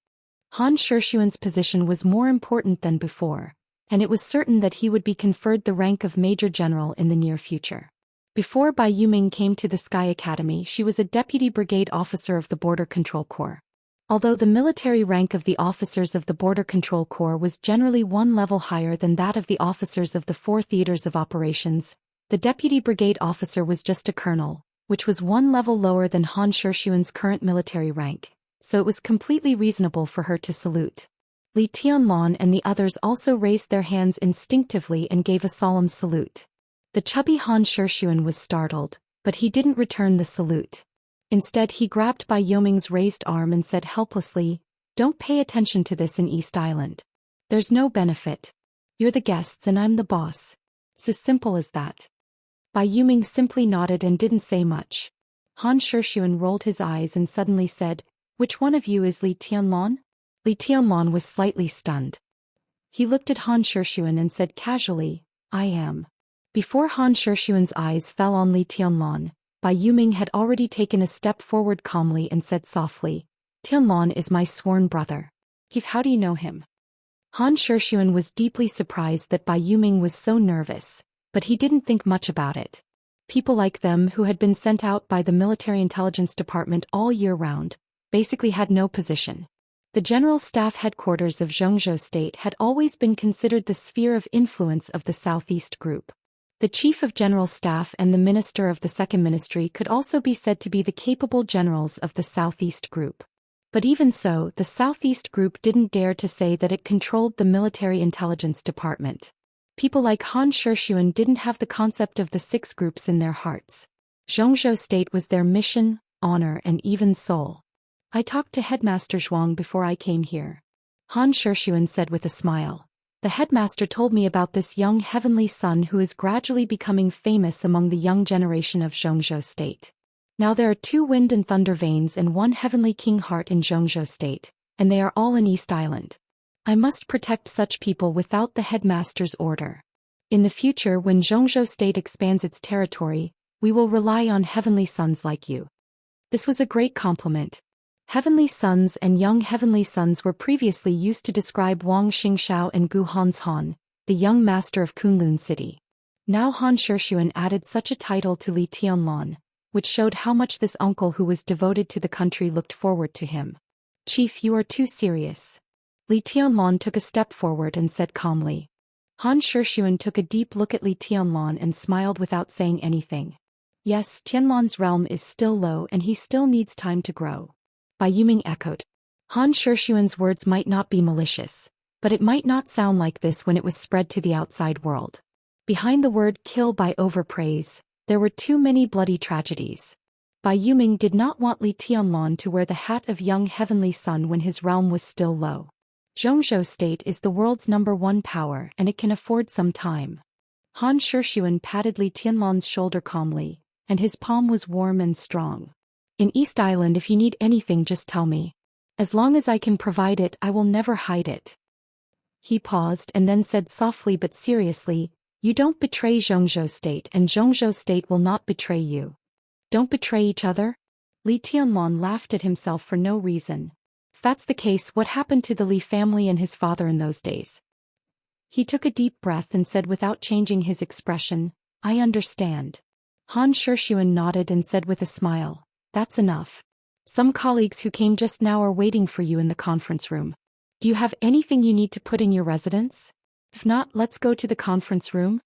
Han Shixuan's position was more important than before, and it was certain that he would be conferred the rank of Major General in the near future. Before Bai Yuming came to the Sky Academy, she was a deputy brigade officer of the Border Control Corps. Although the military rank of the officers of the Border Control Corps was generally one level higher than that of the officers of the 4 theaters of operations, the deputy brigade officer was just a colonel, which was one level lower than Han Shixuan's current military rank, so it was completely reasonable for her to salute. Li Tianlan and the others also raised their hands instinctively and gave a solemn salute. The chubby Han Shixuan was startled, but he didn't return the salute. Instead, he grabbed Bai Yuming's raised arm and said helplessly, "Don't pay attention to this in East Island. There's no benefit. You're the guests and I'm the boss. It's as simple as that." Bai Yuming simply nodded and didn't say much. Han Shixuan rolled his eyes and suddenly said, "Which one of you is Li Tianlan?" Li Tianlan was slightly stunned. He looked at Han Shixuan and said casually, "I am." Before Han Shixuan's eyes fell on Li Tianlan, Bai Yuming had already taken a step forward calmly and said softly, "Tianlan is my sworn brother. How do you know him?" Han Shixuan was deeply surprised that Bai Yuming was so nervous, but he didn't think much about it. People like them who had been sent out by the Military Intelligence Department all year round, basically had no position. The General Staff Headquarters of Zhou State had always been considered the sphere of influence of the Southeast Group. The Chief of General Staff and the Minister of the Second Ministry could also be said to be the capable generals of the Southeast Group. But even so, the Southeast Group didn't dare to say that it controlled the Military Intelligence Department. People like Han Shixuan didn't have the concept of the 6 groups in their hearts. Zhou State was their mission, honor and even soul. "I talked to Headmaster Zhuang before I came here," Han Shixuan said with a smile. "The headmaster told me about this young heavenly son who is gradually becoming famous among the young generation of Zhou State. Now there are 2 wind and thunder veins and 1 heavenly king heart in Zhou State, and they are all in East Island. I must protect such people without the headmaster's order. In the future, when Zhou State expands its territory, we will rely on heavenly sons like you." This was a great compliment. Heavenly sons and young heavenly sons were previously used to describe Wang Xingxiao and Gu Hanshan, the young master of Kunlun City. Now Han Shixuan added such a title to Li Tianlan, which showed how much this uncle who was devoted to the country looked forward to him. "Chief, you are too serious." Li Tianlan took a step forward and said calmly. Han Shixuan took a deep look at Li Tianlan and smiled without saying anything. "Yes, Tianlan's realm is still low and he still needs time to grow." Bai Yuming echoed. Han Shixuan's words might not be malicious, but it might not sound like this when it was spread to the outside world. Behind the word "kill" by overpraise, there were too many bloody tragedies. Bai Yuming did not want Li Tianlan to wear the hat of young heavenly son when his realm was still low. Zhou State is the world's #1 power and it can afford some time. Han Shixuan patted Li Tianlan's shoulder calmly, and his palm was warm and strong. "In East Island, if you need anything, just tell me. As long as I can provide it, I will never hide it." He paused and then said softly but seriously, "You don't betray Zhou State and Zhou State will not betray you. Don't betray each other?" Li Tianlan laughed at himself for no reason. If that's the case, what happened to the Li family and his father in those days? He took a deep breath and said without changing his expression, I understand. Han Xiaoxuan nodded and said with a smile, that's enough. Some colleagues who came just now are waiting for you in the conference room. Do you have anything you need to put in your residence? If not, let's go to the conference room.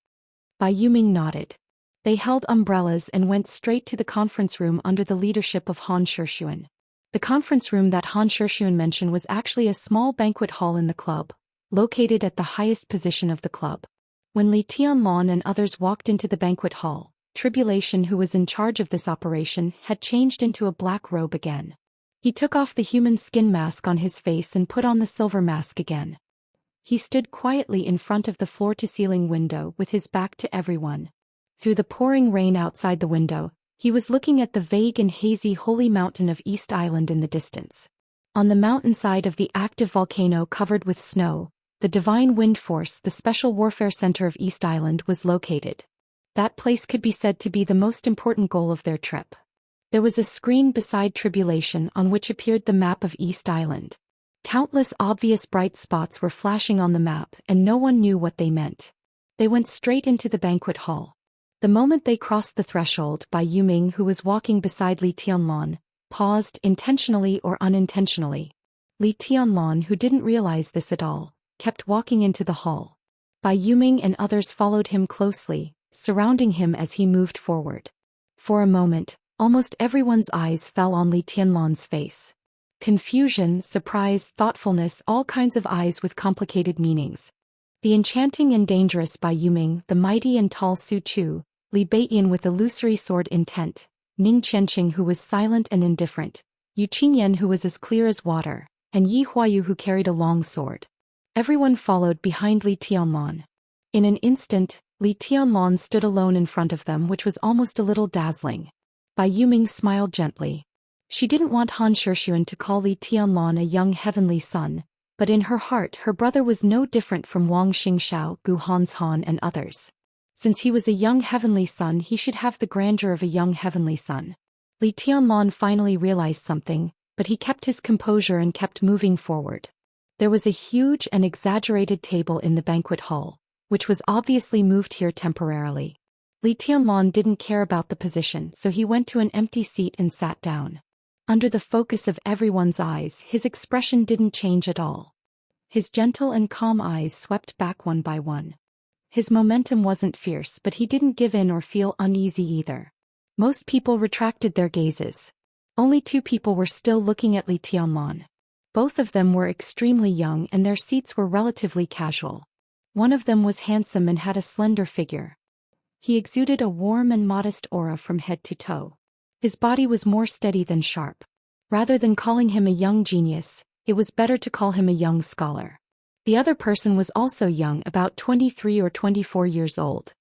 Bai Yuming nodded. They held umbrellas and went straight to the conference room under the leadership of Han Xiaoxuan. The conference room that Han Xiaoxuan mentioned was actually a small banquet hall in the club, located at the highest position of the club. When Li Tianlan and others walked into the banquet hall, Tribulation, who was in charge of this operation, had changed into a black robe again. He took off the human skin mask on his face and put on the silver mask again. He stood quietly in front of the floor-to-ceiling window with his back to everyone. Through the pouring rain outside the window, he was looking at the vague and hazy holy mountain of East Island in the distance. On the mountainside of the active volcano covered with snow, the Divine Wind Force, the Special Warfare Center of East Island, was located. That place could be said to be the most important goal of their trip. There was a screen beside Tribulation on which appeared the map of East Island. Countless obvious bright spots were flashing on the map, and no one knew what they meant. They went straight into the banquet hall. The moment they crossed the threshold, Bai Yuming, who was walking beside Li Tianlan, paused, intentionally or unintentionally. Li Tianlan, who didn't realize this at all, kept walking into the hall. Bai Yuming and others followed him closely, surrounding him as he moved forward. For a moment, almost everyone's eyes fell on Li Tianlan's face. Confusion, surprise, thoughtfulness, all kinds of eyes with complicated meanings. The enchanting and dangerous Bai Yuming, the mighty and tall Su Chu, Li Beiyan with illusory sword intent, Ning Qianqing who was silent and indifferent, Yu Qingyan who was as clear as water, and Yi Huayu who carried a long sword. Everyone followed behind Li Tianlan. In an instant, Li Tianlan stood alone in front of them, which was almost a little dazzling. Bai Yuming smiled gently. She didn't want Han Xiaoxuan to call Li Tianlan a young heavenly son, but in her heart her brother was no different from Wang Xingxiao, Gu Hanshan and others. Since he was a young heavenly son, he should have the grandeur of a young heavenly son. Li Tianlan finally realized something, but he kept his composure and kept moving forward. There was a huge and exaggerated table in the banquet hall, which was obviously moved here temporarily. Li Tianlan didn't care about the position, so he went to an empty seat and sat down. Under the focus of everyone's eyes, his expression didn't change at all. His gentle and calm eyes swept back one by one. His momentum wasn't fierce, but he didn't give in or feel uneasy either. Most people retracted their gazes. Only 2 people were still looking at Li Tianlan. Both of them were extremely young and their seats were relatively casual. One of them was handsome and had a slender figure. He exuded a warm and modest aura from head to toe. His body was more steady than sharp. Rather than calling him a young genius, it was better to call him a young scholar. The other person was also young, about 23 or 24 years old.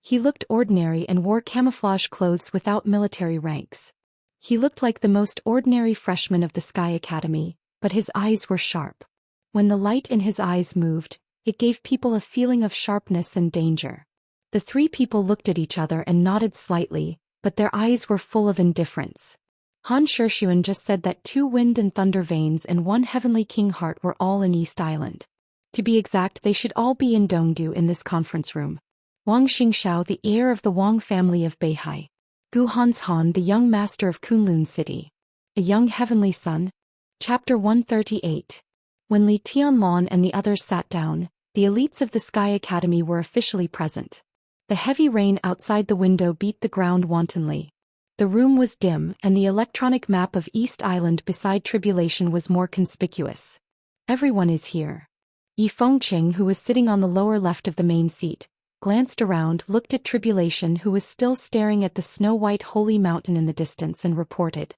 He looked ordinary and wore camouflage clothes without military ranks. He looked like the most ordinary freshman of the Sky Academy, but his eyes were sharp. When the light in his eyes moved, it gave people a feeling of sharpness and danger. The 3 people looked at each other and nodded slightly, but their eyes were full of indifference. Han Xiaoxuan just said that 2 wind and thunder veins and 1 heavenly king heart were all in East Island. To be exact, they should all be in Dongdu in this conference room. Wang Xingxiao, the heir of the Wang family of Beihai. Gu Hanshan, the young master of Kunlun City. A young heavenly son. Chapter 138. When Li Tianlan and the others sat down, the elites of the Sky Academy were officially present. The heavy rain outside the window beat the ground wantonly. The room was dim, and the electronic map of East Island beside Tribulation was more conspicuous. Everyone is here. Yi Fengqing, who was sitting on the lower left of the main seat, glanced around, looked at Tribulation, who was still staring at the snow-white holy mountain in the distance, and reported.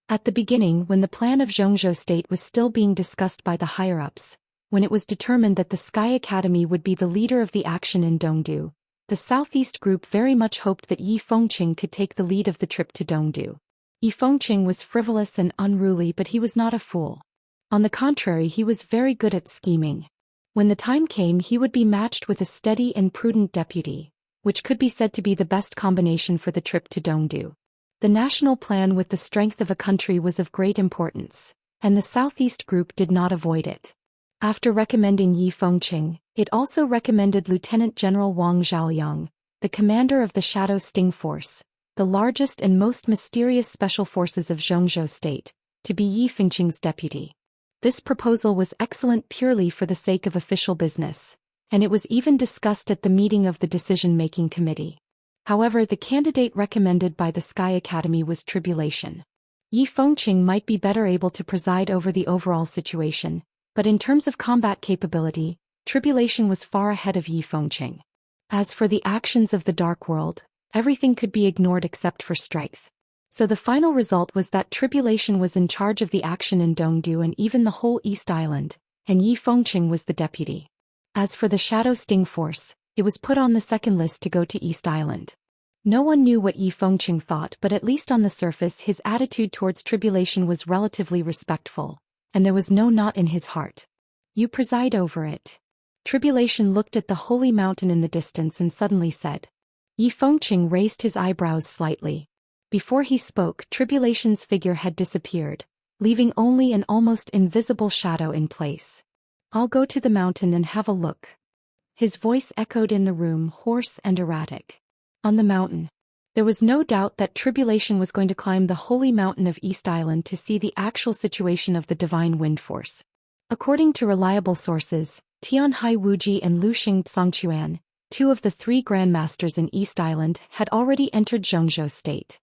At the beginning, when the plan of Zhongzhou State was still being discussed by the higher-ups, when it was determined that the Sky Academy would be the leader of the action in Dongdu, the Southeast group very much hoped that Yi Fengqing could take the lead of the trip to Dongdu. Yi Fengqing was frivolous and unruly, but he was not a fool. On the contrary, he was very good at scheming. When the time came, he would be matched with a steady and prudent deputy, which could be said to be the best combination for the trip to Dongdu. The national plan with the strength of a country was of great importance, and the Southeast Group did not avoid it. After recommending Yi Fengqing, it also recommended Lieutenant General Wang Zhaoyang, the commander of the Shadow Sting Force, the largest and most mysterious special forces of Zhongzhou State, to be Yi Fengqing's deputy. This proposal was excellent purely for the sake of official business, and it was even discussed at the meeting of the decision-making committee. However, the candidate recommended by the Sky Academy was Tribulation. Yi Fengqing might be better able to preside over the overall situation, but in terms of combat capability, Tribulation was far ahead of Yi Fengqing. As for the actions of the Dark World, everything could be ignored except for strength. So the final result was that Tribulation was in charge of the action in Dongdu and even the whole East Island, and Yi Fengqing was the deputy. As for the Shadow Sting Force, it was put on the second list to go to East Island. No one knew what Yi Fengqing thought, but at least on the surface his attitude towards Tribulation was relatively respectful, and there was no knot in his heart. You preside over it. Tribulation looked at the holy mountain in the distance and suddenly said. Yi Fengqing raised his eyebrows slightly. Before he spoke, Tribulation's figure had disappeared, leaving only an almost invisible shadow in place. I'll go to the mountain and have a look. His voice echoed in the room, hoarse and erratic. On the mountain. There was no doubt that Tribulation was going to climb the holy mountain of East Island to see the actual situation of the divine wind force. According to reliable sources, Tianhai Wuji and Luxing Songquan, two of the three grandmasters in East Island, had already entered Zhongzhou State.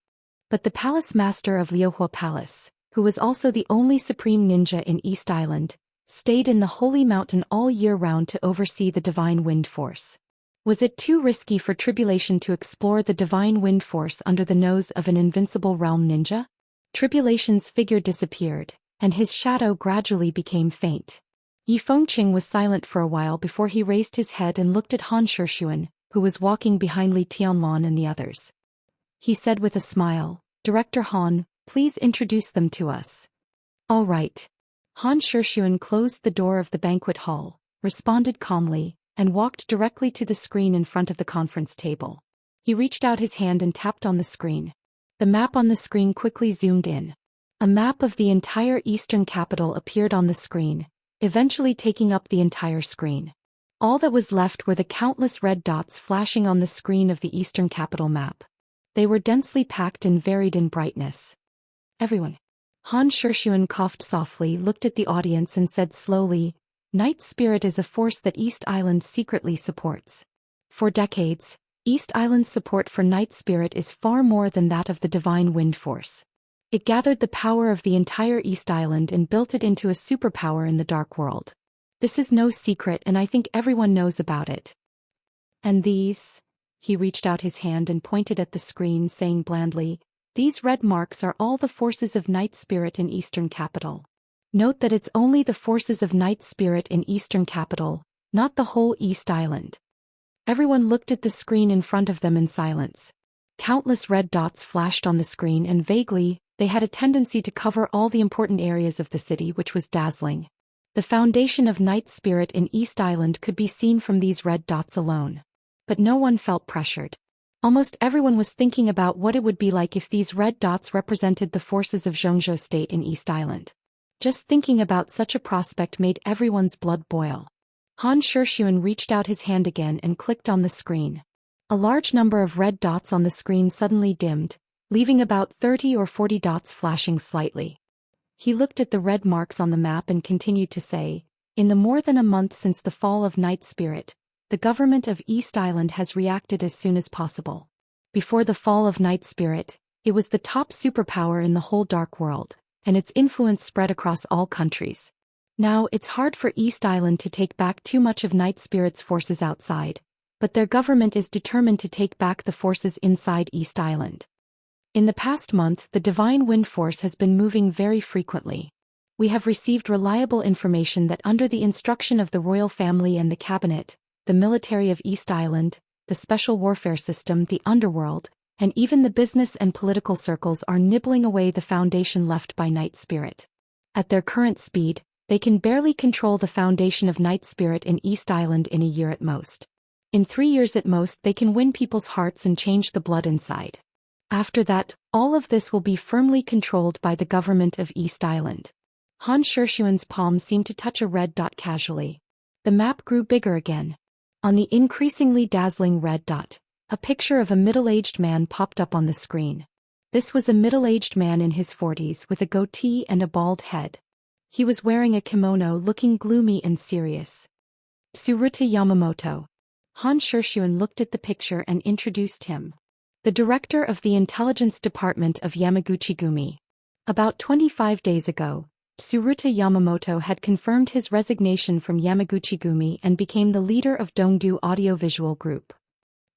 But the palace master of Liuhua Palace, who was also the only supreme ninja in East Island, stayed in the holy mountain all year round to oversee the divine wind force. Was it too risky for Tribulation to explore the divine wind force under the nose of an invincible realm ninja? Tribulation's figure disappeared, and his shadow gradually became faint. Yi Fengqing was silent for a while before he raised his head and looked at Han Shixuan, who was walking behind Li Tianlan and the others. He said with a smile, Director Han, please introduce them to us. All right. Han Shixuan closed the door of the banquet hall, responded calmly, and walked directly to the screen in front of the conference table. He reached out his hand and tapped on the screen. The map on the screen quickly zoomed in. A map of the entire eastern capital appeared on the screen, eventually taking up the entire screen. All that was left were the countless red dots flashing on the screen of the eastern capital map. They were densely packed and varied in brightness. Everyone. Han Shixuan coughed softly, looked at the audience and said slowly, Night Spirit is a force that East Island secretly supports. For decades, East Island's support for Night Spirit is far more than that of the Divine Wind Force. It gathered the power of the entire East Island and built it into a superpower in the Dark World. This is no secret and I think everyone knows about it. And these? He reached out his hand and pointed at the screen, saying blandly, These red marks are all the forces of Night Spirit in Eastern Capital. Note that it's only the forces of Night Spirit in Eastern Capital, not the whole East Island. Everyone looked at the screen in front of them in silence. Countless red dots flashed on the screen and vaguely, they had a tendency to cover all the important areas of the city, which was dazzling. The foundation of Night Spirit in East Island could be seen from these red dots alone. But no one felt pressured. Almost everyone was thinking about what it would be like if these red dots represented the forces of Zhongzhou State in East Island. Just thinking about such a prospect made everyone's blood boil. Han Shixuan reached out his hand again and clicked on the screen. A large number of red dots on the screen suddenly dimmed, leaving about 30 or 40 dots flashing slightly. He looked at the red marks on the map and continued to say, In the more than a month since the fall of Night Spirit, the government of East Island has reacted as soon as possible. Before the fall of Night Spirit, it was the top superpower in the whole Dark World, and its influence spread across all countries. Now, it's hard for East Island to take back too much of Night Spirit's forces outside, but their government is determined to take back the forces inside East Island. In the past month, the Divine Wind Force has been moving very frequently. We have received reliable information that under the instruction of the royal family and the cabinet, the military of East Island, the special warfare system, the underworld, and even the business and political circles are nibbling away the foundation left by Night Spirit. At their current speed, they can barely control the foundation of Night Spirit in East Island in a year at most. In 3 years at most, they can win people's hearts and change the blood inside. After that, all of this will be firmly controlled by the government of East Island. Han Shixuan's palm seemed to touch a red dot casually. The map grew bigger again. On the increasingly dazzling red dot, a picture of a middle-aged man popped up on the screen. This was a middle-aged man in his 40s with a goatee and a bald head. He was wearing a kimono, looking gloomy and serious. Tsuruta Yamamoto. Han Shixuan looked at the picture and introduced him. The director of the intelligence department of Yamaguchi-gumi. About 25 days ago, Tsuruta Yamamoto had confirmed his resignation from Yamaguchi-gumi and became the leader of Dongdu Audiovisual Group.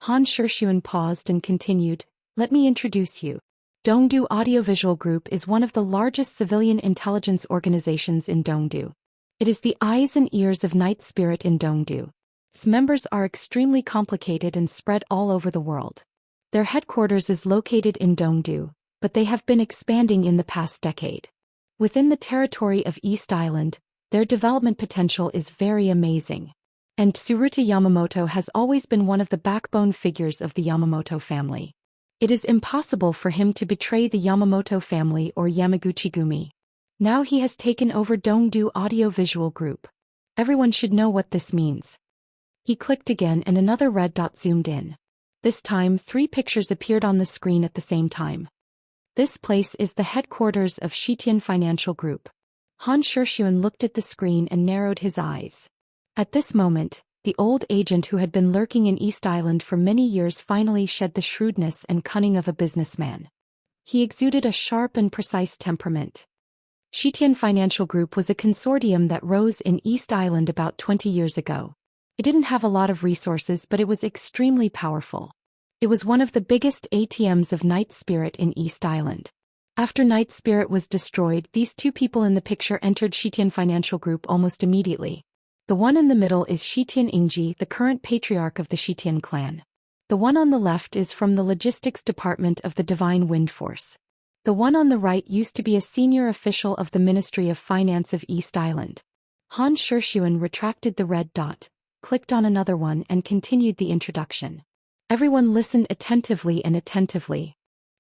Han Shixuan paused and continued, "Let me introduce you. Dongdu Audiovisual Group is one of the largest civilian intelligence organizations in Dongdu. It is the eyes and ears of Night Spirit in Dongdu. Its members are extremely complicated and spread all over the world. Their headquarters is located in Dongdu, but they have been expanding in the past decade. Within the territory of East Island, their development potential is very amazing. And Tsuruta Yamamoto has always been one of the backbone figures of the Yamamoto family. It is impossible for him to betray the Yamamoto family or Yamaguchi-gumi. Now he has taken over Dongdu Audiovisual Group. Everyone should know what this means." He clicked again and another red dot zoomed in. This time 3 pictures appeared on the screen at the same time. This place is the headquarters of Xianxia Financial Group. Han Shixuan looked at the screen and narrowed his eyes. At this moment, the old agent who had been lurking in East Island for many years finally shed the shrewdness and cunning of a businessman. He exuded a sharp and precise temperament. Xianxia Financial Group was a consortium that rose in East Island about 20 years ago. It didn't have a lot of resources, but it was extremely powerful. It was one of the biggest ATMs of Night Spirit in East Island. After Night Spirit was destroyed, these 2 people in the picture entered Xianxia Financial Group almost immediately. The one in the middle is Xianxia Ingji, the current patriarch of the Xianxia clan. The one on the left is from the logistics department of the Divine Wind Force. The one on the right used to be a senior official of the Ministry of Finance of East Island. Han Shixuan retracted the red dot, clicked on another one and continued the introduction. Everyone listened attentively.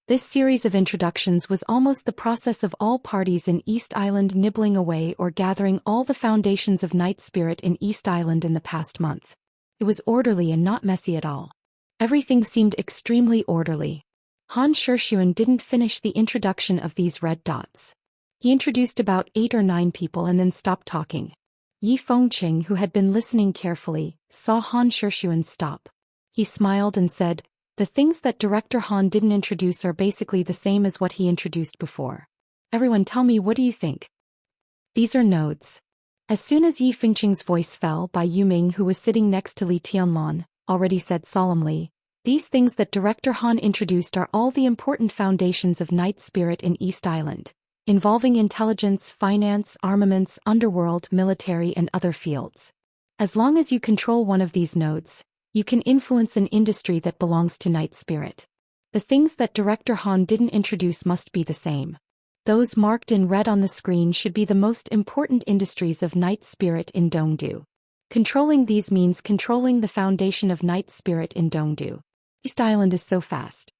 This series of introductions was almost the process of all parties in East Island nibbling away or gathering all the foundations of Night Spirit in East Island in the past month. It was orderly and not messy at all. Everything seemed extremely orderly. Han Shixuan didn't finish the introduction of these red dots. He introduced about 8 or 9 people and then stopped talking. Yi Fengqing, who had been listening carefully, saw Han Shixuan stop. He smiled and said, "The things that Director Han didn't introduce are basically the same as what he introduced before. Everyone tell me, what do you think?" "These are nodes." As soon as Yi Fengqing's voice fell by Yu Ming, who was sitting next to Li Tianlan, already said solemnly, "These things that Director Han introduced are all the important foundations of Night Spirit in East Island, involving intelligence, finance, armaments, underworld, military and other fields. As long as you control one of these nodes, you can influence an industry that belongs to Night Spirit. The things that Director Han didn't introduce must be the same. Those marked in red on the screen should be the most important industries of Night Spirit in Dongdu. Controlling these means controlling the foundation of Night Spirit in Dongdu. East Island is so fast.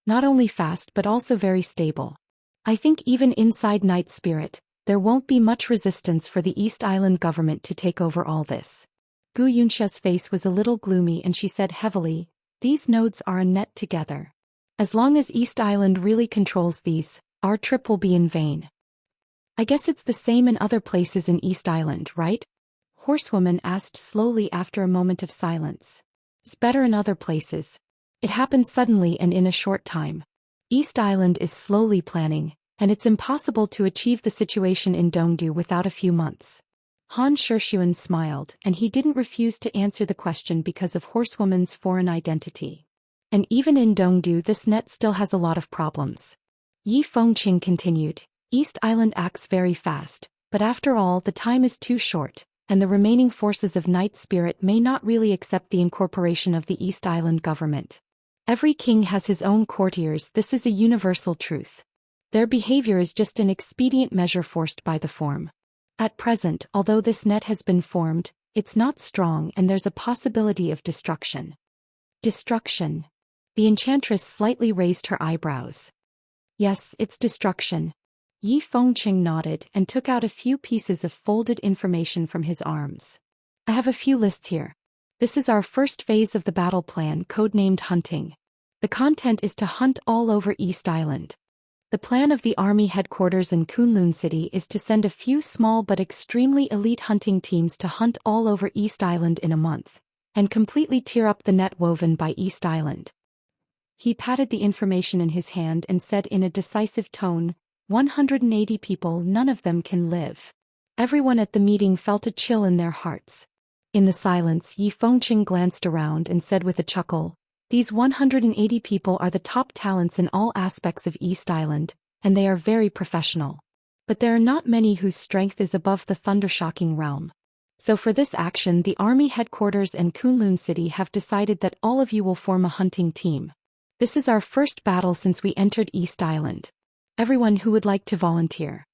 Not only fast but also very stable. I think even inside Night Spirit, there won't be much resistance for the East Island government to take over all this." Gu Yunxia's face was a little gloomy and she said heavily, "These nodes are a net together. As long as East Island really controls these, our trip will be in vain." "I guess it's the same in other places in East Island, right?" Horsewoman asked slowly after a moment of silence. "It's better in other places. It happens suddenly and in a short time. East Island is slowly planning, and it's impossible to achieve the situation in Dongdu without a few months." Han Shixuan smiled, and he didn't refuse to answer the question because of Horsewoman's foreign identity. "And even in Dongdu this net still has a lot of problems." Yi Fengqing continued, "East Island acts very fast, but after all the time is too short, and the remaining forces of Night Spirit may not really accept the incorporation of the East Island government. Every king has his own courtiers, this is a universal truth. Their behavior is just an expedient measure forced by the form. At present, although this net has been formed, it's not strong and there's a possibility of destruction." Destruction. The enchantress slightly raised her eyebrows. Yes, it's destruction. Yi Fengqing nodded and took out a few pieces of folded information from his arms. I have a few lists here. This is our first phase of the battle plan, codenamed Hunting. The content is to hunt all over East Island. The plan of the army headquarters in Kunlun City is to send a few small but extremely elite hunting teams to hunt all over East Island in a month, and completely tear up the net woven by East Island. He patted the information in his hand and said in a decisive tone, 180 people, none of them can live. Everyone at the meeting felt a chill in their hearts. In the silence, Yi Fengqing glanced around and said with a chuckle, these 180 people are the top talents in all aspects of East Island, and they are very professional. But there are not many whose strength is above the thunder-shocking realm. So for this action, the army headquarters and Kunlun City have decided that all of you will form a hunting team. This is our first battle since we entered East Island. Everyone who would like to volunteer.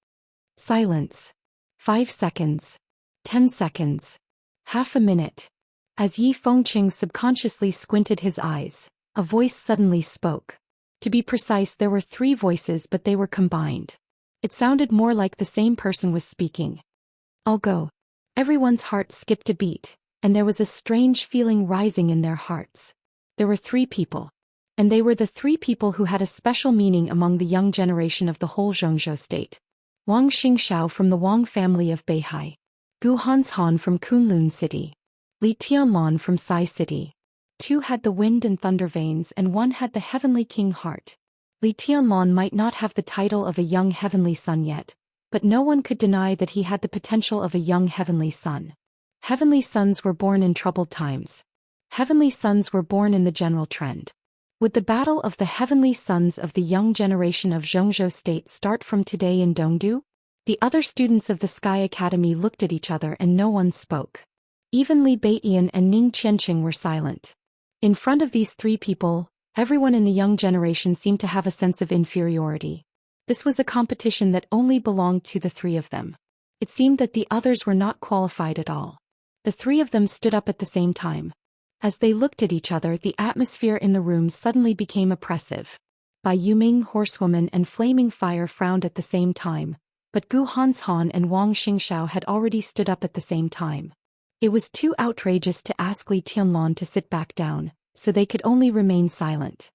Silence. 5 seconds. 10 seconds. Half a minute. As Yi Fengqing subconsciously squinted his eyes, a voice suddenly spoke. To be precise, there were 3 voices, but they were combined. It sounded more like the same person was speaking. I'll go. Everyone's heart skipped a beat, and there was a strange feeling rising in their hearts. There were 3 people. And they were the 3 people who had a special meaning among the young generation of the whole Zhou state. Wang Xingxiao from the Wang family of Beihai. Gu Hanshan from Kunlun City. Li Tianlan from Sai City. 2 had the wind and thunder veins and 1 had the heavenly king heart. Li Tianlan might not have the title of a young heavenly son yet, but no one could deny that he had the potential of a young heavenly son. Heavenly sons were born in troubled times. Heavenly sons were born in the general trend. Would the battle of the heavenly sons of the young generation of Zhou state start from today in Dongdu? The other students of the Sky Academy looked at each other and no one spoke. Even Li Beiyan and Ning Qianqing were silent. In front of these 3 people, everyone in the young generation seemed to have a sense of inferiority. This was a competition that only belonged to the 3 of them. It seemed that the others were not qualified at all. The 3 of them stood up at the same time. As they looked at each other, the atmosphere in the room suddenly became oppressive. Bai Yuming, Horsewoman and Flaming Fire frowned at the same time, but Gu Hanshan and Wang Xingxiao had already stood up at the same time. It was too outrageous to ask Li Tianlan to sit back down, so they could only remain silent.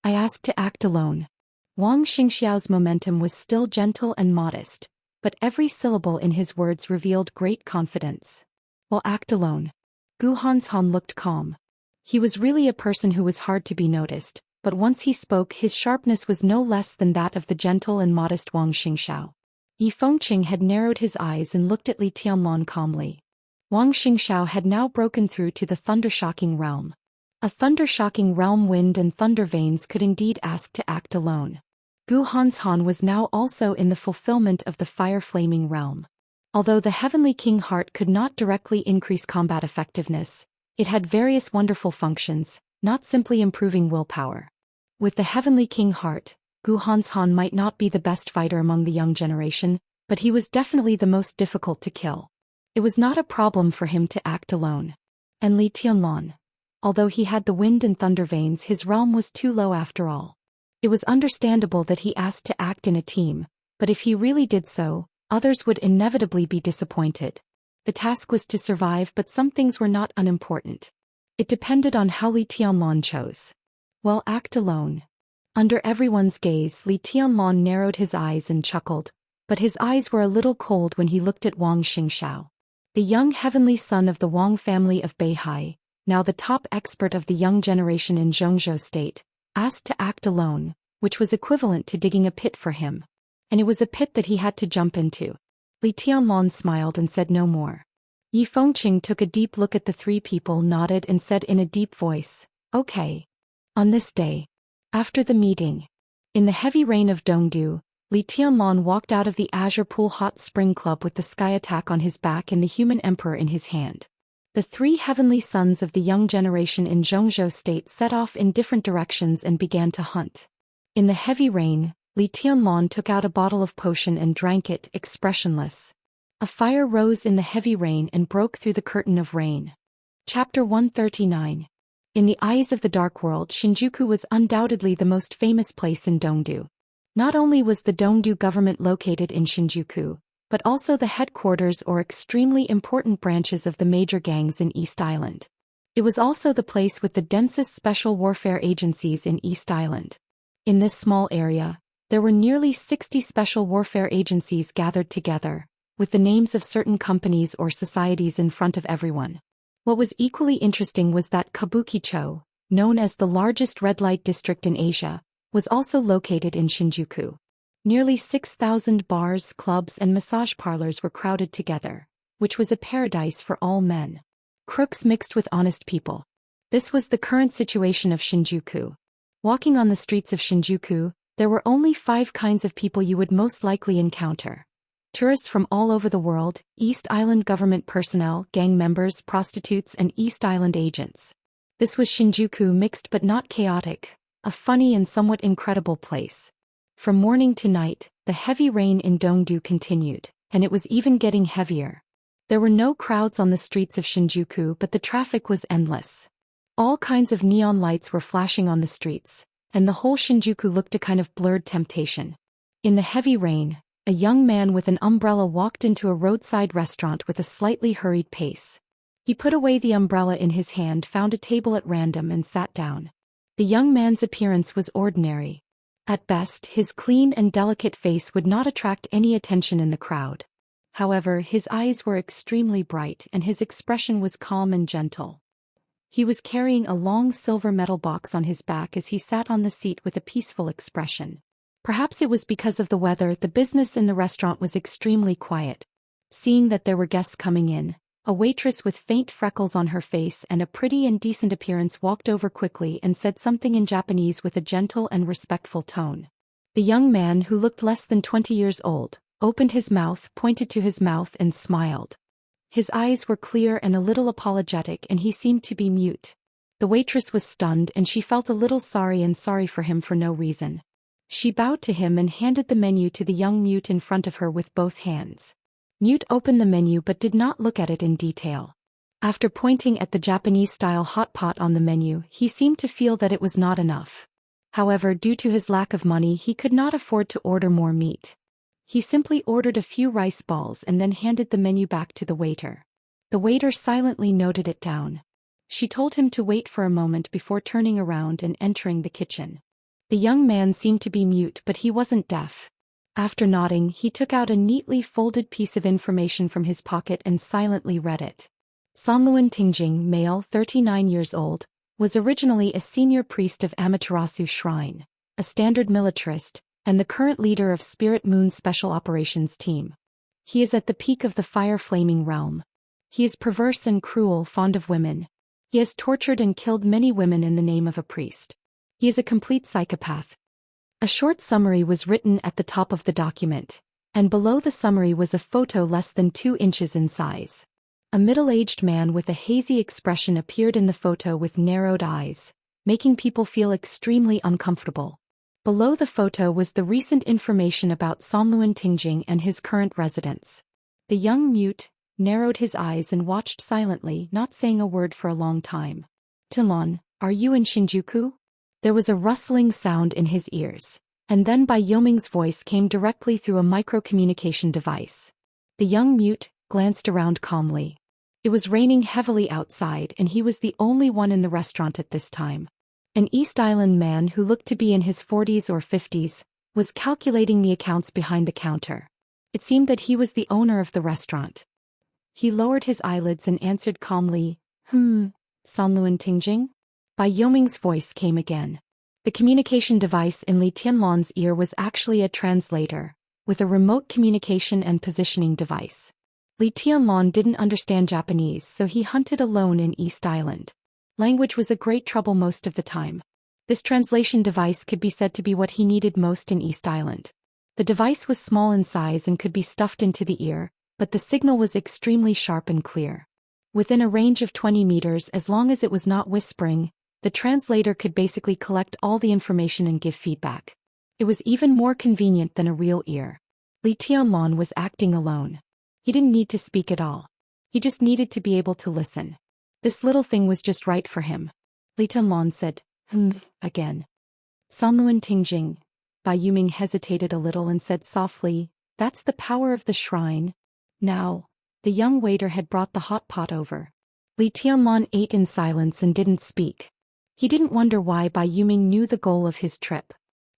I asked to act alone. Wang Xingxiao's momentum was still gentle and modest, but every syllable in his words revealed great confidence. Well, act alone. Gu Hanshan looked calm. He was really a person who was hard to be noticed, but once he spoke, his sharpness was no less than that of the gentle and modest Wang Xingxiao. Yi Fengqing had narrowed his eyes and looked at Li Tianlan calmly. Wang Xingxiao had now broken through to the thunder-shocking realm. A thunder-shocking realm, wind and thunder veins could indeed ask to act alone. Gu Hanshan was now also in the fulfillment of the fire-flaming realm. Although the Heavenly King Heart could not directly increase combat effectiveness, it had various wonderful functions, not simply improving willpower. With the Heavenly King Heart, Gu Hanshan might not be the best fighter among the young generation, but he was definitely the most difficult to kill. It was not a problem for him to act alone. And Li Tianlan, although he had the wind and thunder veins, his realm was too low after all. It was understandable that he asked to act in a team, but if he really did so, others would inevitably be disappointed. The task was to survive, but some things were not unimportant. It depended on how Li Tianlan chose. Well, act alone. Under everyone's gaze, Li Tianlan narrowed his eyes and chuckled, but his eyes were a little cold when he looked at Wang Xingxiao. The young heavenly son of the Wang family of Beihai, now the top expert of the young generation in Zhou state, asked to act alone, which was equivalent to digging a pit for him. And it was a pit that he had to jump into. Li Tianlan smiled and said no more. Yi Fengqing took a deep look at the 3 people, nodded and said in a deep voice, okay. On this day, after the meeting, in the heavy rain of Dongdu, Li Tianlan walked out of the Azure Pool Hot Spring Club with the Sky Attack on his back and the Human Emperor in his hand. The 3 heavenly sons of the young generation in Zhou state set off in different directions and began to hunt. In the heavy rain, Li Tianlan took out a bottle of potion and drank it, expressionless. A fire rose in the heavy rain and broke through the curtain of rain. Chapter 139. In the eyes of the dark world, Shinjuku was undoubtedly the most famous place in Dongdu. Not only was the Dongdu government located in Shinjuku, but also the headquarters or extremely important branches of the major gangs in East Island. It was also the place with the densest special warfare agencies in East Island. In this small area, there were nearly 60 special warfare agencies gathered together, with the names of certain companies or societies in front of everyone. What was equally interesting was that Kabukicho, known as the largest red light district in Asia, was also located in Shinjuku. Nearly 6,000 bars, clubs and massage parlors were crowded together, which was a paradise for all men. Crooks mixed with honest people. This was the current situation of Shinjuku. Walking on the streets of Shinjuku, there were only 5 kinds of people you would most likely encounter. Tourists from all over the world, East Island government personnel, gang members, prostitutes and East Island agents. This was Shinjuku mixed but not chaotic, a funny and somewhat incredible place. From morning to night, the heavy rain in Dongdu continued, and it was even getting heavier. There were no crowds on the streets of Shinjuku, but the traffic was endless. All kinds of neon lights were flashing on the streets, and the whole Shinjuku looked a kind of blurred temptation. In the heavy rain, a young man with an umbrella walked into a roadside restaurant with a slightly hurried pace. He put away the umbrella in his hand, found a table at random and sat down. The young man's appearance was ordinary. At best, his clean and delicate face would not attract any attention in the crowd. However, his eyes were extremely bright and his expression was calm and gentle. He was carrying a long silver metal box on his back as he sat on the seat with a peaceful expression. Perhaps it was because of the weather, the business in the restaurant was extremely quiet. Seeing that there were guests coming in, a waitress with faint freckles on her face and a pretty and decent appearance walked over quickly and said something in Japanese with a gentle and respectful tone. The young man, who looked less than 20 years old, opened his mouth, pointed to his mouth and smiled. His eyes were clear and a little apologetic and he seemed to be mute. The waitress was stunned and she felt a little sorry for him for no reason. She bowed to him and handed the menu to the young mute in front of her with both hands. Mute opened the menu but did not look at it in detail. After pointing at the Japanese-style hot pot on the menu, he seemed to feel that it was not enough. However, due to his lack of money, he could not afford to order more meat. He simply ordered a few rice balls and then handed the menu back to the waiter. The waiter silently noted it down. She told him to wait for a moment before turning around and entering the kitchen. The young man seemed to be mute, but he wasn't deaf. After nodding, he took out a neatly folded piece of information from his pocket and silently read it. Sonluan Tingjing, male, 39 years old, was originally a senior priest of Amaterasu Shrine, a standard militarist, and the current leader of Spirit Moon's Special Operations Team. He is at the peak of the fire-flaming realm. He is perverse and cruel, fond of women. He has tortured and killed many women in the name of a priest. He is a complete psychopath. A short summary was written at the top of the document, and below the summary was a photo less than 2 inches in size. A middle-aged man with a hazy expression appeared in the photo with narrowed eyes, making people feel extremely uncomfortable. Below the photo was the recent information about Sonluan Tingjing and his current residence. The young mute narrowed his eyes and watched silently, not saying a word for a long time. "Tinlon, are you in Shinjuku?" There was a rustling sound in his ears, and then Bai Yoming's voice came directly through a micro-communication device. The young mute glanced around calmly. It was raining heavily outside and he was the only one in the restaurant at this time. An East Island man who looked to be in his 40s or 50s was calculating the accounts behind the counter. It seemed that he was the owner of the restaurant. He lowered his eyelids and answered calmly, Sonluan Tingjing? Bai Yoming's voice came again. The communication device in Li Tianlan's ear was actually a translator, with a remote communication and positioning device. Li Tianlan didn't understand Japanese, so he hunted alone in East Island. Language was a great trouble most of the time. This translation device could be said to be what he needed most in East Island. The device was small in size and could be stuffed into the ear, but the signal was extremely sharp and clear. Within a range of 20 meters, as long as it was not whispering, the translator could basically collect all the information and give feedback. It was even more convenient than a real ear. Li Tianlan was acting alone. He didn't need to speak at all. He just needed to be able to listen. This little thing was just right for him. Li Tianlan said, again. Sanluan Tingjing. Bai Yuming hesitated a little and said softly, that's the power of the shrine. Now, the young waiter had brought the hot pot over. Li Tianlan ate in silence and didn't speak. He didn't wonder why Bai Yuming knew the goal of his trip.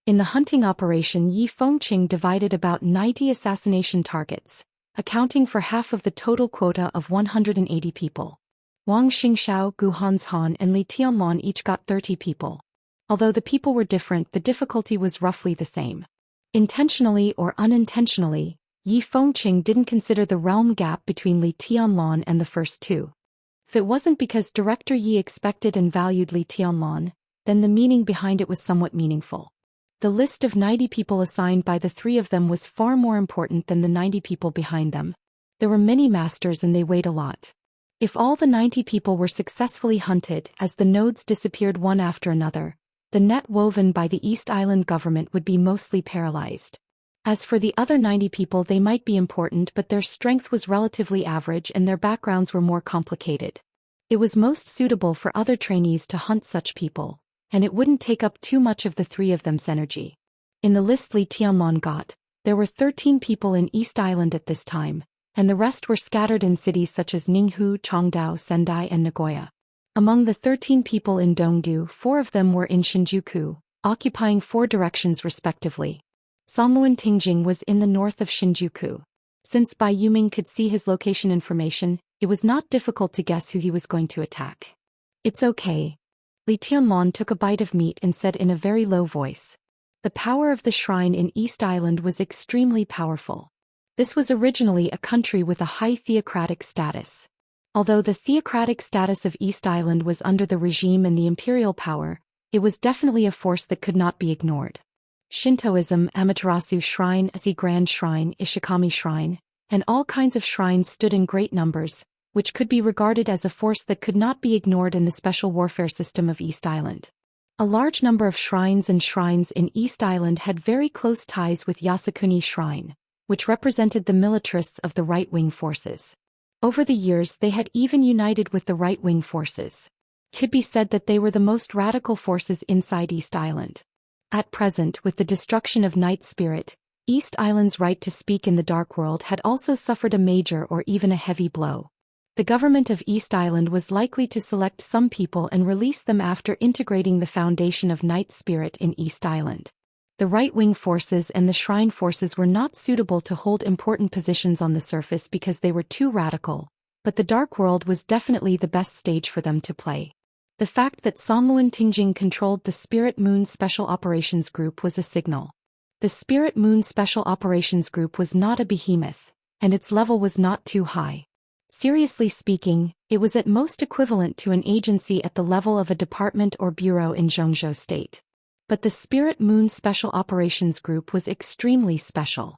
In the hunting operation, Yi Fengqing divided about 90 assassination targets, accounting for half of the total quota of 180 people. Wang Xingxiao, Gu Hanshan and Li Tianlan each got 30 people. Although the people were different, the difficulty was roughly the same. Intentionally or unintentionally, Yi Fengqing didn't consider the realm gap between Li Tianlan and the first two. If it wasn't because Director Yi expected and valued Li Tianlan, then the meaning behind it was somewhat meaningful. The list of 90 people assigned by the three of them was far more important than the 90 people behind them. There were many masters and they weighed a lot. If all the 90 people were successfully hunted as the nodes disappeared one after another, the net woven by the East Island government would be mostly paralyzed. As for the other 90 people, they might be important, but their strength was relatively average and their backgrounds were more complicated. It was most suitable for other trainees to hunt such people, and it wouldn't take up too much of the three of them's energy. In the list Li Tianlan got, there were 13 people in East Island at this time, and the rest were scattered in cities such as Ninghu, Chongdao, Sendai and Nagoya. Among the 13 people in Dongdu, 4 of them were in Shinjuku, occupying 4 directions respectively. Sanluan Tingjing was in the north of Shinjuku. Since Bai Yuming could see his location information, it was not difficult to guess who he was going to attack. It's okay. Li Tianlan took a bite of meat and said in a very low voice. The power of the shrine in East Island was extremely powerful. This was originally a country with a high theocratic status. Although the theocratic status of East Island was under the regime and the imperial power, it was definitely a force that could not be ignored. Shintoism, Amaterasu Shrine, Asi Grand Shrine, Ishikami Shrine, and all kinds of shrines stood in great numbers, which could be regarded as a force that could not be ignored in the special warfare system of East Island. A large number of shrines in East Island had very close ties with Yasukuni Shrine, which represented the militarists of the right-wing forces. Over the years they had even united with the right-wing forces. It could be said that they were the most radical forces inside East Island. At present, with the destruction of Night Spirit, East Island's right to speak in the Dark World had also suffered a major or even a heavy blow. The government of East Island was likely to select some people and release them after integrating the foundation of Night Spirit in East Island. The right-wing forces and the shrine forces were not suitable to hold important positions on the surface because they were too radical, but the Dark World was definitely the best stage for them to play. The fact that Sanluan Tingjing controlled the Spirit Moon Special Operations Group was a signal. The Spirit Moon Special Operations Group was not a behemoth, and its level was not too high. Seriously speaking, it was at most equivalent to an agency at the level of a department or bureau in Zhengzhou State. But the Spirit Moon Special Operations Group was extremely special.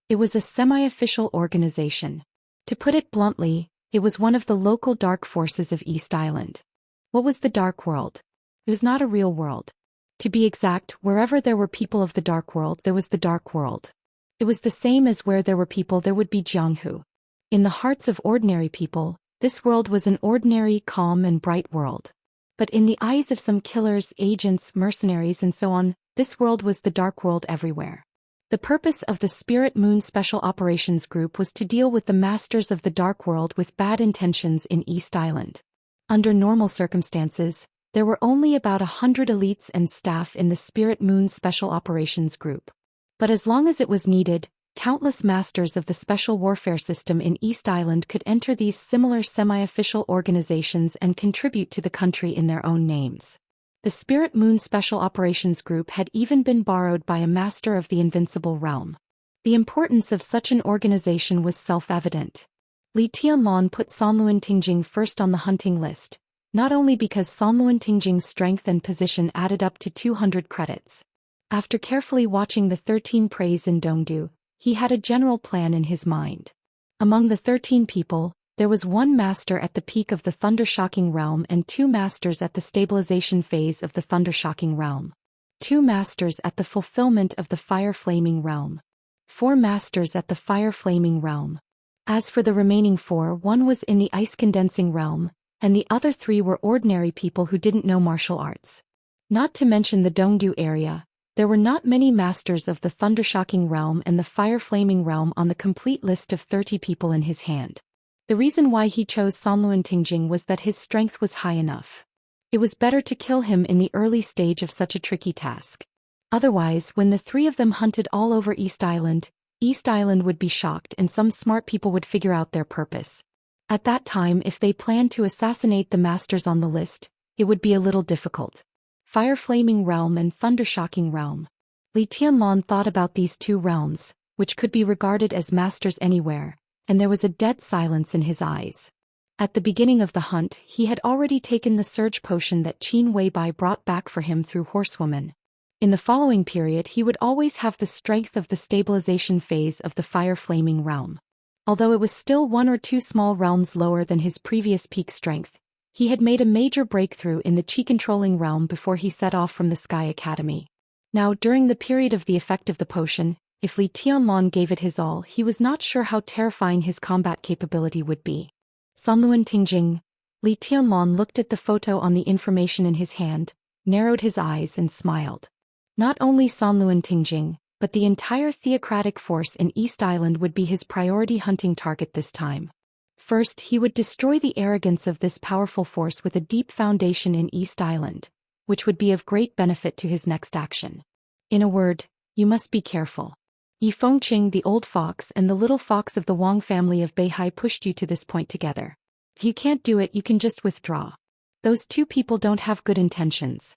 It was a semi-official organization. To put it bluntly, it was one of the local dark forces of East Island. What was the Dark World? It was not a real world. To be exact, wherever there were people of the Dark World, there was the Dark World. It was the same as where there were people, there would be Jianghu. In the hearts of ordinary people, this world was an ordinary, calm and bright world. But in the eyes of some killers, agents, mercenaries and so on, this world was the Dark World everywhere. The purpose of the Spirit Moon Special Operations Group was to deal with the masters of the Dark World with bad intentions in East Island. Under normal circumstances, there were only about 100 elites and staff in the Spirit Moon Special Operations Group. But as long as it was needed, countless masters of the special warfare system in East Island could enter these similar semi-official organizations and contribute to the country in their own names. The Spirit Moon Special Operations Group had even been borrowed by a master of the Invincible Realm. The importance of such an organization was self-evident. Li Tianlan put Sanluan Tingjing first on the hunting list, not only because Sanluan Tingjing's strength and position added up to 200 credits. After carefully watching the 13 preys in Dongdu, he had a general plan in his mind. Among the 13 people, there was one master at the peak of the Thundershocking Realm and 2 masters at the stabilization phase of the Thundershocking Realm. 2 masters at the fulfillment of the Fire Flaming Realm. 4 masters at the Fire Flaming Realm. As for the remaining 4, one was in the Ice Condensing Realm, and the other 3 were ordinary people who didn't know martial arts. Not to mention the Dongdu area, there were not many masters of the Thundershocking realm and the Fire-Flaming realm on the complete list of 30 people in his hand. The reason why he chose Sanluan Tingjing was that his strength was high enough. It was better to kill him in the early stage of such a tricky task. Otherwise, when the 3 of them hunted all over East Island would be shocked and some smart people would figure out their purpose. At that time, if they planned to assassinate the masters on the list, it would be a little difficult. Fire-Flaming realm and Thundershocking realm. Li Tianlan thought about these 2 realms, which could be regarded as masters anywhere, and there was a dead silence in his eyes. At the beginning of the hunt, he had already taken the surge potion that Qin Weibai brought back for him through Horsewoman. In the following period he would always have the strength of the stabilization phase of the Fire-Flaming realm. Although it was still 1 or 2 small realms lower than his previous peak strength, he had made a major breakthrough in the Qi-controlling realm before he set off from the Sky Academy. Now, during the period of the effect of the potion, if Li Tianlan gave it his all, he was not sure how terrifying his combat capability would be. Sanluan Tingjing. Li Tianlan looked at the photo on the information in his hand, narrowed his eyes and smiled. Not only Sanluan Tingjing, but the entire theocratic force in East Island would be his priority hunting target this time. First, he would destroy the arrogance of this powerful force with a deep foundation in East Island, which would be of great benefit to his next action. In a word, you must be careful. Yi Fengqing, the old fox, and the little fox of the Wang family of Beihai pushed you to this point together. If you can't do it, you can just withdraw. Those 2 people don't have good intentions.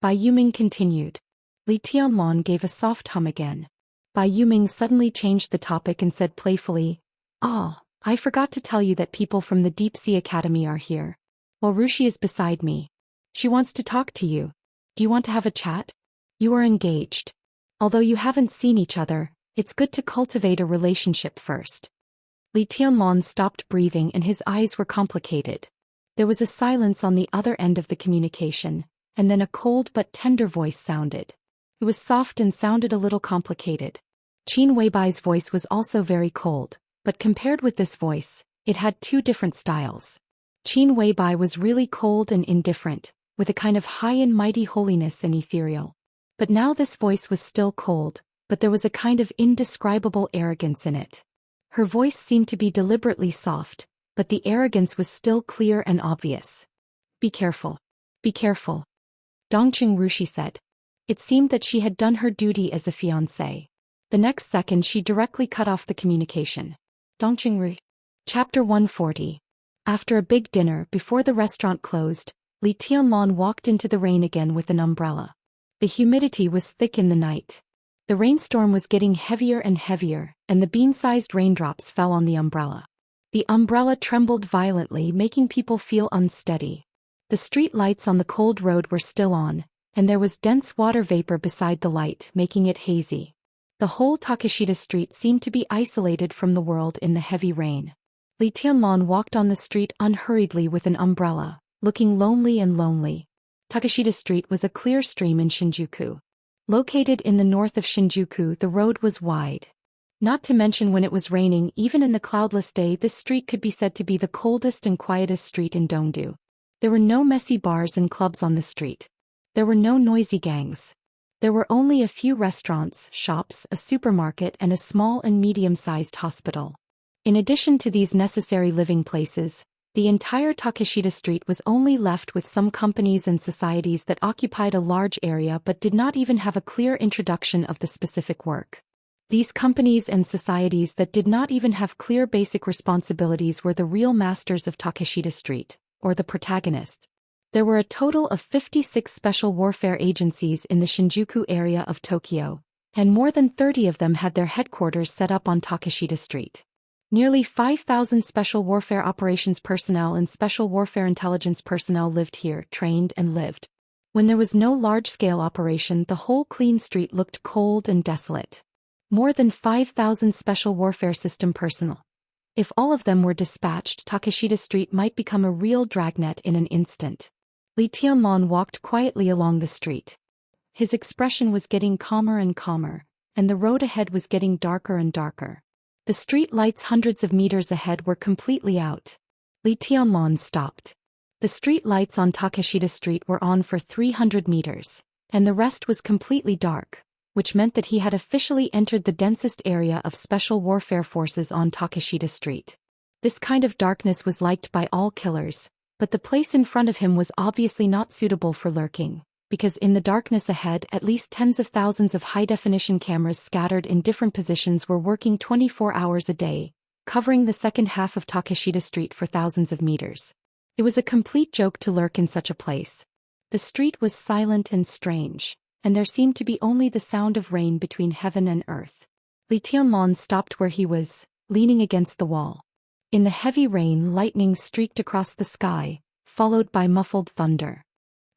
Bai Yuming continued. Li Tianlan gave a soft hum again. Bai Yuming suddenly changed the topic and said playfully, I forgot to tell you that people from the Deep Sea Academy are here. Well, Rushi is beside me. She wants to talk to you. Do you want to have a chat? You are engaged. Although you haven't seen each other, it's good to cultivate a relationship first. Li Tianlan stopped breathing and his eyes were complicated. There was a silence on the other end of the communication, and then a cold but tender voice sounded. It was soft and sounded a little complicated. Qin Weibai's voice was also very cold, but compared with this voice, it had 2 different styles. Qin Weibai was really cold and indifferent, with a kind of high and mighty holiness and ethereal. But now this voice was still cold, but there was a kind of indescribable arrogance in it. Her voice seemed to be deliberately soft, but the arrogance was still clear and obvious. Be careful. Be careful. Dongqing Rushi said. It seemed that she had done her duty as a fiancée. The next second she directly cut off the communication. Dongqing Ru. Chapter 140. After a big dinner before the restaurant closed, Li Tianlan walked into the rain again with an umbrella. The humidity was thick in the night. The rainstorm was getting heavier and heavier, and the bean-sized raindrops fell on the umbrella. The umbrella trembled violently, making people feel unsteady. The street lights on the cold road were still on, and there was dense water vapor beside the light, making it hazy. The whole Takeshita street seemed to be isolated from the world in the heavy rain. Li Tianlan walked on the street unhurriedly with an umbrella, looking lonely and lonely. Takeshita Street was a clear stream in Shinjuku. Located in the north of Shinjuku, the road was wide. Not to mention when it was raining, even in the cloudless day, this street could be said to be the coldest and quietest street in Dongdu. There were no messy bars and clubs on the street. There were no noisy gangs. There were only a few restaurants, shops, a supermarket, and a small and medium-sized hospital. In addition to these necessary living places, the entire Takeshita Street was only left with some companies and societies that occupied a large area but did not even have a clear introduction of the specific work. These companies and societies that did not even have clear basic responsibilities were the real masters of Takeshita Street, or the protagonists. There were a total of 56 special warfare agencies in the Shinjuku area of Tokyo, and more than 30 of them had their headquarters set up on Takeshita Street. Nearly 5,000 special warfare operations personnel and special warfare intelligence personnel lived here, trained and lived. When there was no large-scale operation, the whole clean street looked cold and desolate. More than 5,000 special warfare system personnel. If all of them were dispatched, Takeshita Street might become a real dragnet in an instant. Li Tianlan walked quietly along the street. His expression was getting calmer and calmer, and the road ahead was getting darker and darker. The street lights hundreds of meters ahead were completely out. Li Tianlan stopped. The street lights on Takeshita Street were on for 300 meters, and the rest was completely dark, which meant that he had officially entered the densest area of special warfare forces on Takeshita Street. This kind of darkness was liked by all killers, but the place in front of him was obviously not suitable for lurking, because in the darkness ahead at least tens of thousands of high-definition cameras scattered in different positions were working 24 hours a day, covering the second half of Takeshita Street for thousands of meters. It was a complete joke to lurk in such a place. The street was silent and strange, and there seemed to be only the sound of rain between heaven and earth. Li Tianlan stopped where he was, leaning against the wall. In the heavy rain, lightning streaked across the sky, followed by muffled thunder.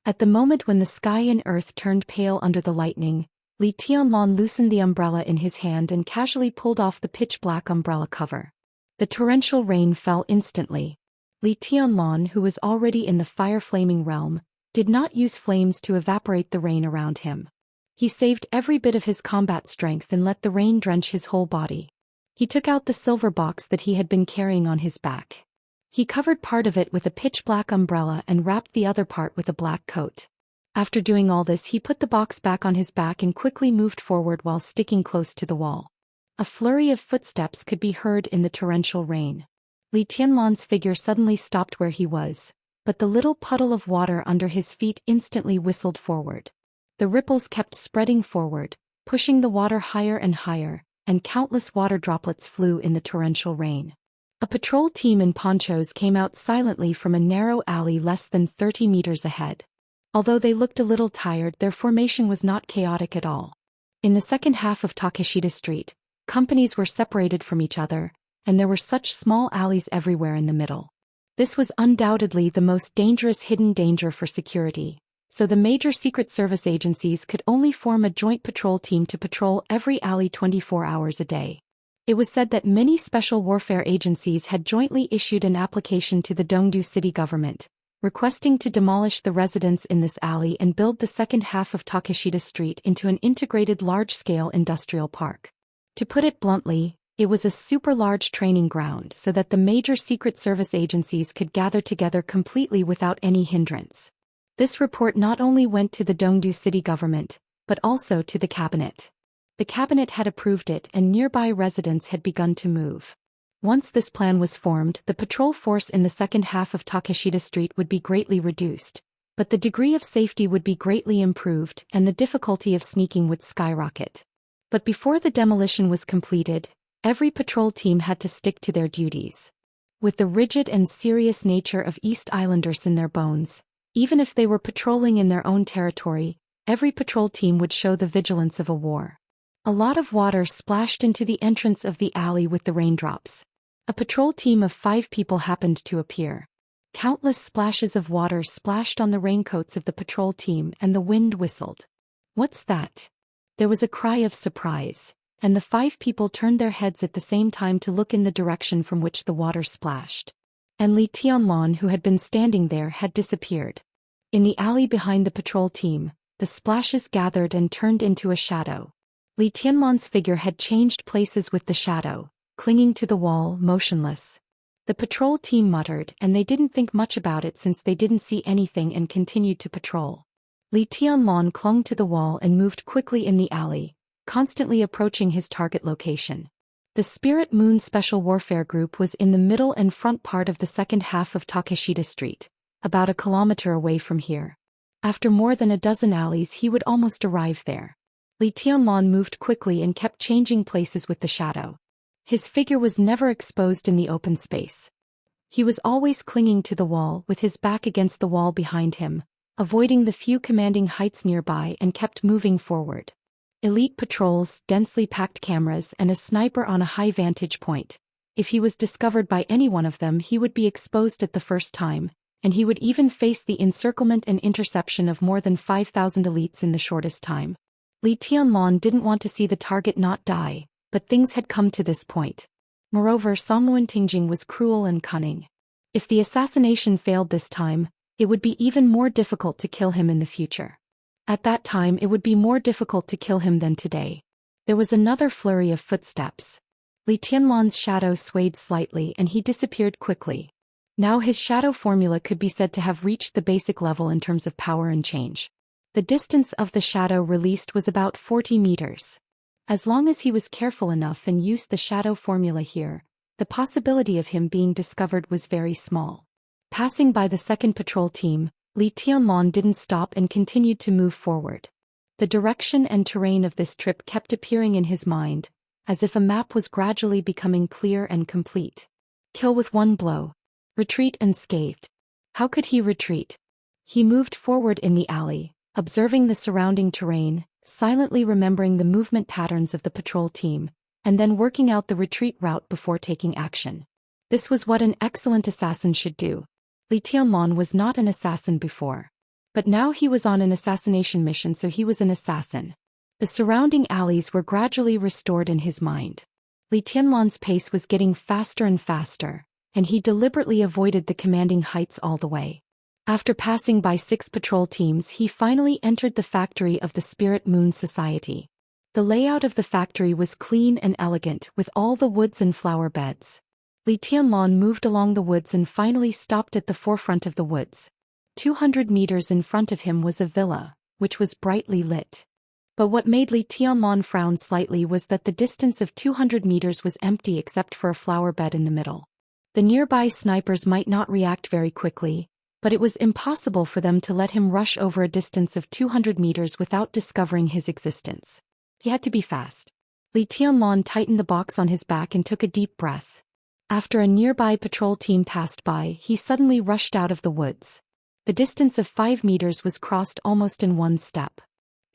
At the moment when the sky and earth turned pale under the lightning, Li Tianlan loosened the umbrella in his hand and casually pulled off the pitch-black umbrella cover. The torrential rain fell instantly. Li Tianlan, who was already in the fire-flaming realm, did not use flames to evaporate the rain around him. He saved every bit of his combat strength and let the rain drench his whole body. He took out the silver box that he had been carrying on his back. He covered part of it with a pitch-black umbrella and wrapped the other part with a black coat. After doing all this, he put the box back on his back and quickly moved forward while sticking close to the wall. A flurry of footsteps could be heard in the torrential rain. Li Tianlan's figure suddenly stopped where he was, but the little puddle of water under his feet instantly whistled forward. The ripples kept spreading forward, pushing the water higher and higher, and countless water droplets flew in the torrential rain. A patrol team in ponchos came out silently from a narrow alley less than 30 meters ahead. Although they looked a little tired, their formation was not chaotic at all. In the second half of Takeshita Street, companies were separated from each other, and there were such small alleys everywhere in the middle. This was undoubtedly the most dangerous hidden danger for security, so the major Secret Service agencies could only form a joint patrol team to patrol every alley 24 hours a day. It was said that many special warfare agencies had jointly issued an application to the Dongdu city government, requesting to demolish the residents in this alley and build the second half of Takeshita Street into an integrated large-scale industrial park. To put it bluntly, it was a super large training ground so that the major Secret Service agencies could gather together completely without any hindrance. This report not only went to the Dongdu city government, but also to the cabinet. The cabinet had approved it and nearby residents had begun to move. Once this plan was formed, the patrol force in the second half of Takeshita Street would be greatly reduced, but the degree of safety would be greatly improved and the difficulty of sneaking would skyrocket. But before the demolition was completed, every patrol team had to stick to their duties. With the rigid and serious nature of East Islanders in their bones, even if they were patrolling in their own territory, every patrol team would show the vigilance of a war. A lot of water splashed into the entrance of the alley with the raindrops. A patrol team of 5 people happened to appear. Countless splashes of water splashed on the raincoats of the patrol team and the wind whistled. "What's that?" There was a cry of surprise, and the 5 people turned their heads at the same time to look in the direction from which the water splashed. And Li Tianlan, who had been standing there, had disappeared. In the alley behind the patrol team, the splashes gathered and turned into a shadow. Li Tianlan's figure had changed places with the shadow, clinging to the wall, motionless. The patrol team muttered, and they didn't think much about it since they didn't see anything and continued to patrol. Li Tianlan clung to the wall and moved quickly in the alley, constantly approaching his target location. The Spirit Moon Special Warfare Group was in the middle and front part of the second half of Takeshita Street, about a kilometer away from here. After more than a dozen alleys, he would almost arrive there. Li Tianlan moved quickly and kept changing places with the shadow. His figure was never exposed in the open space. He was always clinging to the wall with his back against the wall behind him, avoiding the few commanding heights nearby, and kept moving forward. Elite patrols, densely packed cameras, and a sniper on a high vantage point. If he was discovered by any one of them, he would be exposed at the first time, and he would even face the encirclement and interception of more than 5,000 elites in the shortest time. Li Tianlan didn't want to see the target not die, but things had come to this point. Moreover, Songluan Tingjing was cruel and cunning. If the assassination failed this time, it would be even more difficult to kill him in the future. At that time, it would be more difficult to kill him than today. There was another flurry of footsteps. Li Tianlan's shadow swayed slightly and he disappeared quickly. Now his shadow formula could be said to have reached the basic level in terms of power and change. The distance of the shadow released was about 40 meters. As long as he was careful enough and used the shadow formula here, the possibility of him being discovered was very small. Passing by the second patrol team, Li Tianlan didn't stop and continued to move forward. The direction and terrain of this trip kept appearing in his mind, as if a map was gradually becoming clear and complete. Kill with one blow. Retreat unscathed. How could he retreat? He moved forward in the alley, observing the surrounding terrain, silently remembering the movement patterns of the patrol team, and then working out the retreat route before taking action. This was what an excellent assassin should do. Li Tianlan was not an assassin before. But now he was on an assassination mission, so he was an assassin. The surrounding alleys were gradually restored in his mind. Li Tianlan's pace was getting faster and faster, and he deliberately avoided the commanding heights all the way. After passing by 6 patrol teams, he finally entered the factory of the Spirit Moon Society. The layout of the factory was clean and elegant, with all the woods and flower beds. Li Tianlan moved along the woods and finally stopped at the forefront of the woods. 200 meters in front of him was a villa, which was brightly lit. But what made Li Tianlan frown slightly was that the distance of 200 meters was empty except for a flower bed in the middle. The nearby snipers might not react very quickly, but it was impossible for them to let him rush over a distance of 200 meters without discovering his existence. He had to be fast. Li Tianlan tightened the box on his back and took a deep breath. After a nearby patrol team passed by, he suddenly rushed out of the woods. The distance of 5 meters was crossed almost in one step.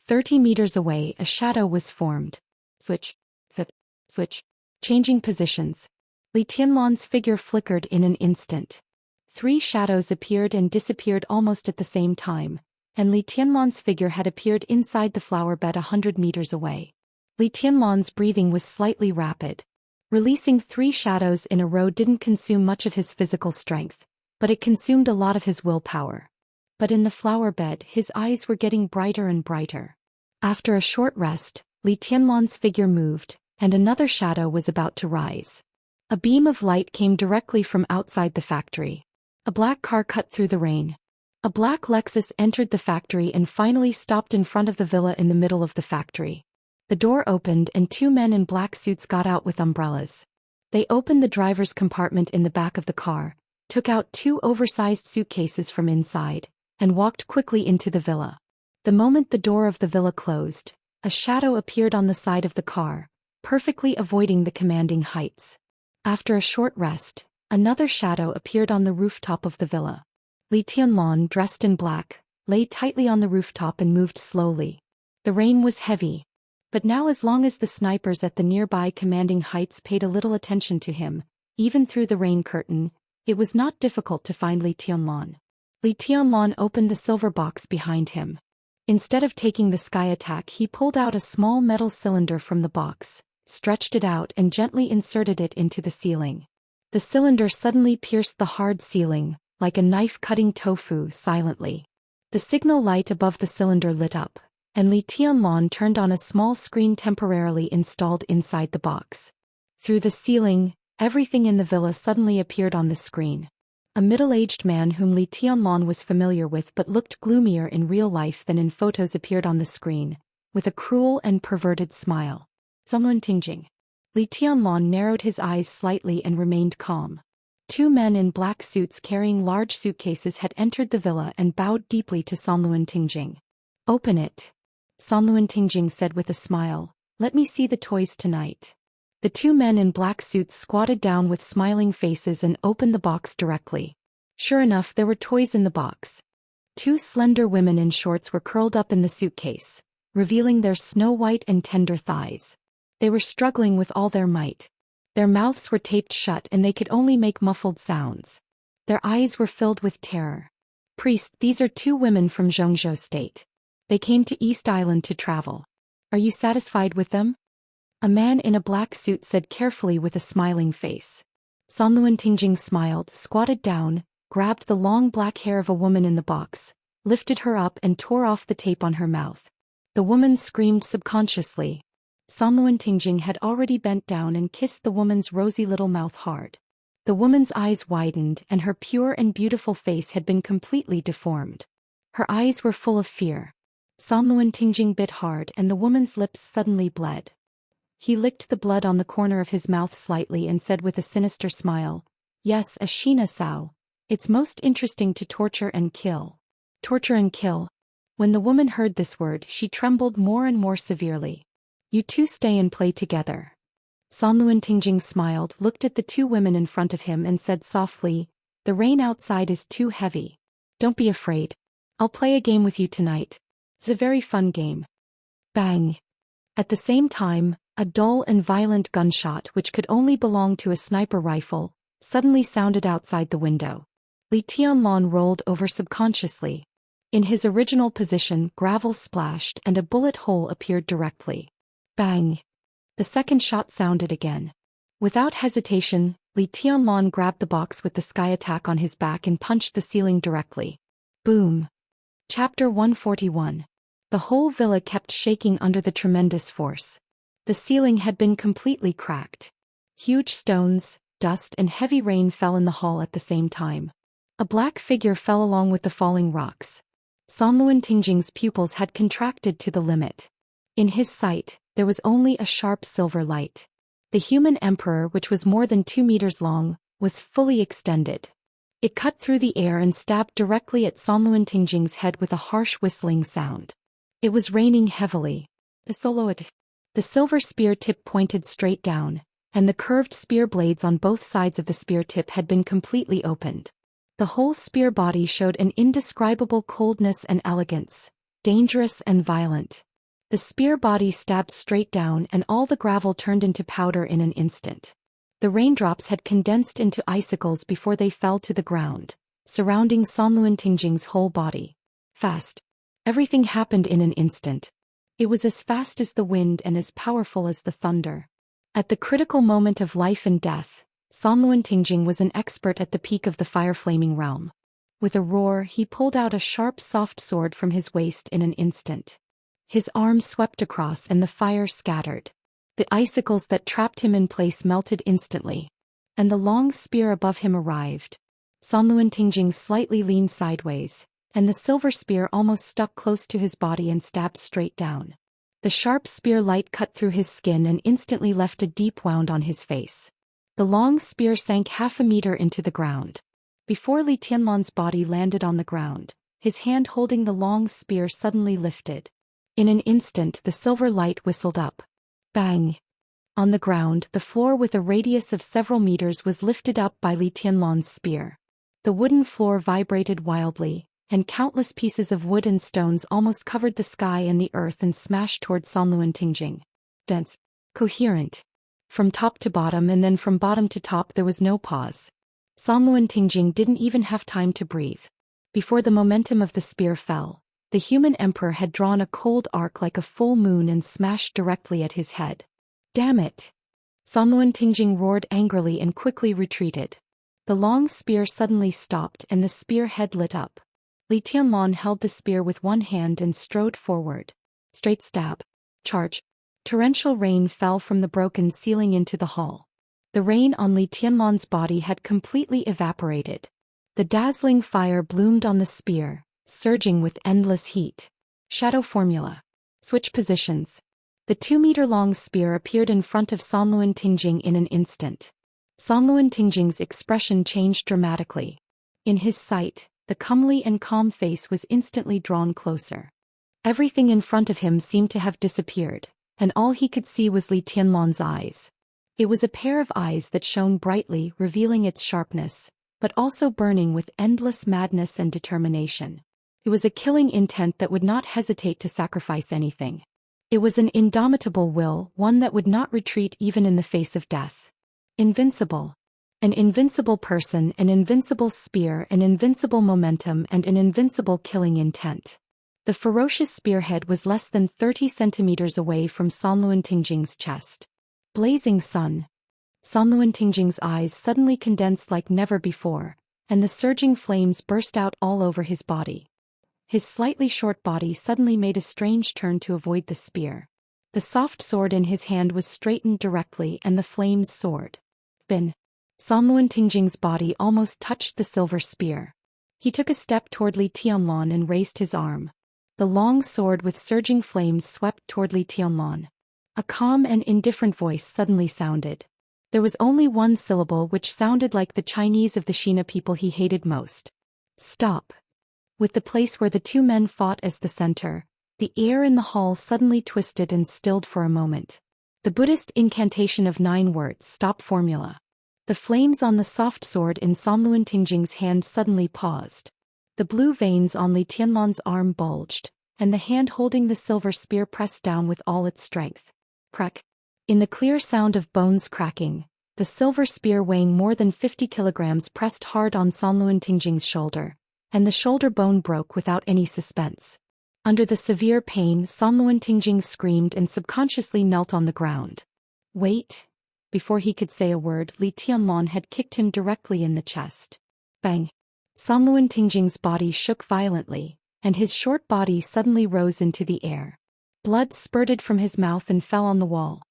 30 meters away, a shadow was formed. Switch. Zip. Switch. Changing positions. Li Tianlan's figure flickered in an instant. 3 shadows appeared and disappeared almost at the same time, and Li Tianlan's figure had appeared inside the flower bed 100 meters away. Li Tianlan's breathing was slightly rapid. Releasing 3 shadows in a row didn't consume much of his physical strength, but it consumed a lot of his willpower. But in the flower bed, his eyes were getting brighter and brighter. After a short rest, Li Tianlan's figure moved, and another shadow was about to rise. A beam of light came directly from outside the factory. A black car cut through the rain. A black Lexus entered the factory and finally stopped in front of the villa in the middle of the factory. The door opened and 2 men in black suits got out with umbrellas. They opened the driver's compartment in the back of the car, took out 2 oversized suitcases from inside, and walked quickly into the villa. The moment the door of the villa closed, a shadow appeared on the side of the car, perfectly avoiding the commanding heights. After a short rest, another shadow appeared on the rooftop of the villa. Li Tianlan, dressed in black, lay tightly on the rooftop and moved slowly. The rain was heavy. But now, as long as the snipers at the nearby commanding heights paid a little attention to him, even through the rain curtain, it was not difficult to find Li Tianlan. Li Tianlan opened the silver box behind him. Instead of taking the sky attack, he pulled out a small metal cylinder from the box, stretched it out and gently inserted it into the ceiling. The cylinder suddenly pierced the hard ceiling, like a knife cutting tofu, silently. The signal light above the cylinder lit up, and Li Tianlan turned on a small screen temporarily installed inside the box. Through the ceiling, everything in the villa suddenly appeared on the screen. A middle-aged man whom Li Tianlan was familiar with but looked gloomier in real life than in photos appeared on the screen, with a cruel and perverted smile. Someone Tingjing. Li Tianlan narrowed his eyes slightly and remained calm. 2 men in black suits carrying large suitcases had entered the villa and bowed deeply to Sanluan Tingjing. "Open it," Sanluan Tingjing said with a smile. "Let me see the toys tonight." The 2 men in black suits squatted down with smiling faces and opened the box directly. Sure enough, there were toys in the box. 2 slender women in shorts were curled up in the suitcase, revealing their snow-white and tender thighs. They were struggling with all their might. Their mouths were taped shut and they could only make muffled sounds. Their eyes were filled with terror. "Priest, these are 2 women from Zhongzhou State. They came to East Island to travel. Are you satisfied with them?" A man in a black suit said carefully with a smiling face. Sanluan Tingjing smiled, squatted down, grabbed the long black hair of a woman in the box, lifted her up and tore off the tape on her mouth. The woman screamed subconsciously. Sanluan Tingjing had already bent down and kissed the woman's rosy little mouth hard. The woman's eyes widened and her pure and beautiful face had been completely deformed. Her eyes were full of fear. San Luan Tingjing bit hard and the woman's lips suddenly bled. He licked the blood on the corner of his mouth slightly and said with a sinister smile, "Yes, Ashina Sao. It's most interesting to torture and kill." Torture and kill. When the woman heard this word, she trembled more and more severely. "You two stay and play together." San Luan Tingjing smiled, looked at the two women in front of him and said softly, "The rain outside is too heavy. Don't be afraid. I'll play a game with you tonight. It's a very fun game." Bang! At the same time, a dull and violent gunshot which could only belong to a sniper rifle suddenly sounded outside the window. Li Tianlan rolled over subconsciously. In his original position, gravel splashed and a bullet hole appeared directly. Bang! The second shot sounded again. Without hesitation, Li Tianlan grabbed the box with the sky attack on his back and punched the ceiling directly. Boom! Chapter 141. The whole villa kept shaking under the tremendous force. The ceiling had been completely cracked. Huge stones, dust and heavy rain fell in the hall at the same time. A black figure fell along with the falling rocks. San Luan Tingjing's pupils had contracted to the limit. In his sight, there was only a sharp silver light. The human emperor, which was more than 2 meters long, was fully extended. It cut through the air and stabbed directly at San Luan Tingjing's head with a harsh whistling sound. It was raining heavily. The silver spear tip pointed straight down, and the curved spear blades on both sides of the spear tip had been completely opened. The whole spear body showed an indescribable coldness and elegance, dangerous and violent. The spear body stabbed straight down and all the gravel turned into powder in an instant. The raindrops had condensed into icicles before they fell to the ground, surrounding San Luan Tingjing's whole body. Fast. Everything happened in an instant. It was as fast as the wind and as powerful as the thunder. At the critical moment of life and death, San Luan Tingjing was an expert at the peak of the fire-flaming realm. With a roar, he pulled out a sharp soft sword from his waist in an instant. His arm swept across and the fire scattered. The icicles that trapped him in place melted instantly. And the long spear above him arrived. San Luan Tingjing slightly leaned sideways, and the silver spear almost stuck close to his body and stabbed straight down. The sharp spear light cut through his skin and instantly left a deep wound on his face. The long spear sank half a meter into the ground. Before Li Tianlan's body landed on the ground, his hand holding the long spear suddenly lifted. In an instant the silver light whistled up. Bang! On the ground, the floor with a radius of several meters was lifted up by Li Tianlan's spear. The wooden floor vibrated wildly, and countless pieces of wood and stones almost covered the sky and the earth and smashed toward San Luan Tingjing. Dense. Coherent. From top to bottom and then from bottom to top there was no pause. San Luan Tingjing didn't even have time to breathe. Before the momentum of the spear fell, the human emperor had drawn a cold arc like a full moon and smashed directly at his head. Damn it! San Luan Tingjing roared angrily and quickly retreated. The long spear suddenly stopped and the spear head lit up. Li Tianlan held the spear with one hand and strode forward. Straight stab. Charge. Torrential rain fell from the broken ceiling into the hall. The rain on Li Tianlan's body had completely evaporated. The dazzling fire bloomed on the spear, surging with endless heat. Shadow formula. Switch positions. The 2-meter-long spear appeared in front of San Luan Tingjing in an instant. San Luan Tingjing's expression changed dramatically. In his sight, the comely and calm face was instantly drawn closer. Everything in front of him seemed to have disappeared, and all he could see was Li Tianlan's eyes. It was a pair of eyes that shone brightly, revealing its sharpness, but also burning with endless madness and determination. It was a killing intent that would not hesitate to sacrifice anything. It was an indomitable will, one that would not retreat even in the face of death. Invincible. An invincible person, an invincible spear, an invincible momentum, and an invincible killing intent. The ferocious spearhead was less than 30 centimeters away from San Luan Tingjing's chest. Blazing sun. San Luan Tingjing's eyes suddenly condensed like never before, and the surging flames burst out all over his body. His slightly short body suddenly made a strange turn to avoid the spear. The soft sword in his hand was straightened directly and the flames soared. Bin. Sanluan Tingjing's body almost touched the silver spear. He took a step toward Li Tianlan and raised his arm. The long sword with surging flames swept toward Li Tianlan. A calm and indifferent voice suddenly sounded. There was only one syllable which sounded like the Chinese of the Xina people he hated most. Stop. With the place where the two men fought as the center, the air in the hall suddenly twisted and stilled for a moment. The Buddhist incantation of 9 words stop formula. The flames on the soft sword in Sanluan Tingjing's hand suddenly paused. The blue veins on Li Tianlan's arm bulged, and the hand holding the silver spear pressed down with all its strength. Crack. In the clear sound of bones cracking, the silver spear weighing more than 50 kilograms pressed hard on Sanluan Tingjing's shoulder, and the shoulder bone broke without any suspense. Under the severe pain, Sanluan Tingjing screamed and subconsciously knelt on the ground. Wait. Before he could say a word, Li Tianlan had kicked him directly in the chest. Bang! Sanluan Tingjing's body shook violently, and his short body suddenly rose into the air. Blood spurted from his mouth and fell on the wall.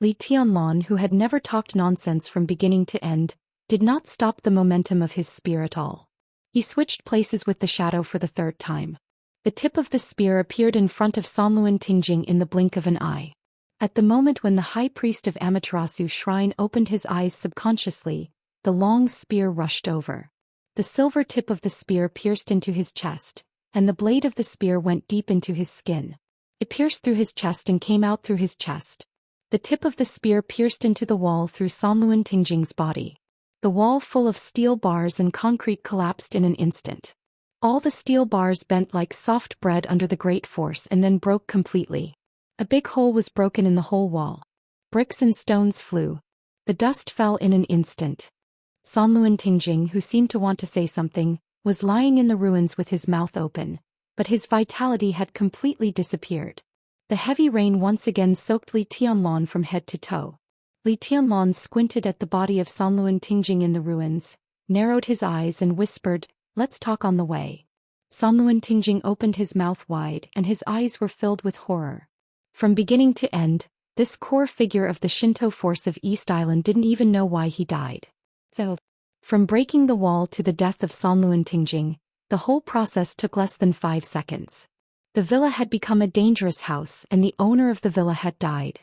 Li Tianlan, who had never talked nonsense from beginning to end, did not stop the momentum of his spear at all. He switched places with the shadow for the 3rd time. The tip of the spear appeared in front of Sanluan Tingjing in the blink of an eye. At the moment when the high priest of Amaterasu Shrine opened his eyes subconsciously, the long spear rushed over. The silver tip of the spear pierced into his chest, and the blade of the spear went deep into his skin. It pierced through his chest and came out through his chest. The tip of the spear pierced into the wall through Sanluan Tingjing's body. The wall full of steel bars and concrete collapsed in an instant. All the steel bars bent like soft bread under the great force and then broke completely. A big hole was broken in the whole wall. Bricks and stones flew. The dust fell in an instant. Sanluan Tingjing, who seemed to want to say something, was lying in the ruins with his mouth open, but his vitality had completely disappeared. The heavy rain once again soaked Li Tianlan from head to toe. Li Tianlan squinted at the body of Sanluan Tingjing in the ruins, narrowed his eyes and whispered, "Let's talk on the way." Sanluan Tingjing opened his mouth wide and his eyes were filled with horror. From beginning to end, this core figure of the Shinto force of East Island didn't even know why he died. So, from breaking the wall to the death of Sanluan Tingjing, the whole process took less than 5 seconds. The villa had become a dangerous house and the owner of the villa had died.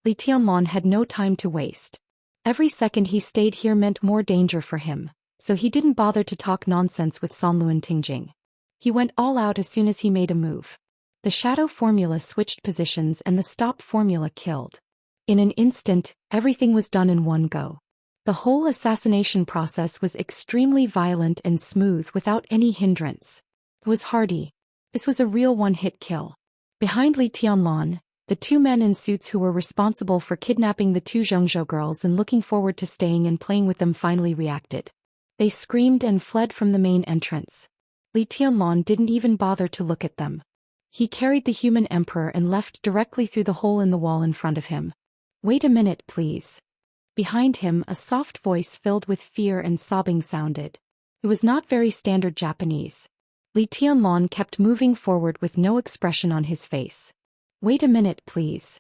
Li Tianlan had no time to waste. Every second he stayed here meant more danger for him, so he didn't bother to talk nonsense with Sanluan Tingjing. He went all out as soon as he made a move. The shadow formula switched positions and the stop formula killed. In an instant, everything was done in one go. The whole assassination process was extremely violent and smooth without any hindrance. It was hardy. This was a real one-hit kill. Behind Li Tianlan, the 2 men in suits who were responsible for kidnapping the 2 Zhongzhou girls and looking forward to staying and playing with them finally reacted. They screamed and fled from the main entrance. Li Tianlan didn't even bother to look at them. He carried the human emperor and left directly through the hole in the wall in front of him. "Wait a minute, please." Behind him, a soft voice filled with fear and sobbing sounded. It was not very standard Japanese. Li Tianlan kept moving forward with no expression on his face. "Wait a minute, please."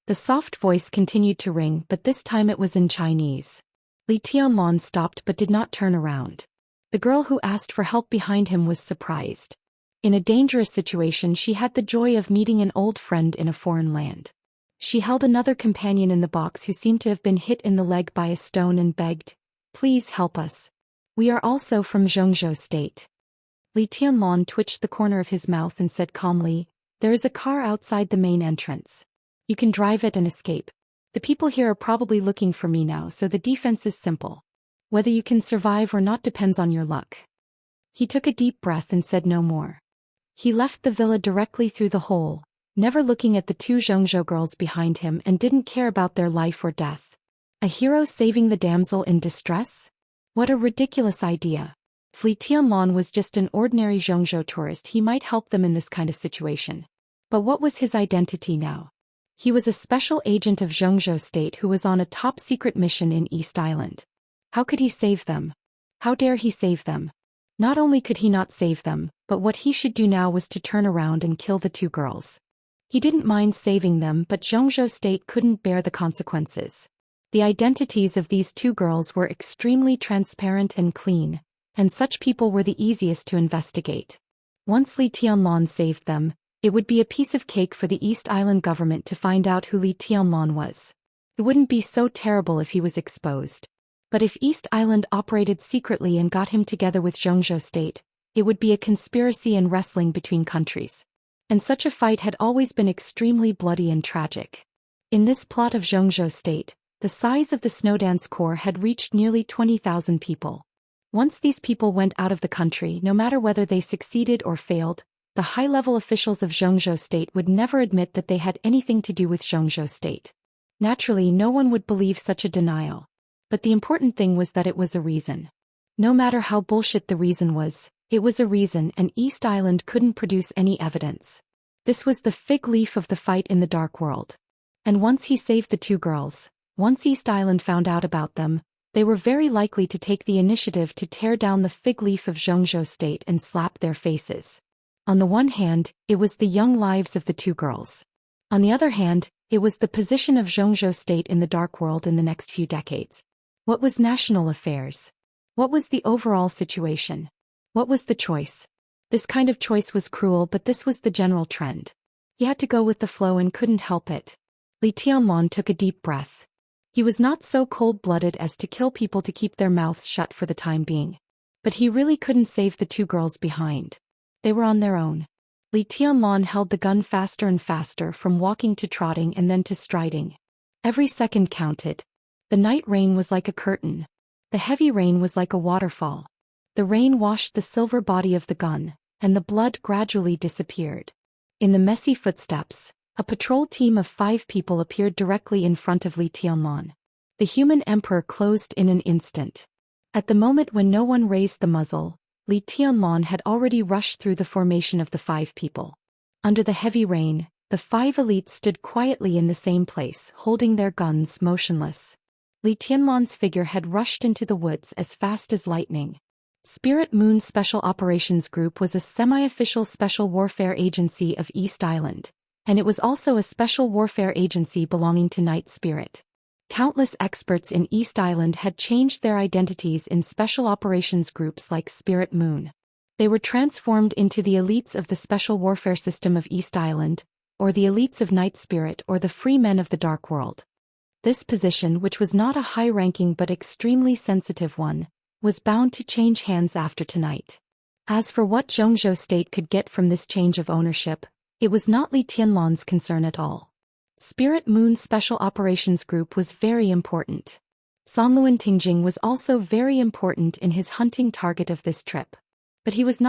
The soft voice continued to ring, but this time it was in Chinese. Li Tianlan stopped but did not turn around. The girl who asked for help behind him was surprised. In a dangerous situation she had the joy of meeting an old friend in a foreign land. She held another companion in the box who seemed to have been hit in the leg by a stone and begged, "Please help us. We are also from Zhongzhou State." Li Tianlan twitched the corner of his mouth and said calmly, "There is a car outside the main entrance. You can drive it and escape. The people here are probably looking for me now, so the defense is simple. Whether you can survive or not depends on your luck." He took a deep breath and said no more. He left the villa directly through the hole, never looking at the 2 Zhongzhou girls behind him, and didn't care about their life or death. A hero saving the damsel in distress? What a ridiculous idea. If Li Tianlan was just an ordinary Zhongzhou tourist, he might help them in this kind of situation. But what was his identity now? He was a special agent of Zhongzhou State who was on a top-secret mission in East Island. How could he save them? How dare he save them? Not only could he not save them, but what he should do now was to turn around and kill the 2 girls. He didn't mind saving them, but Zhongzhou State couldn't bear the consequences. The identities of these two girls were extremely transparent and clean, and such people were the easiest to investigate. Once Li Tianlan saved them, it would be a piece of cake for the East Island government to find out who Li Tianlan was. It wouldn't be so terrible if he was exposed. But if East Island operated secretly and got him together with Zhou state, it would be a conspiracy and wrestling between countries. And such a fight had always been extremely bloody and tragic. In this plot of Zhou state, the size of the Snowdance Corps had reached nearly 20,000 people. Once these people went out of the country, no matter whether they succeeded or failed, the high-level officials of Zhou state would never admit that they had anything to do with Zhou state. Naturally, no one would believe such a denial. But the important thing was that it was a reason. No matter how bullshit the reason was, it was a reason, and East Island couldn't produce any evidence. This was the fig leaf of the fight in the dark world. And once he saved the two girls, once East Island found out about them, they were very likely to take the initiative to tear down the fig leaf of Zhou state and slap their faces. On the one hand, it was the young lives of the two girls. On the other hand, it was the position of Zhou state in the dark world in the next few decades. What was national affairs? What was the overall situation? What was the choice? This kind of choice was cruel, but this was the general trend. He had to go with the flow and couldn't help it. Li Tianlan took a deep breath. He was not so cold-blooded as to kill people to keep their mouths shut for the time being. But he really couldn't save the two girls behind. They were on their own. Li Tianlan held the gun faster and faster, from walking to trotting and then to striding. Every second counted. The night rain was like a curtain. The heavy rain was like a waterfall. The rain washed the silver body of the gun, and the blood gradually disappeared. In the messy footsteps, a patrol team of 5 people appeared directly in front of Li Tianlan. The human emperor closed in an instant. At the moment when no one raised the muzzle, Li Tianlan had already rushed through the formation of the 5 people. Under the heavy rain, the 5 elites stood quietly in the same place, holding their guns, motionless. Li Tianlan's figure had rushed into the woods as fast as lightning. Spirit Moon Special Operations Group was a semi-official special warfare agency of East Island, and it was also a special warfare agency belonging to Night Spirit. Countless experts in East Island had changed their identities in special operations groups like Spirit Moon. They were transformed into the elites of the special warfare system of East Island, or the elites of Night Spirit, or the free men of the Dark World. This position, which was not a high-ranking but extremely sensitive one, was bound to change hands after tonight. As for what Zhou state could get from this change of ownership, it was not Li Tianlan's concern at all. Spirit Moon Special Operations Group was very important. Sanluan Tingjing was also very important in his hunting target of this trip. But he was not